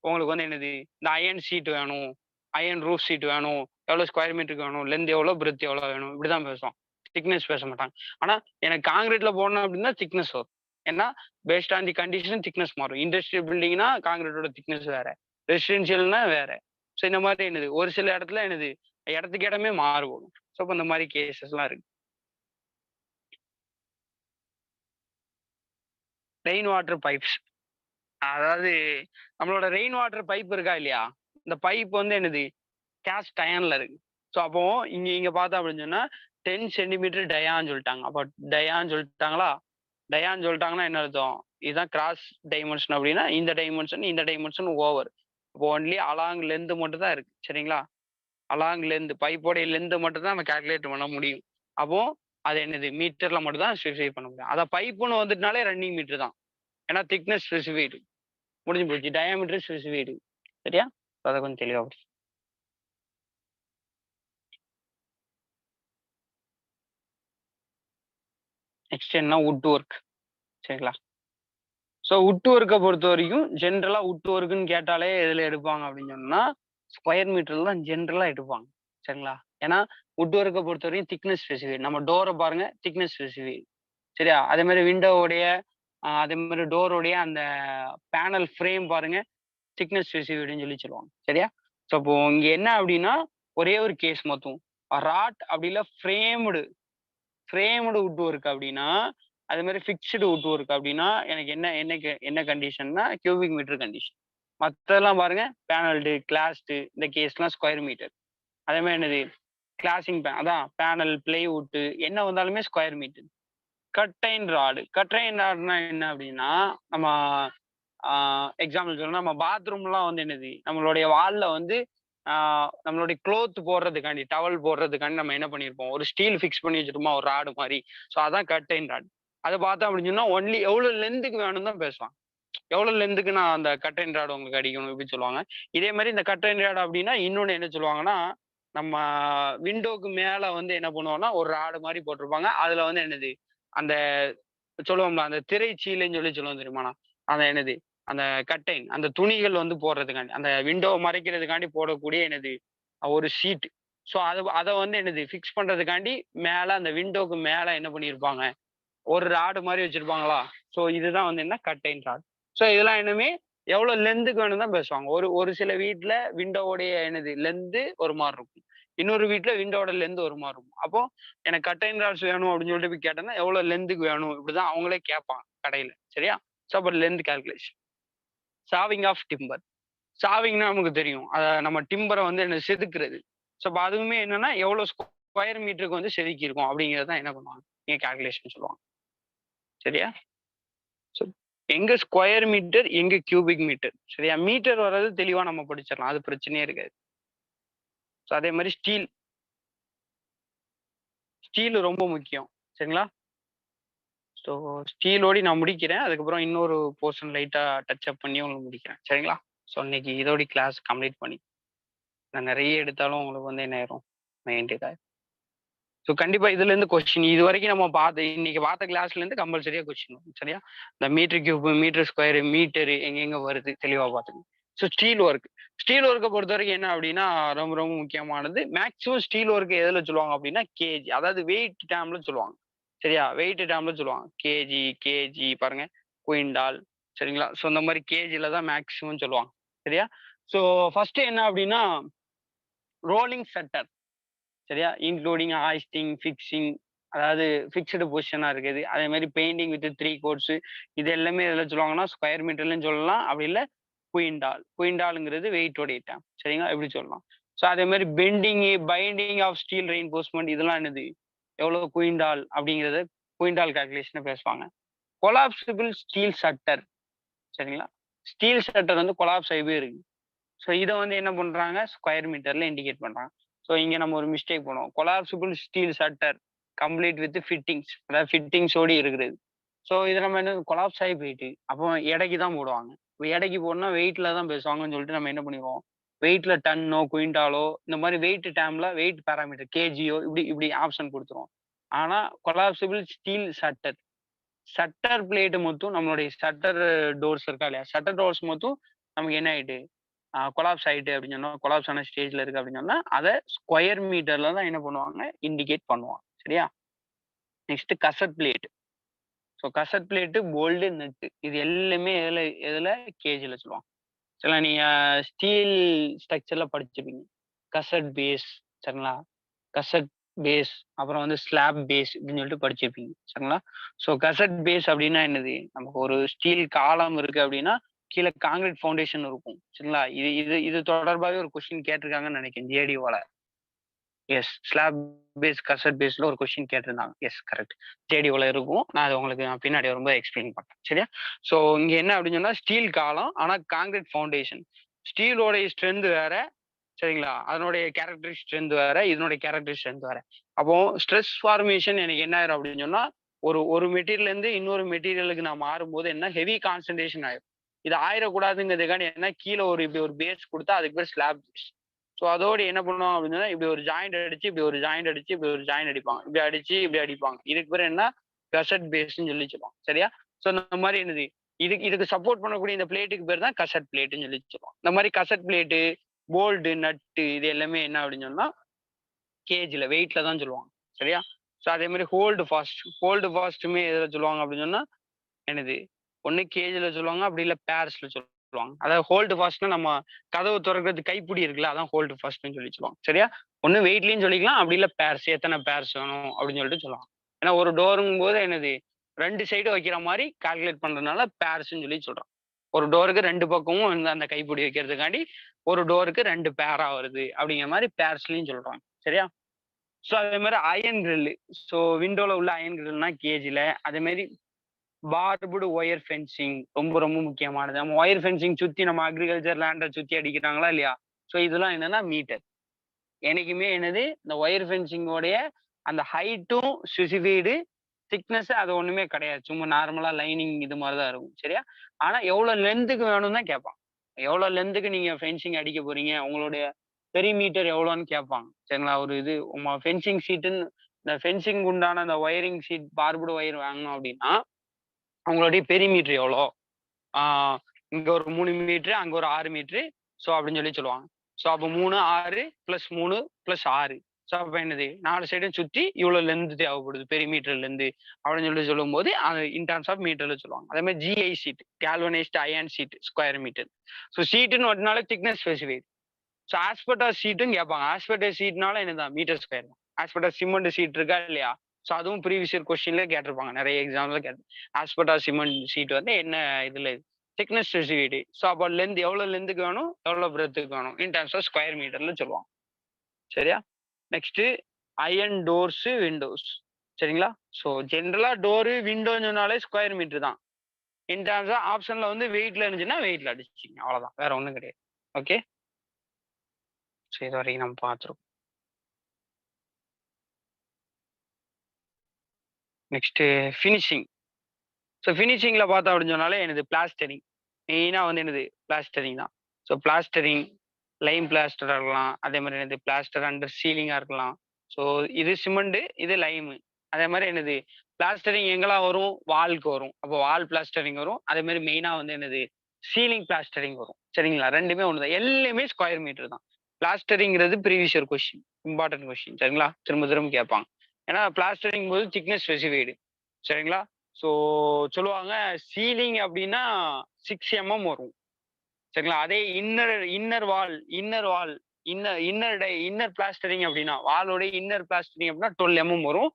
உங்களுக்கு வந்து என்னது இந்த அயர்ன் ஷீட் வேணும், அயர்ன் ரூஃப் ஷீட் வேணும், எவ்வளோ ஸ்கொயர் மீட்டருக்கு வேணும், லென்த் எவ்வளோ, பிரெத் எவ்வளோ வேணும், இப்படிதான் பேசுவோம். திக்னஸ் பேச மாட்டாங்க. ஆனா எனக்கு காங்கிரீட்ல போடணும் அப்படின்னா திக்னஸ் வரும். ஏன்னா paste on the condition thickness மாறும். இண்டஸ்ட்ரியல் பில்டிங்னா காங்கிரீட்டோட திக்னஸ் வேற, ரெசிடென்ஷியல்னா வேற. ஸோ இந்த மாதிரி என்னது ஒரு சில இடத்துல என்னது இடத்துக்கு இடமே மாறுபடும். ஸோ இப்போ இந்த மாதிரி கேசஸ்லாம் இருக்கு. ரெயின் வாட்டர் பைப்ஸ் அதாவது நம்மளோட ரெயின் வாட்டர் பைப் இருக்கா இல்லையா? இந்த பைப் வந்து என்னது கேஸ்ட் அயர்ன்ல இருக்கு. ஸோ அப்போ இங்க இங்க பார்த்தோம் அப்படின்னு சொன்னா 10 சென்டிமீட்டர் டயான்னு சொல்லிட்டாங்க. அப்போ டயான்னு சொல்லிட்டாங்களா? டயான்னு சொல்லிட்டாங்கன்னா என்ன அர்த்தம்? இதுதான் கிராஸ் டைமென்ஷன் அப்படின்னா இந்த டைமென்ஷன் ஓவர். இப்போ ஒன்லி அலாங் லென்த் மட்டும் தான் இருக்கு. சரிங்களா? அலாங் லென்த் பைப்போடைய லென்த் மட்டும் தான் நம்ம கால்குலேட் பண்ண முடியும். அப்போ அது என்னது மீட்டர்ல மட்டும் தான் ஸ்பெசிஃபை பண்ண முடியும். அத பைப்புன்னு வந்துட்டுனாலே ரன்னிங் மீட்டர் தான். ஏன்னா திக்னஸ் ஸ்பெசிஃபைடு. முடிஞ்சு போச்சு. Diameter specified. சரியா? அத கொஞ்சம் தெளிவா படி. நெக்ஸ்ட் என்ன வுட் ஒர்க். சரிங்களா? ஸோ வுட் ஒர்க்க பொறுத்தவரைக்கும் ஜென்ரலா வுட் ஒர்க்ன்னு கேட்டாலே எதுல எடுப்பாங்க அப்படின்னு சொன்னா, ஸ்கொயர் மீட்டர்ல தான் ஜென்ரலா எடுப்பாங்க. சரிங்களா? ஏன்னா வுட் ஒர்க்க பொறுத்தவரைக்கும் திக்னஸ் ஸ்பெசிஃபைட். நம்ம டோர பாருங்க திக்னஸ் ஸ்பெசிஃபைட். சரியா? அதே மாரி விண்டோவுடைய அதே மாரி டோருடைய அந்த பேனல் ஃப்ரேம் பாருங்க திக்னஸ் ஸ்பெசிஃபைடுன்னு சொல்லுவாங்க. சரியா? ஸோ அப்போ இங்க என்ன அப்படின்னா, ஒரே ஒரு கேஸ் மட்டும். ராட் அப்படி இல்ல ஃப்ரேம்டு வுட் ஒர்க் அப்படின்னா, அது மாரி ஃபிக்ஸ்டு வுட் ஒர்க் அப்படின்னா, எனக்கு என்ன கண்டிஷன்னா கியூபிக் மீட்டர் கண்டிஷன். மத்ததெல்லாம் பாருங்க பேனல்டு, கிளாஸ்டு இந்த கேஸ்லாம் ஸ்கொயர் மீட்டர். அதே மாரி என்னது கிளாசிங் அதான் பேனல், பிளைவுட் என்ன வந்தாலுமே ஸ்கொயர் மீட்டர். கட் அயர்ன் ராடுனா என்ன அப்படின்னா, நம்ம எக்ஸாம்பிள் சொல்லணும்னா நம்ம பாத்ரூம்லாம் வந்து என்னது நம்மளுடைய வால்ல வந்து நம்மளுடைய க்ளோத் போடுறதுக்காண்டி டவல் போடுறதுக்காண்டி நம்ம என்ன பண்ணியிருப்போம் ஒரு ஸ்டீல் ஃபிக்ஸ் பண்ணி வச்சிருப்போம் ஒரு ராடு மாதிரி. ஸோ அதான் கட் அண்ட் ராட். அதை பார்த்தோம் அப்படின்னு சொன்னா ஒன்லி எவ்வளவு லென்த்துக்கு வேணும் தான் பேசுவாங்க. எவ்வளவு லென்த்துக்கு நான் அந்த கட் அண்ட் ராட் உங்களுக்கு அடிக்கணும் இப்படி சொல்லுவாங்க. இதே மாதிரி இந்த கட் அண்ட் ராட் அப்படின்னா இன்னொன்னு என்ன சொல்லுவாங்கன்னா, நம்ம விண்டோக்கு மேல வந்து என்ன பண்ணுவோம்னா ஒரு ராடு மாதிரி போட்டிருப்பாங்க. அதுல வந்து என்னது அந்த சொல்லுவோம்ல அந்த திரைச்சீலைன்னு சொல்லுவோம் தெரியுமாண்ணா? அந்த என்னது அந்த கர்டைன் அந்த துணிகள் வந்து போடுறதுக்காண்டி, அந்த விண்டோவ மறைக்கிறதுக்காண்டி போடக்கூடிய என்னது ஒரு ஷீட். ஸோ அத வந்து என்னது ஃபிக்ஸ் பண்றதுக்காண்டி மேல அந்த விண்டோக்கு மேல என்ன பண்ணியிருப்பாங்க, ஒரு ராடு மாரி வச்சிருப்பாங்களா? ஸோ இதுதான் வந்து என்ன கர்டைன் ராட். ஸோ இதெல்லாம் என்னமே எவ்வளோ லென்த்துக்கு வேணும் தான் பேசுவாங்க. ஒரு ஒரு சில வீட்ல விண்டோவுடைய என்னது லென்த்து ஒரு மாரி இருக்கும். இன்னொரு வீட்ல விண்டோவோட லென்த் ஒரு மாரி இருக்கும். அப்போ எனக்கு கர்டைன் ராட்ஸ் வேணும் அப்படின்னு சொல்லிட்டு போய் கேட்டேன்னா, எவ்வளோ லென்த்துக்கு வேணும்? இப்படிதான் அவங்களே கேட்பாங்க கடையில. சரியா? ஸோ அப்ப length calculation. Sawing of timber. சாவிங்னா நமக்கு தெரியும். நம்ம டிம்பர வந்து என்ன செதுக்குறது. ஸோ அப்ப அதுவுமே என்னன்னா, எவ்வளோ ஸ்கொயர் மீட்டருக்கு வந்து செதுக்கியிருக்கோம் அப்படிங்கிறது தான் என்ன பண்ணுவாங்க, இங்க கால்குலேஷன் சொல்லுவாங்க. சரியா? ஸோ எங்க ஸ்கொயர் மீட்டர், எங்க கியூபிக் மீட்டர். சரியா? மீட்டர் வர்றது தெளிவா நம்ம படிச்சிடலாம். அது பிரச்சனையே இருக்காது. ஸோ அதே மாதிரி ஸ்டீல். ஸ்டீல் ரொம்ப முக்கியம். சரிங்களா? ஸோ ஸ்டீலோட நான் முடிக்கிறேன். அதுக்கப்புறம் இன்னொரு போர்ஷன் லைட்டா டச் அப் பண்ணி உங்களுக்கு முடிக்கிறேன். சரிங்களா? ஸோ இன்னைக்கு இதோட கிளாஸ் கம்ப்ளீட் பண்ணி நான் நிறைய எடுத்தாலும் உங்களுக்கு வந்து என்ன ஆயிரும், மைண்ட் இதாயிரும். ஸோ கண்டிப்பா இதுல இருந்து கொஸ்டின் இது வரைக்கும் நம்ம இன்னைக்கு பார்த்த கிளாஸ்ல இருந்து கம்பல்சரியா கொஸ்டின் வரும். சரியா? இந்த metre cube, metre square, metre எங்கெங்க வருது தெளிவா பார்த்துக்கணும். So steel work. ஸ்டீல் ஒர்க்கை பொறுத்த வரைக்கும் என்ன அப்படின்னா ரொம்ப ரொம்ப முக்கியமானது. மேக்ஸிமம் ஸ்டீல் ஒர்க் எதுல சொல்லுவாங்க அப்படின்னா கேஜி, அதாவது வெயிட் டேம்ல சொல்லுவாங்க. சரியா? வெயிட் டேம்ல சொல்லுவாங்க. கேஜி, கேஜி பாருங்க, குயிண்டால். சரிங்களா? ஸோ இந்த மாதிரி கேஜில தான் மேக்ஸிமம் சொல்லுவாங்க. சரியா? ஸோ ஃபர்ஸ்ட் என்ன அப்படின்னா ரோலிங் ஷட்டர். சரியா? இன்க்ளூடிங் ஹாய்ஸ்டிங், ஃபிக்ஸிங், அதாவது ஃபிக்ஸ்டு பொசிஷனா இருக்குது. அதே மாதிரி பெயிண்டிங் வித் 3 கோட்ஸ். இது எல்லாமே எதில் சொல்லுவாங்கன்னா ஸ்கொயர் மீட்டர்லயும் சொல்லலாம். அப்படி இல்லை குயிண்டால். குயிண்டாலுங்கிறது வெயிட்டோடைய டேம். சரிங்களா? எப்படி சொல்லலாம். ஸோ அதே மாதிரி bending, binding of steel reinforcement இதெல்லாம் என்னது, எவ்வளவு குயிண்டால் அப்படிங்கிறது குயிண்டால் கால்குலேஷனை பேசுவாங்க. Collapsible steel shutter. சரிங்களா? ஸ்டீல் ஷட்டர் வந்து கொலாப்ஸ் ஆகி இருக்கு. ஸோ இதை வந்து என்ன பண்றாங்க, ஸ்கொயர் மீட்டர்ல இண்டிகேட் பண்றாங்க. ஸோ இங்க நம்ம ஒரு மிஸ்டேக் பண்ணுவோம். Collapsible steel shutter complete with fittings, அதாவது ஃபிட்டிங்ஸோடு இருக்கிறது. ஸோ இதை நம்ம என்ன கொலாப்ஸ் ஆகி போயிட்டு அப்போ எடைக்கு தான் போடுவாங்க. இப்போ எடைக்கு போடணும்னா வெயிட்ல தான் பேசுவாங்கன்னு சொல்லிட்டு நம்ம என்ன பண்ணிடுவோம், வெயிட்ல டன்னோ குயிண்டாலோ இந்த மாதிரி வெயிட் டேம்ல வெயிட் பேராமீட்டர் கேஜியோ இப்படி இப்படி ஆப்ஷன் கொடுத்துருவோம். ஆனா collapsible steel shutter, shutter plate மொத்தம் நம்மளுடைய ஷட்டர் டோர்ஸ் இருக்கா இல்லையா, ஷட்டர் டோர்ஸ் மொத்தம் நமக்கு என்ன ஆயிட்டு கொலாப்ஸ் ஆயிட்டு அப்படின்னு சொன்னா, கொலாப்ஸ் ஆன ஸ்டேஜ்ல இருக்கு அப்படின்னு சொன்னா அதை ஸ்கொயர் மீட்டர்ல தான் என்ன பண்ணுவாங்க, இண்டிகேட் பண்ணுவாங்க. சரியா? Next gusset plate. So gusset plate, bolt, nut இது எல்லாமே எதுல எதுல கேஜில சொல்லுவாங்க. சரிங்களா? நீங்க ஸ்டீல் ஸ்ட்ரக்சர்ல படிச்சிருப்பீங்க. கசட் பேஸ். சரிங்களா? கசட் பேஸ், அப்புறம் வந்து ஸ்லாப் பேஸ் அப்படின்னு சொல்லிட்டு படிச்சிருப்பீங்க. சரிங்களா? ஸோ கசட் பேஸ் அப்படின்னா என்னது, நமக்கு ஒரு ஸ்டீல் காலம் இருக்கு அப்படின்னா கீழே காங்கிரீட் ஃபவுண்டேஷன் இருக்கும். சரிங்களா? இது இது இது தொடர்பாகவே ஒரு கொஸ்டின் கேட்டிருக்காங்கன்னு நினைக்கிறேன் ஜேடிஓல. எஸ், ஸ்லாப் பேஸ் கசட் பேஸ்ல ஒரு கொஸ்டின் கேட்டிருந்தாங்க. எஸ் கரெக்ட், ஜேடிஓல இருக்கும். நான் அது உங்களுக்கு நான் பின்னாடி வரும்போது எக்ஸ்பிளைன் பண்றேன். சரியா? ஸோ இங்க என்ன அப்படின்னு சொன்னா ஸ்டீல் காலம், ஆனா காங்கிரீட் ஃபவுண்டேஷன். ஸ்டீலோடைய ஸ்ட்ரென்த் வேற. சரிங்களா? அதனுடைய கேரக்டரிஸ்டிக் ஸ்ட்ரென்த் வேற, இதனுடைய கேரக்டரிஸ்டிக் ஸ்ட்ரென்த் வேற. அப்போ ஸ்ட்ரெஸ் ஃபார்மேஷன் எனக்கு என்ன ஆயிரும் அப்படின்னு சொன்னா, ஒரு ஒரு மெட்டீரியல்ல இருந்து இன்னொரு மெட்டீரியலுக்கு நான் மாறும்போது என்ன ஹெவி கான்சன்ட்ரேஷன் ஆயிரும். இது ஆயிடக்கூடாதுங்கிறதுக்காண்டி என்ன கீழே ஒரு இப்படி ஒரு பேஸ் கொடுத்தா அதுக்கு பேர் ஸ்லாப் பேஸ். ஸோ அதோடு என்ன பண்ணுவோம் அப்படின்னா இப்படி ஒரு ஜாயிண்ட் அடிச்சு, இப்படி ஒரு ஜாயிண்ட் அடிச்சு, இப்படி ஒரு ஜாயிண்ட் அடிப்பாங்க, இப்படி அடிச்சு இப்படி அடிப்பாங்க. இதுக்கு பேர் என்ன, கசட் பேஸ்ன்னு சொல்லி சொல்லுவாங்க. சரியா? ஸோ இந்த மாதிரி என்னது, இதுக்கு சப்போர்ட் பண்ணக்கூடிய இந்த பிளேட்டுக்கு பேர் தான் கசட் பிளேட்டுன்னு சொல்லி சொல்லுவாங்க. இந்த மாதிரி கசட் பிளேட்டு, போல்டு, நட்டு இது எல்லாமே என்ன அப்படின்னு சொன்னா கேஜில வெயிட்ல தான் சொல்லுவாங்க. சரியா? ஸோ அதே மாதிரி ஹோல்டு ஃபாஸ்ட். ஹோல்டு ஃபாஸ்ட்டுமே எதில் சொல்லுவாங்க அப்படின்னு சொன்னா என்னது, ஒண்ணு கேஜில சொல்லுவாங்க, அப்படி இல்லை பேர்ஸ்ல சொல்லுவாங்க. அதாவது ஹோல்டு ஃபாஸ்ட்னா நம்ம கதவு திறக்கிறது கைப்பிடி இருக்குல்ல, அதான் ஹோல்டு ஃபாஸ்ட்னு சொல்லி சொல்லுவாங்க. சரியா? ஒண்ணு வெயிட்லயும் சொல்லிக்கலாம், அப்படி இல்லை பேர்ஸ், எத்தனை பேர்ஸ் வேணும் அப்படின்னு சொல்லிட்டு சொல்லுவாங்க. ஏன்னா ஒரு டோருங்கும் போது என்னது 2 சைடு வைக்கிற மாதிரி கால்குலேட் பண்றதுனால பேர்ஸ்ன்னு சொல்லி சொல்றோம். ஒரு டோருக்கு 2 பக்கமும் வந்து அந்த கைப்பிடி வைக்கிறதுக்காண்டி ஒரு டோருக்கு 2 பேரா வருது அப்படிங்கிற மாதிரி பேர்ஸ்லயும் சொல்றாங்க. சரியா? ஸோ அதே மாதிரி அயன் கிரில். ஸோ விண்டோல உள்ள அயன் கிரில்னா கேஜில. அதே மாதிரி பார்புடு ஒயர் ஃபென்சிங் ரொம்ப ரொம்ப முக்கியமானது. நம்ம ஒயர் ஃபென்சிங் சுத்தி நம்ம அக்ரிகல்ச்சர் லேண்டை சுத்தி அடிக்கிறாங்களா இல்லையா, ஸோ இதெல்லாம் என்னன்னா மீட்டர். என்னைக்குமே என்னது, இந்த ஒயர் ஃபென்சிங்கோடைய அந்த ஹைட்டும் ஸ்பெசிஃபைடு, திக்னஸ் அது ஒண்ணுமே கிடையாது. சும்மா நார்மலா லைனிங் இது மாதிரி தான் இருக்கும். சரியா? ஆனா எவ்வளவு லென்த்துக்கு வேணும்னு தான் கேட்பாங்க. எவ்வளவு லென்த்துக்கு நீங்க ஃபென்சிங் அடிக்க போறீங்க, உங்களுடைய பெரிமீட்டர் எவ்வளோன்னு கேட்பாங்க. சரிங்களா? ஒரு இது ஃபென்சிங் ஷீட்டுன்னு, இந்த ஃபென்சிங் உண்டான அந்த ஒயரிங் ஷீட் பார்புடு ஒயர் வாங்கணும் அப்படின்னா அவங்களுடைய பெரிமீட்டர் எவ்வளோ, இங்க ஒரு 3 மீட்டரு, அங்க ஒரு 6 மீட்டரு. ஸோ அப்படின்னு சொல்லி சொல்லுவாங்க. ஸோ அப்போ 3 6 + 3 + 6. ஸோ அப்போ என்னது 4 சைடும் சுற்றி இவ்வளோ லென்த் தேவைப்படுது பெரிமீட்டர்ல இருந்து அப்படின்னு சொல்லி சொல்லும்போது அது இன் டர்ம்ஸ் ஆஃப் மீட்டர்ல சொல்லுவாங்க. அதே மாதிரி GI sheet, galvanised iron sheet, square metre. So ஷீட்டுன்னு ஒட்டினாலே திக்னஸ் ஸ்பெசிஃபைட். ஸோ ஆஸ்பெட்டாஸ் ஷீட்டும் கேட்பாங்க. ஆஸ்பெட்டாஸ் ஷீட்னால என்னதான் மீட்டர் ஸ்கொயர் தான். ஆஸ்பெட்டாஸ் சிமெண்ட் ஷீட் இருக்கா இல்லையா, ஸோ அதுவும் ப்ரீவியஸ் இயர் கொஸ்டின்ல கேட்டிருப்பாங்க, நிறைய எக்ஸாம்ல ஆஸ்பெட்டாஸ் சிமெண்ட் ஷீட் வந்து என்ன இதுல திக்னஸ் ஸ்பெசிஃபிட்டி. ஸோ அப்போ லென்த் எவ்வளவு லென்த்துக்கு வேணும், எவ்வளவு பிரெத்துக்கு வேணும் இன் டர்ம்ஸ் ஆஃப் ஸ்கொயர் மீட்டர்ல சொல்லுவாங்க. சரியா? Next iron doors, windows. சரிங்களா? ஸோ ஜென்ரலா டோரு விண்டோன்னு சொன்னாலே ஸ்கொயர் மீட்டர் தான். இன் டர்ம்ஸ் ஆஃப் ஆப்ஷன்ல வந்து வெயிட்ல இருந்துச்சுன்னா வெயிட்ல அடிச்சிங்க அவ்வளவுதான், வேற ஒண்ணும் கிடையாது. ஓகே, சரி இது வரைக்கும் நம்ம பார்த்துருக்கோம். Next finishing. ஸோ ஃபினிஷிங்ல பார்த்தோம் அப்படின்னு சொன்னாலே எனது பிளாஸ்டரிங், மெயினா வந்து என்னது பிளாஸ்டரிங் தான். ஸோ பிளாஸ்டரிங், லைம் பிளாஸ்டரா இருக்கலாம், அதே மாதிரி என்னது பிளாஸ்டர் அண்டர் சீலிங்கா இருக்கலாம். ஸோ இது சிமெண்ட், இது லைமு. அதே மாதிரி என்னது பிளாஸ்டரிங் எங்கெல்லாம் வரும், வால்க்கு வரும், அப்போ வால் பிளாஸ்டரிங் வரும். அதே மாதிரி மெயினா வந்து என்னது சீலிங் பிளாஸ்டரிங் வரும். சரிங்களா, ரெண்டுமே ஒண்ணுதான், எல்லாமே ஸ்கொயர் மீட்டர் தான். பிளாஸ்டரிங்கிறது previous year question, important question. சரிங்களா, திரும்ப திரும்ப கேட்பாங்க. ஏன்னா பிளாஸ்டரிங் போது திக்னஸ் ஸ்பெசிஃபைடு. சரிங்களா, ஸோ சொல்லுவாங்க சீலிங் அப்படின்னா 6 mm வரும். சரிங்களா, அதே இன்னர் பிளாஸ்டரிங் அப்படின்னா வாலோடைய இன்னர் பிளாஸ்டரிங் அப்படின்னா 12 mm வரும்.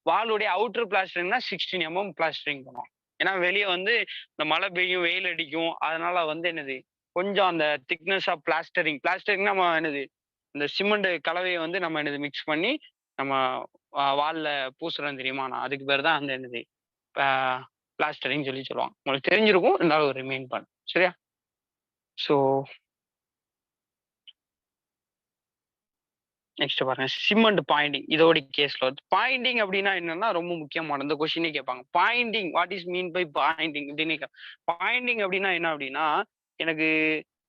வாலுடைய அவுட்டர் பிளாஸ்டரிங்னா 16 mm பிளாஸ்டரிங் பண்ணுவோம். ஏன்னா வெளியே வந்து இந்த மழை பெய்யும், வெயில் அடிக்கும், அதனால வந்து என்னது கொஞ்சம் அந்த திக்னஸ் ஆஃப் பிளாஸ்டரிங் நம்ம என்னது இந்த சிமெண்ட் கலவையை வந்து நம்ம என்னது மிக்ஸ் பண்ணி நம்ம வால்ல பூசுறோம் தெரியுமா, நான் அதுக்கு பேர் தான் அந்த என்னது பிளாஸ்டரிங் சொல்லி சொல்லுவாங்க. உங்களுக்கு தெரிஞ்சிருக்கும், இருந்தாலும் ஒரு ரிமைண்ட் பண்ணு. சரியா, ஸோ நெக்ஸ்ட் பாருங்க சிமெண்ட் பாயிண்டிங். இதோட கேஸ்ல வந்து பாயிண்டிங் அப்படின்னா என்னன்னா ரொம்ப முக்கியமான இந்த கொஸ்டினே கேட்பாங்க. Pointing, what is mean by pointing அப்படின்னு. பாயிண்டிங் அப்படின்னா என்ன அப்படின்னா, எனக்கு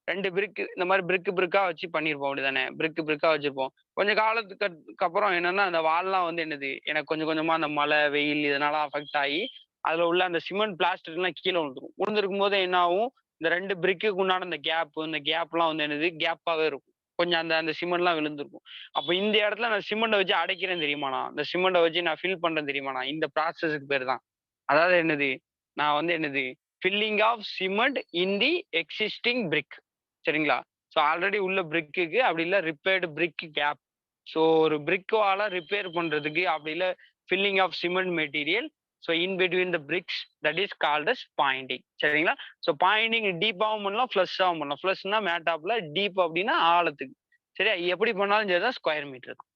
2 பிரிக்கு இந்த மாதிரி பிரிக்கா வச்சு பண்ணியிருப்போம் அப்படிதானே, பிரிக்கா வச்சிருப்போம். கொஞ்சம் காலத்துக்கு அப்புறம் என்னன்னா அந்த வால்லாம் வந்து என்னது எனக்கு கொஞ்சம் கொஞ்சமா அந்த மழை வெயில் இதனால அஃபெக்ட் ஆகி அதுல உள்ள அந்த சிமெண்ட் பிளாஸ்டர்லாம் கீழே விழுந்திருக்கும் போது என்ன ஆகும், இந்த 2 பிரிக்குக்கு உண்டான இந்த கேப்லாம் வந்து என்னது கேப்பாவே இருக்கும். கொஞ்சம் அந்த அந்த சிமெண்ட்லாம் விழுந்திருக்கும். அப்ப இந்த இடத்துல நான் சிமெண்ட வச்சு அடைக்கிறேன் தெரியுமாண்ணா, இந்த சிமெண்ட வச்சு நான் ஃபில் பண்றேன் தெரியுமாண்ணா, இந்த ப்ராசஸ்க்கு பேர் தான். அதாவது என்னது, நான் வந்து என்னது filling of cement in the existing brick. சரிங்களா, ஸோ ஆல்ரெடி உள்ள பிரிக்குக்கு அப்படி இல்லை ரிப்பேர்டு பிரிக் கேப். ஸோ ஒரு பிரிக் வால ரிப்பேர் பண்றதுக்கு அப்படி இல்லை filling of cement material. So in between the bricks, that is called as pointing. சரிங்களா, ஸோ பாயிண்டிங் டீப்பாகவும் பண்ணலாம், ஃப்ளஷ்ஷாகவும் பண்ணலாம். ஃப்ளஷ்னா மேட்டாப்ல, டீப் அப்படின்னா ஆழத்துக்கு. சரியா, எப்படி பண்ணாலும் சரிதான், ஸ்கொயர் மீட்டர் தான்.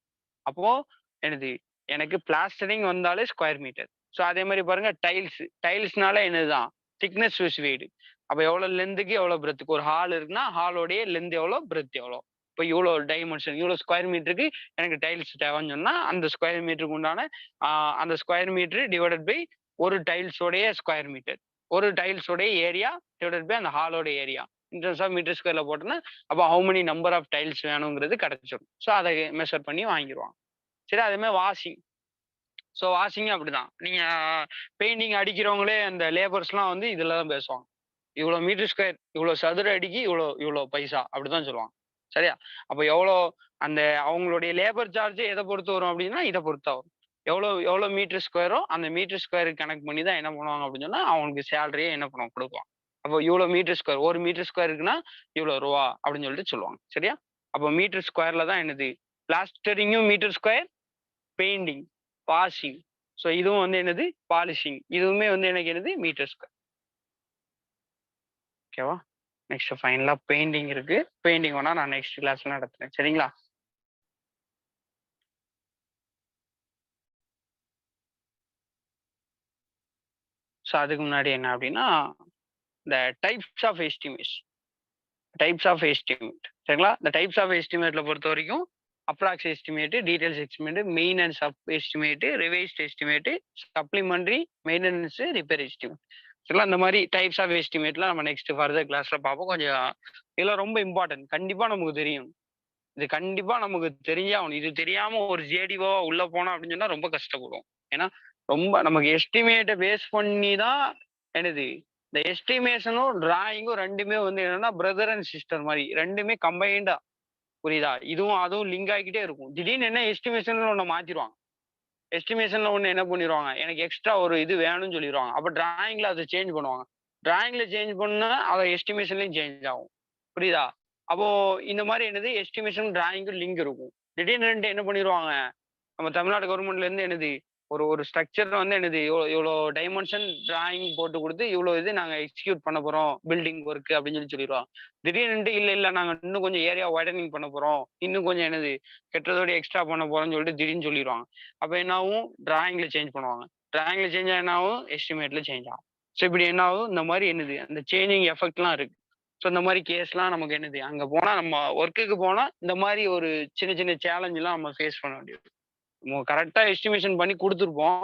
அப்போ என்னது எனக்கு பிளாஸ்டரிங் வந்தாலே ஸ்கொயர் மீட்டர். ஸோ அதே மாதிரி பாருங்க டைல்ஸ்னால என்னதுதான் திக்னஸ் ஸ்பெசிஃபைடு. அப்போ எவ்வளவு லென்த்துக்கு எவ்வளவு பிரெத்துக்கு ஒரு ஹால் இருக்குன்னா ஹாலோடைய லென்த் எவ்வளோ, பிரெத் எவ்வளோ. இப்போ இவ்வளோ டைமென்ஷன், இவ்வளோ ஸ்கொயர் மீட்டருக்கு எனக்கு டைல்ஸ் தேவைன்னு சொன்னா அந்த ஸ்கொயர் மீட்டருக்கு உண்டான அந்த ஸ்கொயர் மீட்டர் டிவைடட் பை ஒரு டைல்ஸோடைய ஸ்கொயர் மீட்டர், ஒரு டைல்ஸோடைய ஏரியா டிவைடட் பை அந்த ஹாலோட area in terms of metre ஸ்கொயர்ல போட்டோன்னா அப்போ how many number of tiles வேணுங்கிறது கிடைச்சிடும். ஸோ அதை மெஷர் பண்ணி வாங்கிடுவாங்க. சரி, அதே மாதிரி வாஷிங். ஸோ வாஷிங் அப்படிதான், நீங்க பெயிண்டிங் அடிக்கிறவங்களே அந்த லேபர்ஸ்லாம் வந்து இதுல தான் பேசுவாங்க. இவ்வளோ மீட்டர் ஸ்கொயர், இவ்வளோ சதுர அடிக்கு இவ்வளோ இவ்வளோ பைசா அப்படிதான் சொல்லுவாங்க. சரியா, அப்போ எவ்வளோ அந்த அவங்களுடைய லேபர் சார்ஜ் எதை பொறுத்து வரும் அப்படின்னா இதை பொறுத்தா வரும். எவ்வளோ எவ்வளோ மீட்டர் ஸ்கொயரோ அந்த மீட்டர் ஸ்கொயருக்கு கனெக்ட் பண்ணி தான் என்ன பண்ணுவாங்க அப்படின்னு சொன்னா அவங்களுக்கு சேலரியே என்ன பண்ணுவாங்க, கொடுப்பாங்க. அப்போ இவ்வளோ மீட்டர் ஸ்கொயர், ஒரு மீட்டர் ஸ்கொயருக்குன்னா இவ்வளோ ரூபா அப்படின்னு சொல்லிட்டு சொல்லுவாங்க. சரியா, அப்போ மீட்டர் ஸ்கொயர்ல தான் என்னது பிளாஸ்டரிங்கும் metre square, painting, washing, so இதுவும் வந்து என்னது பாலிஷிங், இதுவுமே வந்து எனக்கு என்னது மீட்டர் ஸ்கொயர். ஓகேவா, நெக்ஸ்ட் ஃபைனலா பெயிண்டிங் இருக்கு. பெயிண்டிங் வேணா நான் நெக்ஸ்ட் கிளாஸ்ல நடத்துறேன். சரிங்களா, ஸோ அதுக்கு முன்னாடி என்ன அப்படின்னா இந்த டைப்ஸ் ஆஃப் எஸ்டிமேஷன், சரிங்களா. இந்த டைப்ஸ் ஆஃப் எஸ்டிமேட்ல பொறுத்த வரைக்கும் approx estimate, details estimate, maintenance estimate, revised estimate, supplementary maintenance, repair estimate. சரிங்களா, இந்த மாதிரி டைப்ஸ் ஆஃப் எஸ்டிமேட்ல நம்ம நெக்ஸ்ட் ஃபர்தர் கிளாஸ்ல பார்ப்போம். கொஞ்சம் இதெல்லாம் ரொம்ப இம்பார்ட்டன்ட், கண்டிப்பா நமக்கு தெரியும். இது கண்டிப்பா நமக்கு தெரிஞ்சாகணும். இது தெரியாம ஒரு ஜேடிஓ உள்ள போனோம் அப்படின்னு சொன்னா ரொம்ப கஷ்டப்படுவோம். ஏன்னா ரொம்ப நமக்கு எஸ்டிமேட்டை பேஸ் பண்ணி தான் என்னது இந்த எஸ்டிமேஷனும் டிராயிங்கும் ரெண்டுமே வந்து என்னன்னா பிரதர் அண்ட் சிஸ்டர் மாதிரி, ரெண்டுமே கம்பைண்டா. புரியுதா, இதுவும் அதுவும் லிங்க் ஆகிக்கிட்டே இருக்கும். திடீர்னு என்ன எஸ்டிமேஷன்ல ஒண்ணு மாத்திடுவாங்க, எஸ்டிமேஷன்ல ஒண்ணு என்ன பண்ணிடுவாங்க, எனக்கு எக்ஸ்ட்ரா ஒரு இது வேணும்னு சொல்லிடுவாங்க. அப்ப டிராயிங்ல அதை சேஞ்ச் பண்ணுவாங்க. டிராயிங்ல சேஞ்ச் பண்ணா அதை எஸ்டிமேஷன்லயும் சேஞ்ச் ஆகும். புரியுதா, அப்போ இந்த மாதிரி என்னது எஸ்டிமேஷன் டிராயிங்கும் லிங்க் இருக்கும். திடீர்னு ரெண்டு என்ன பண்ணிடுவாங்க, நம்ம தமிழ்நாடு கவர்மெண்ட்ல இருந்து என்னது ஒரு ஸ்ட்ரக்சர் வந்து என்னது இவ்வளோ டைமென்ஷன் டிராயிங் போட்டு கொடுத்து இவ்வளோ இது நாங்க எக்ஸிக்யூட் பண்ண போறோம் பில்டிங் ஒர்க் அப்படின்னு சொல்லிடுவோம். திடீர்னு இல்ல நாங்க இன்னும் கொஞ்சம் ஏரியா வைடனிங் பண்ண போறோம், இன்னும் கொஞ்சம் என்னது கெட்டதோட எக்ஸ்ட்ரா பண்ண போறோம்னு சொல்லிட்டு திடீர்னு சொல்லிடுவாங்க. அப்ப என்ன ஆகும், டிராயிங்ல சேஞ்ச் பண்ணுவாங்க. டிராயிங்ல சேஞ்ச் என்ன ஆகும், எஸ்டிமேட்ல சேஞ்ச் ஆகும். ஸோ இப்படி என்ன ஆகும், இந்த மாதிரி என்னது அந்த சேஞ்சிங் எஃபெக்ட்லாம் இருக்கு. ஸோ இந்த மாதிரி கேஸ்லாம் நமக்கு என்னது அங்க போனா நம்ம ஒர்க்குக்கு போனா இந்த மாதிரி ஒரு சின்ன சின்ன சேலஞ்ச்லாம் நம்ம ஃபேஸ் பண்ண வேண்டியது. நம்ம கரெக்டா எஸ்டிமேஷன் பண்ணி குடுத்துருப்போம்.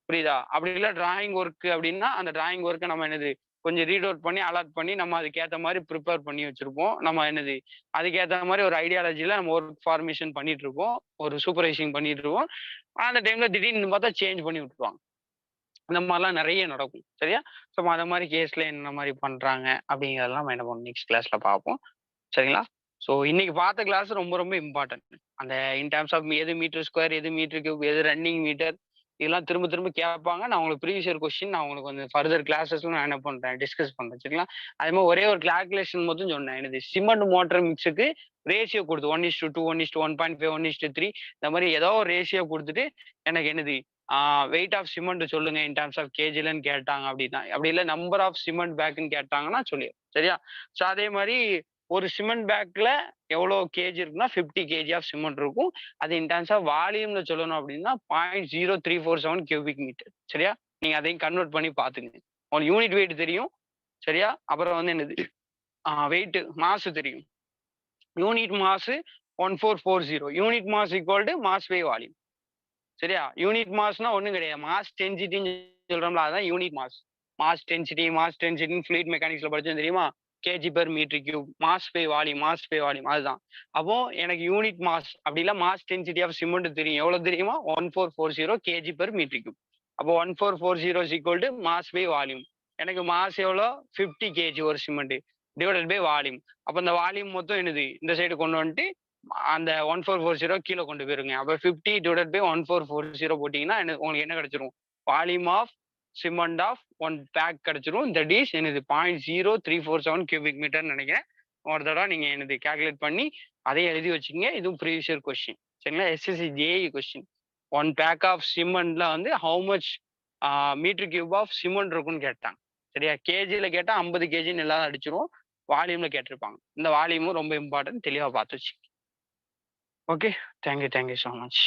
புரியுதா? அப்படி இல்ல டிராயிங் ஒர்க் அப்படின்னா, அந்த டிராயிங் ஒர்க்க நம்ம என்னது கொஞ்சம் ரீட் அவுட் பண்ணி, அலாட் பண்ணி நம்ம அதுக்கேத்த மாரி ப்ரிப்பேர் பண்ணி வச்சிருப்போம். நம்ம என்னது அதுக்கேத்த மாரி ஒரு ஐடியாலஜில நம்ம ஒர்க் ஃபார்மேஷன் பண்ணிட்டு இருப்போம். ஒரு சூப்பர்வைசிங் பண்ணிட்டு இருப்போம். அந்த டைம்ல திடீர்னு பார்த்தா சேஞ்ச் பண்ணி விட்டுருவாங்க. இந்த மாரிலாம் நெறைய நடக்கும். சரியா? ஸோ அந்த மாரி கேஸ்ல என்ன மாரி பண்றாங்க அப்படிங்கிறதெல்லாம் நம்ம என்ன பண்ணுவோம் நெக்ஸ்ட் கிளாஸ்ல பார்ப்போம். சரிங்களா? ஸோ இன்னைக்கு பார்த்த கிளாஸ் ரொம்ப ரொம்ப இம்பார்ட்டன்ட். அந்த இன் டெர்ம்ஸ் ஆஃப் எது மீட்டர் ஸ்கொயர், எது மீட்டர் கியூப், எது ரன்னிங் மீட்டர் இதெல்லாம் திரும்ப திரும்ப கேட்பாங்க. நான் உங்களுக்கு ப்ரீவியஸ் இயர் கொஸ்டின் நான் உங்களுக்கு வந்து ஃபர்தர் கிளாஸஸ்ல நான் என்ன பண்றேன் டிஸ்கஸ் பண்றேன். சரிங்களா? அதே மாரி ஒரே ஒரு கால்குலேஷன் மட்டும் சொன்னேன். என்னது சிமெண்ட் மோட்டார் மிக்ஸுக்கு ரேஷியோ குடுத்து 1:2, 1:1.5, 1:3 இந்த மாரி ஏதோ ஒரு ரேஷியோ குடுத்துட்டு எனக்கு என்னது வெயிட் ஆஃப் சிமெண்ட் சொல்லுங்க இன் டெர்ம்ஸ் ஆஃப் கேஜிலன்னு கேட்டாங்க அப்படின்னா, அப்படி இல்ல நம்பர் ஆஃப் சிமெண்ட் பேக்ன்னு கேட்டாங்கன்னா சொல்லிடுறேன். சரியா? ஸோ அதே மாரி ஒரு சிமெண்ட் பேக்ல எவ்வளோ கேஜி இருக்குன்னா 50 கேஜி ஆஃப் சிமெண்ட் இருக்கும். அது இன் டெர்ம்ஸ் ஆஃப் வால்யூம்ல சொல்லணும் அப்படின்னா 0.0347 கியூபிக் மீட்டர். சரியா? நீங்க அதையும் கன்வெர்ட் பண்ணி பார்த்துக்கங்க. உங்களுக்கு யூனிட் வெயிட் தெரியும். சரியா? அப்புறம் வந்து என்னது வெயிட் மாஸ் தெரியும். Unit mass 1440. Unit mass equal to mass by volume. சரியா? யூனிட் மாஸ்னா ஒண்ணும் கிடையாது. மாஸ் டென்சிட்டின்னு சொல்றோம்ல அதான் யூனிட் மாஸ். மாஸ் டென்சிட்டின்னு ஃப்ளூயிட் மெக்கானிக்ஸ்ல படிச்சோம் தெரியுமா? KG per metre cube. Mass by volume அதுதான். அப்போ எனக்கு யூனிட் மாஸ் அப்படி இல்ல மாஸ் டென்சிட்டி ஆஃப் சிமெண்ட் தெரியும். எவ்வளவு தெரியுமா? 1440 கேஜி பெர் மீட்டர் கியூப். அப்போ 1440 is equal to mass by volume. எனக்கு மாஸ் எவ்வளோ? 50 கேஜி ஒரு சிமெண்ட் டிவைடட் பை வால்யூம். அப்ப இந்த வால்யூம் மொத்தம் என்னது இந்த சைடு கொண்டு வந்துட்டு அந்த 1440 கீழ கொண்டு போயிருங்க. அப்ப 50 டிவைடட் பை 1440 போட்டீங்கன்னா உங்களுக்கு என்ன கிடைச்சிரும்? Volume of cement of 1 bag கிடைச்சிரும். தட் இஸ் என்னது 0.0347 கியூபிக் மீட்டர்ன்னு நினைக்கிறேன். ஒரு தடவை நீங்க என்னது கால்குலேட் பண்ணி அதையும் எழுதி வச்சுக்கங்க. இதுவும் ப்ரீவியஸ் இயர் கொஸ்டின். சரிங்களா? SSC JE question. 1 bag of சிமெண்ட்ல வந்து how much metre cube of cement இருக்கும்னு கேட்டாங்க. சரியா? கேஜில கேட்டா 50 கேஜின்னு எல்லாரும் அடிச்சிருவோம். வால்யூம்ல கேட்டிருப்பாங்க. இந்த வால்யூமும் ரொம்ப இம்பார்ட்டன்ட். தெளிவா பார்த்து வச்சுக்கங்க. Okay. Thank you so much.